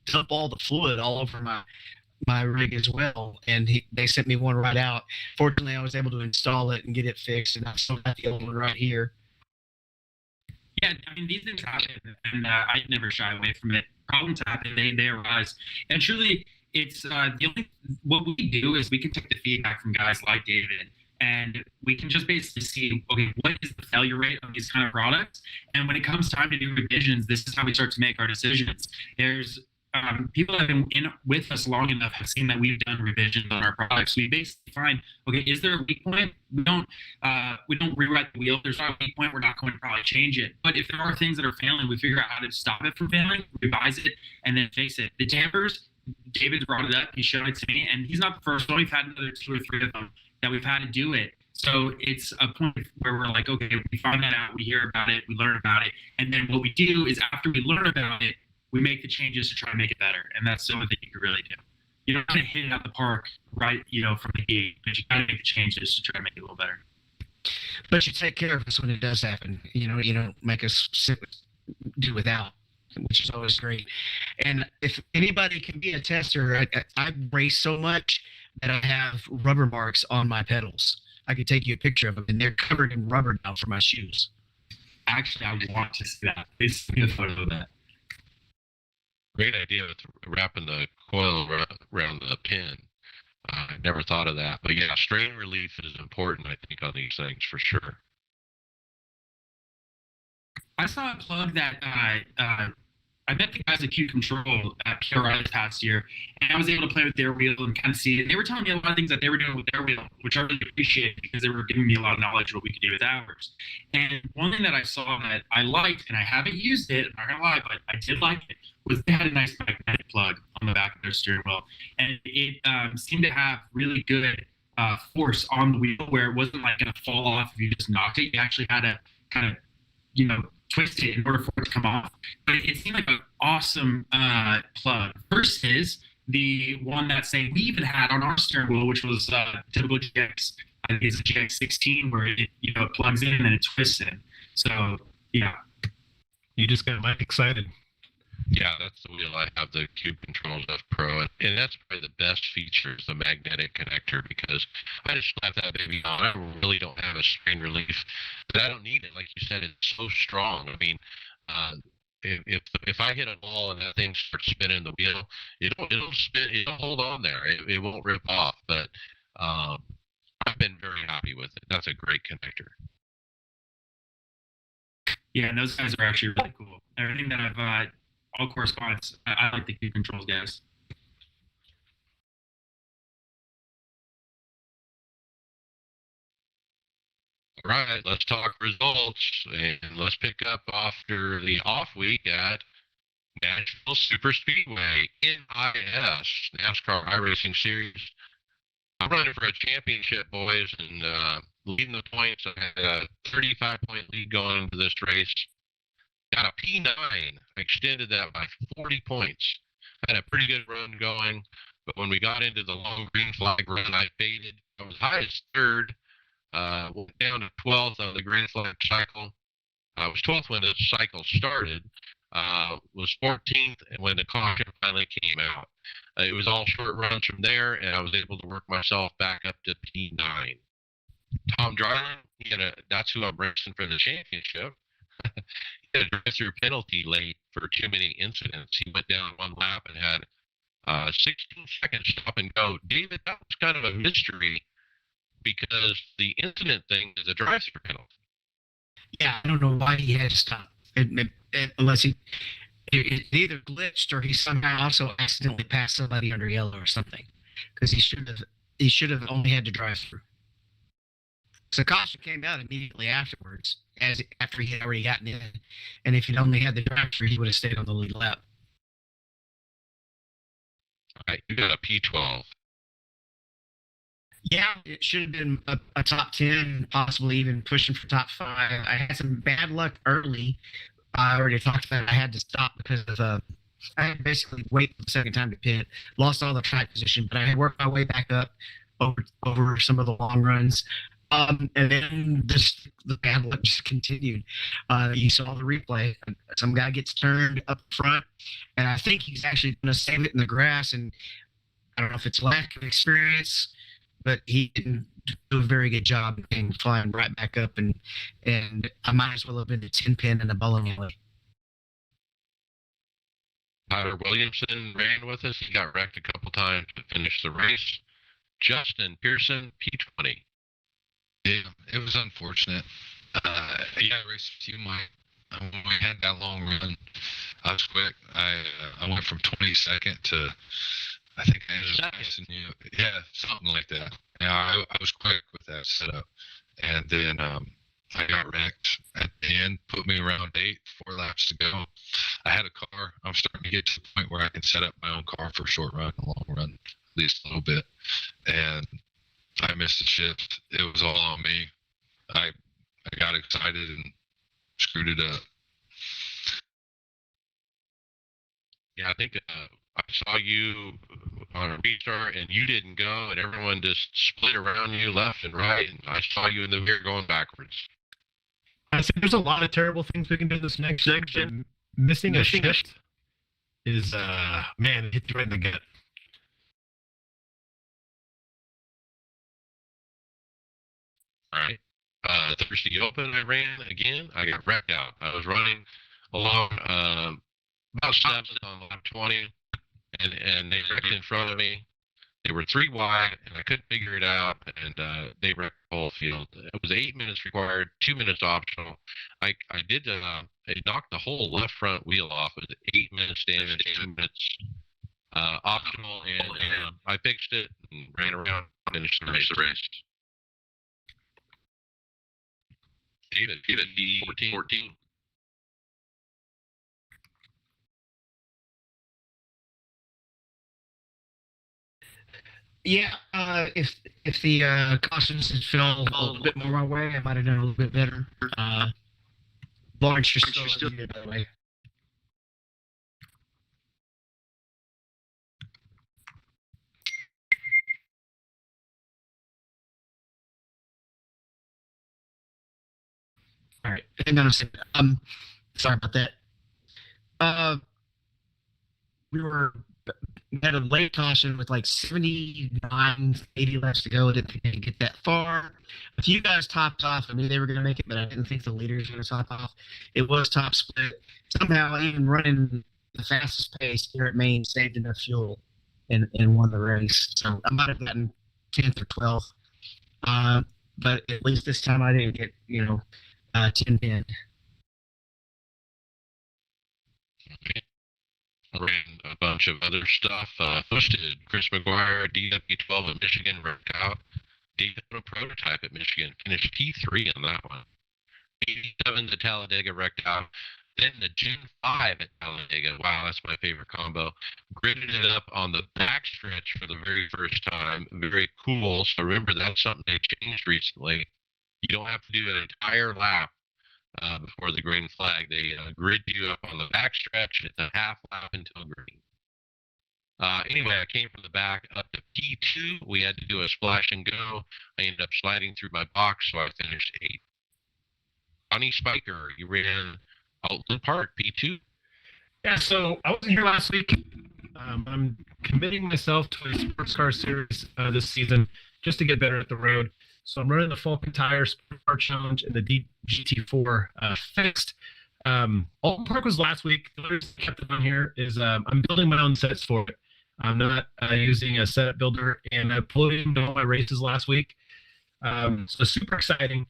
dump all the fluid all over my rig as well, and they sent me one right out. Fortunately, I was able to install it and get it fixed, and I've still got the other one right here. Yeah, I mean, these things happen, and I never shy away from it. Problems happen, they arise. And truly, it's what we do is we can take the feedback from guys like David, and we can just basically see, okay, what is the failure rate of these kind of products? And when it comes time to do revisions, this is how we start to make our decisions. There's people that have been with us long enough have seen that we've done revisions on our products. We basically find, okay, is there a weak point? We don't rewrite the wheel. If there's not a weak point, we're not going to probably change it. But if there are things that are failing, we figure out how to stop it from failing, revise it, and then fix it. The dampers, David's brought it up. He showed it to me, and he's not the first one. We've had another 2 or 3 of them that we've had to do it. So it's a point where we're like, okay, we find that out, we hear about it, we learn about it, and then what we do is after we learn about it, we make the changes to try and make it better. And that's something that you can really do. You don't want to hit it out the park, right, from the gate, but you got to make the changes to try and make it a little better. But you take care of us when it does happen. You don't make us do without, which is always great. And if anybody can be a tester, I race so much that I have rubber marks on my pedals. I could take you a picture of them, and they're covered in rubber now for my shoes. Actually, I want to see that. Please send me a photo of that. Great idea with wrapping the coil around the pin. I never thought of that. But yeah, strain relief is important, I think, on these things for sure. I saw a plug that I met the guys at Q Control at PRI this past year, and I was able to play with their wheel and kind of see it. They were telling me a lot of things that they were doing with their wheel, which I really appreciated because they were giving me a lot of knowledge of what we could do with ours. And one thing that I saw that I liked, and I haven't used it, I'm not gonna lie, but I did like it, was they had a nice magnetic plug on the back of their steering wheel, and it seemed to have really good force on the wheel where it wasn't like gonna fall off if you just knocked it. You actually had to kind of, twist it in order for it to come off. But it seemed like an awesome plug versus the one that say we even had on our steering wheel, which was typical GX. I think it's a GX16 where it it plugs in and it twists in. So yeah, You just got Mike excited. Yeah, that's the wheel I have, the Cube Controls F Pro, and that's probably the best feature is the magnetic connector, because I just slap that baby on. I really don't have a strain relief, but I don't need it. Like you said, it's so strong. I mean, if I hit a ball and that thing starts spinning the wheel, it'll spin. It'll hold on there. It won't rip off. But I've been very happy with it. That's a great connector. yeah, and those guys are actually really cool. Everything that I've all correspondence, I like the Cube Controls guys. All right, let's talk results, and let's pick up after the off week at Nashville Super Speedway, NIS, NASCAR iRacing Series. I'm running for a championship, boys, and leading the points. I had a 35-point lead going into this race. Got a P9, extended that by 40 points. Had a pretty good run going, but when we got into the long green flag run, I faded. I was high as third, went down to 12th on the green flag cycle. I was 12th when the cycle started, was 14th when the caution finally came out. It was all short runs from there, and I was able to work myself back up to P9. Tom Dryland, that's who I'm racing for the championship. He had a drive-through penalty late for too many incidents. He went down one lap and had 16 seconds stop and go. David, that was kind of a mystery because the incident thing is a drive-through penalty. Yeah, I don't know why he had to stop. Unless it either glitched or he somehow also accidentally passed somebody under yellow or something, because he should have only had to drive through. So caution came out immediately afterwards, after he had already gotten in, and if he'd only had the drive through, he would have stayed on the lead lap. All right, you got a P12. Yeah, it should have been a top 10, possibly even pushing for top 5. I had some bad luck early. I already talked about it. I had to stop because of I had to basically wait for the second time to pit. Lost all the track position, but I had worked my way back up over some of the long runs. And then the bad luck just continued. You saw the replay. Some guy gets turned up front, and I think he's actually going to save it in the grass. And I don't know if it's lack of experience, but he didn't do a very good job in flying right back up, and I might as well have been a 10-pin in the bowling alley. Tyler Williamson ran with us. He got wrecked a couple times to finish the race. Justin Pearson, P20. Yeah, it was unfortunate. I raced with you, Mike. When we had that long run, I was quick. I went from 22nd to, I think I ended up passing you. Yeah, something like that. Yeah, I was quick with that setup. And then I got wrecked at the end, put me around 8, 4 laps to go. I had a car. I'm starting to get to the point where I can set up my own car for a short run, a long run, at least a little bit. And I missed the shift. It was all on me. I got excited and screwed it up. Yeah, I think I saw you on a restart and you didn't go, and everyone just split around you left and right, and I saw you in the mirror going backwards. I said there's a lot of terrible things we can do this next section. Missing a shift is, man, it hit you right in the gut. All right. Thursday Open, I ran again. I got wrecked out. I was running along about 7th on lap 20, and they wrecked in front of me. They were 3 wide, and I couldn't figure it out, and they wrecked the whole field. It was 8 minutes required, 2 minutes optional. I did, it knocked the whole left front wheel off. It was 8 minutes damage, 2 minutes optional, and I fixed it and ran around and finished the race. David D14. Yeah, if the cautions had fell a little bit more my way, I might have done a little bit better. Lawrence, you're still muted, by the way. All right, hang on a second. Sorry about that. We had a late caution with like 79, 80 laps to go. Didn't think they could get that far. A few guys topped off. I knew they were going to make it, but I didn't think the leaders were going to top off. It was top split. Somehow, even running the fastest pace here at Maine saved enough fuel and won the race. So I might have gotten 10th or 12th. But at least this time I didn't get, 10-10. Ran a bunch of other stuff. Hosted Chris McGuire, DW12 at Michigan, wrecked out. David a prototype at Michigan, finished T3 on that one. 87 to Talladega, wrecked out. Then the Gen 5 at Talladega. Wow, that's my favorite combo. Gridded it up on the backstretch for the very first time. Very cool. So remember, that's something they changed recently. You don't have to do an entire lap before the green flag. They grid you up on the backstretch. It's a half lap until green. Anyway, I came from the back up to P2. We had to do a splash and go. I ended up sliding through my box, so I finished 8th. Bonnie Spiker, you ran Outland Park, P2. Yeah, so I wasn't here last week. I'm committing myself to a sports car series this season just to get better at the road. So I'm running the Falcon Tire Sport Car Challenge and the GT4 fixed. Alton Park was last week. The others kept it on here is I'm building my own sets for it. I'm not using a setup builder, and I pulled it into all my races last week. So super exciting.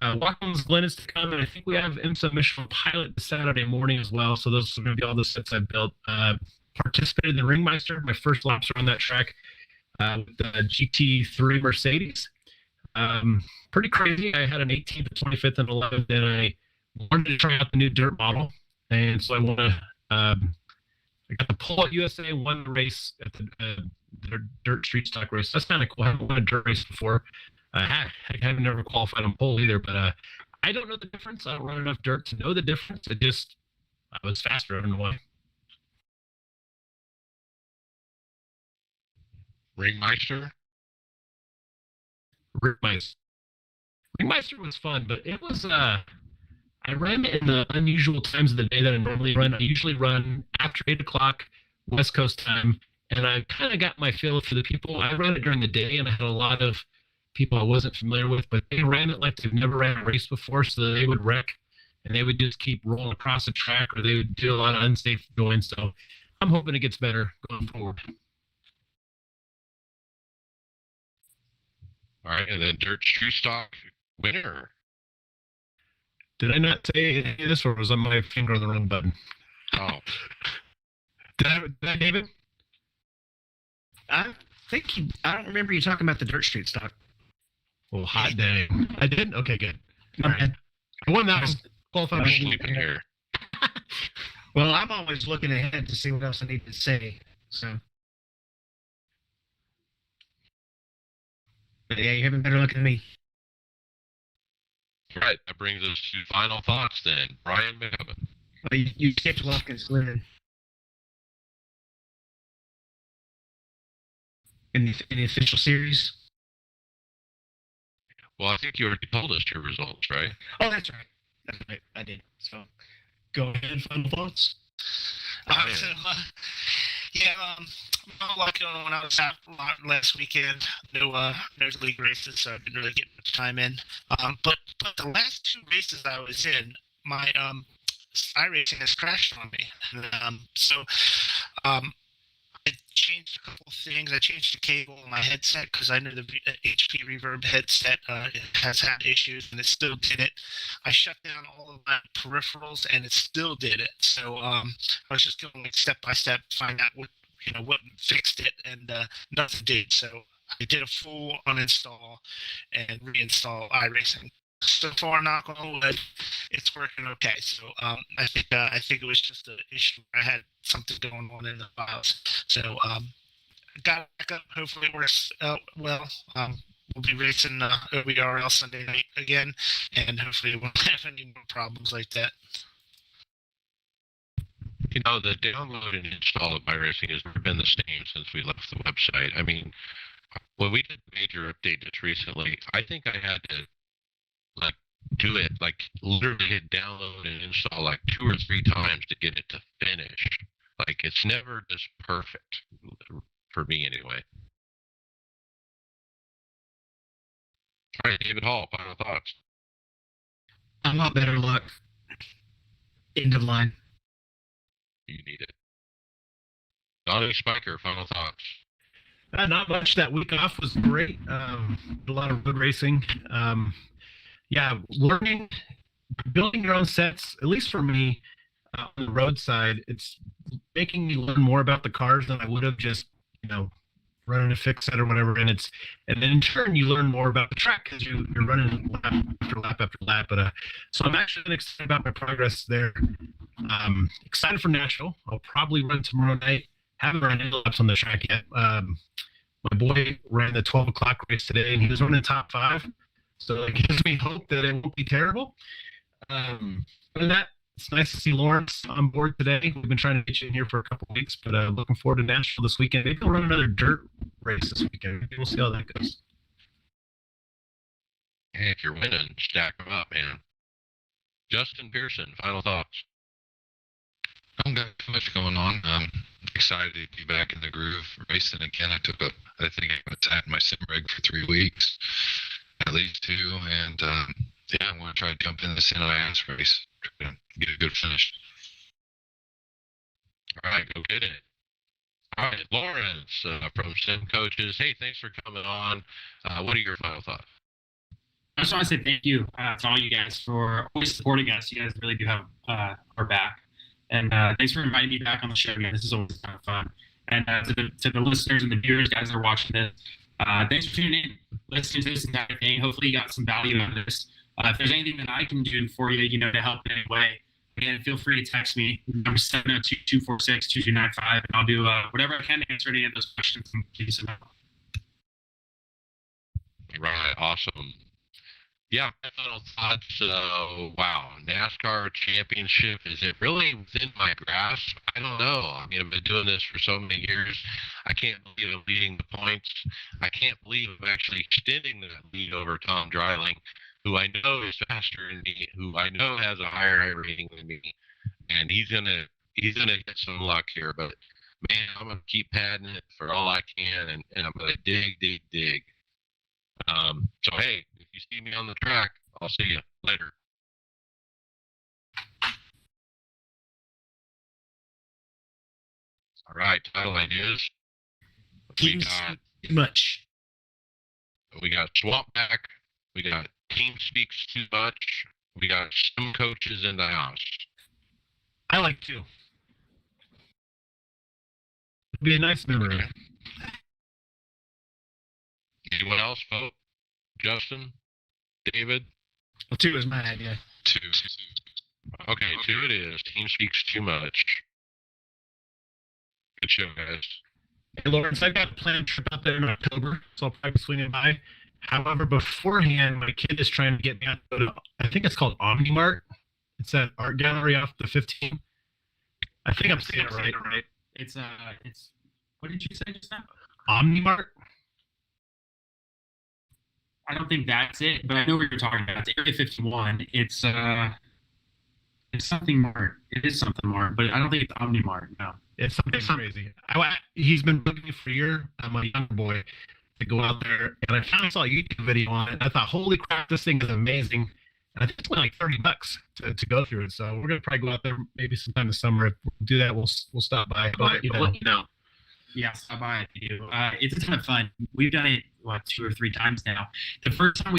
Watkins Glen is to come, and I think we have IMSA Mission Pilot Saturday morning as well. So those are going to be all the sets I built. Participated in the Ringmeister. My first laps are on that track with the GT3 Mercedes. Pretty crazy. I had an 18th, 25th, and 11th, and I wanted to try out the new dirt model, and so I got the pole at USA, won the race at the dirt street stock race. That's kind of cool. I haven't won a dirt race before. I haven't never qualified on pole either, but I don't know the difference. I don't run enough dirt to know the difference. I was faster. I don't know why. Ringmeister? Ringmeister was fun, but it was I ran in the unusual times of the day that I normally run. I usually run after 8 o'clock West Coast time, and I kind of got my feel for the people. I ran it during the day, and I had a lot of people I wasn't familiar with, but they ran it like they've never ran a race before, so they would wreck, and they would just keep rolling across the track, or they would do a lot of unsafe going. So I'm hoping it gets better going forward. All right, and then dirt street stock winner. Did I not say any of this, or was on my finger on the wrong button? Oh. Did I, David? I don't remember you talking about the dirt street stock. Well, hot day. I did? Okay, good. All right. I won that one. Qualified. Sleeping here. Well, I'm always looking ahead to see what else I need to say. So, but yeah, you're having better luck than me. All right, that brings us to final thoughts then. Brian McCubbin. Well, you skipped Watkins Glen in the official series. Well, I think you already told us your results, right? Oh, that's right. That's right. I did. So, go ahead. Final thoughts. Not a lot going on. I was out a lot last weekend. No league races, so I didn't really get much time in. But the last 2 races I was in, my iRacing has crashed on me. I changed a couple of things. I changed the cable in my headset because I know the HP Reverb headset has had issues, and it still did it. I shut down all of my peripherals, and it still did it. So I was just going step by step, find out what fixed it, and nothing did. So I did a full uninstall and reinstall iRacing. So far, knock on wood, it's working okay. So I think it was just an issue. I had something going on in the files. So got back up. Hopefully it works well. we'll be racing OBRL Sunday night again, and hopefully we won't have any more problems like that. You know, the download and install of iRacing has never been the same since we left the website. I mean, when we did a major update just recently, I think I had to like do it, like literally hit download and install like 2 or 3 times to get it to finish. Like it's never just perfect for me anyway. All right, David Hall, final thoughts. I want better luck. End of line. You need it. Donnie Spiker, final thoughts. Not much. That week off was great. A lot of road racing. Yeah, learning, building your own sets, at least for me, on the road side, it's making me learn more about the cars than I would have just, running a fix set or whatever. And then in turn, you learn more about the track because you're running lap after lap after lap. But so I'm actually excited about my progress there. Excited for Nashville. I'll probably run tomorrow night. Haven't run any laps on the track yet. My boy ran the 12 o'clock race today, and he was running top 5. So it gives me hope that it won't be terrible. Other than that, it's nice to see Lawrence on board today. We've been trying to get you in here for a couple of weeks, but looking forward to Nashville this weekend. Maybe we'll run another dirt race this weekend. Maybe we'll see how that goes. Hey, if you're winning, stack them up, man. Justin Pearson, final thoughts. I don't got too much going on. I'm excited to be back in the groove racing again. I think I attacked my sim rig for 3 weeks, at least 2, and yeah, I'm going to try to jump in the San Andreas race, try to get a good finish. All right, go get it. All right, Lawrence from Sim Coaches. Hey, thanks for coming on. What are your final thoughts? I just want to say thank you to all you guys for always supporting us. You guys really do have our back. And thanks for inviting me back on the show again. This is always kind of fun. And to the listeners and the viewers, guys that are watching this, thanks for tuning in, listening to this entire thing. Hopefully you got some value out of this. If there's anything that I can do for you, to help in any way, again, feel free to text me. Number 702-246-2295, and I'll do whatever I can to answer any of those questions and give you some help. Right, awesome. Yeah, my final thoughts. Wow, NASCAR championship, is it really within my grasp? I don't know. I mean, I've been doing this for so many years. I can't believe I'm leading the points. I can't believe I'm actually extending that lead over Tom Dreiling, who I know is faster than me, who I know has a higher rating than me, and he's gonna get some luck here. But man, I'm gonna keep padding it for all I can, and I'm gonna dig. So hey, if you see me on the track, I'll see you later. All right, title ideas. We got too much. We got Swampback. We got Team Speaks Too Much. We got Sim Coaches in the house. I like 2. It'd be a nice memory. Okay. Anyone else vote? Justin? David? Well, 2 is my idea. 2. Okay, 2 it is. Team Speaks Too Much. Good show, guys. Hey, Lawrence, I've got a planned trip out there in October, so I'll probably swing it by. However, beforehand, my kid is trying to get me out to go to, I think it's called Omnimart. It's that art gallery off the 15. I think I'm saying it right. It's what did you say just now? Omnimart? I don't think that's it, but I know what you're talking about. It's Area 51. It's something more. It is something more, but I don't think it's Omnimart. No, it's something crazy. He's been looking for a year. I'm a younger boy to go out there, and I finally saw a YouTube video on it. And I thought, holy crap, this thing is amazing. And I think it's only like $30 to go through it. So we're gonna probably go out there maybe sometime this summer. If we'll do that, we'll stop by. But, you know. Yeah, stop by if you do. It's a ton of fun. We've done it 2 or 3 times now. The first time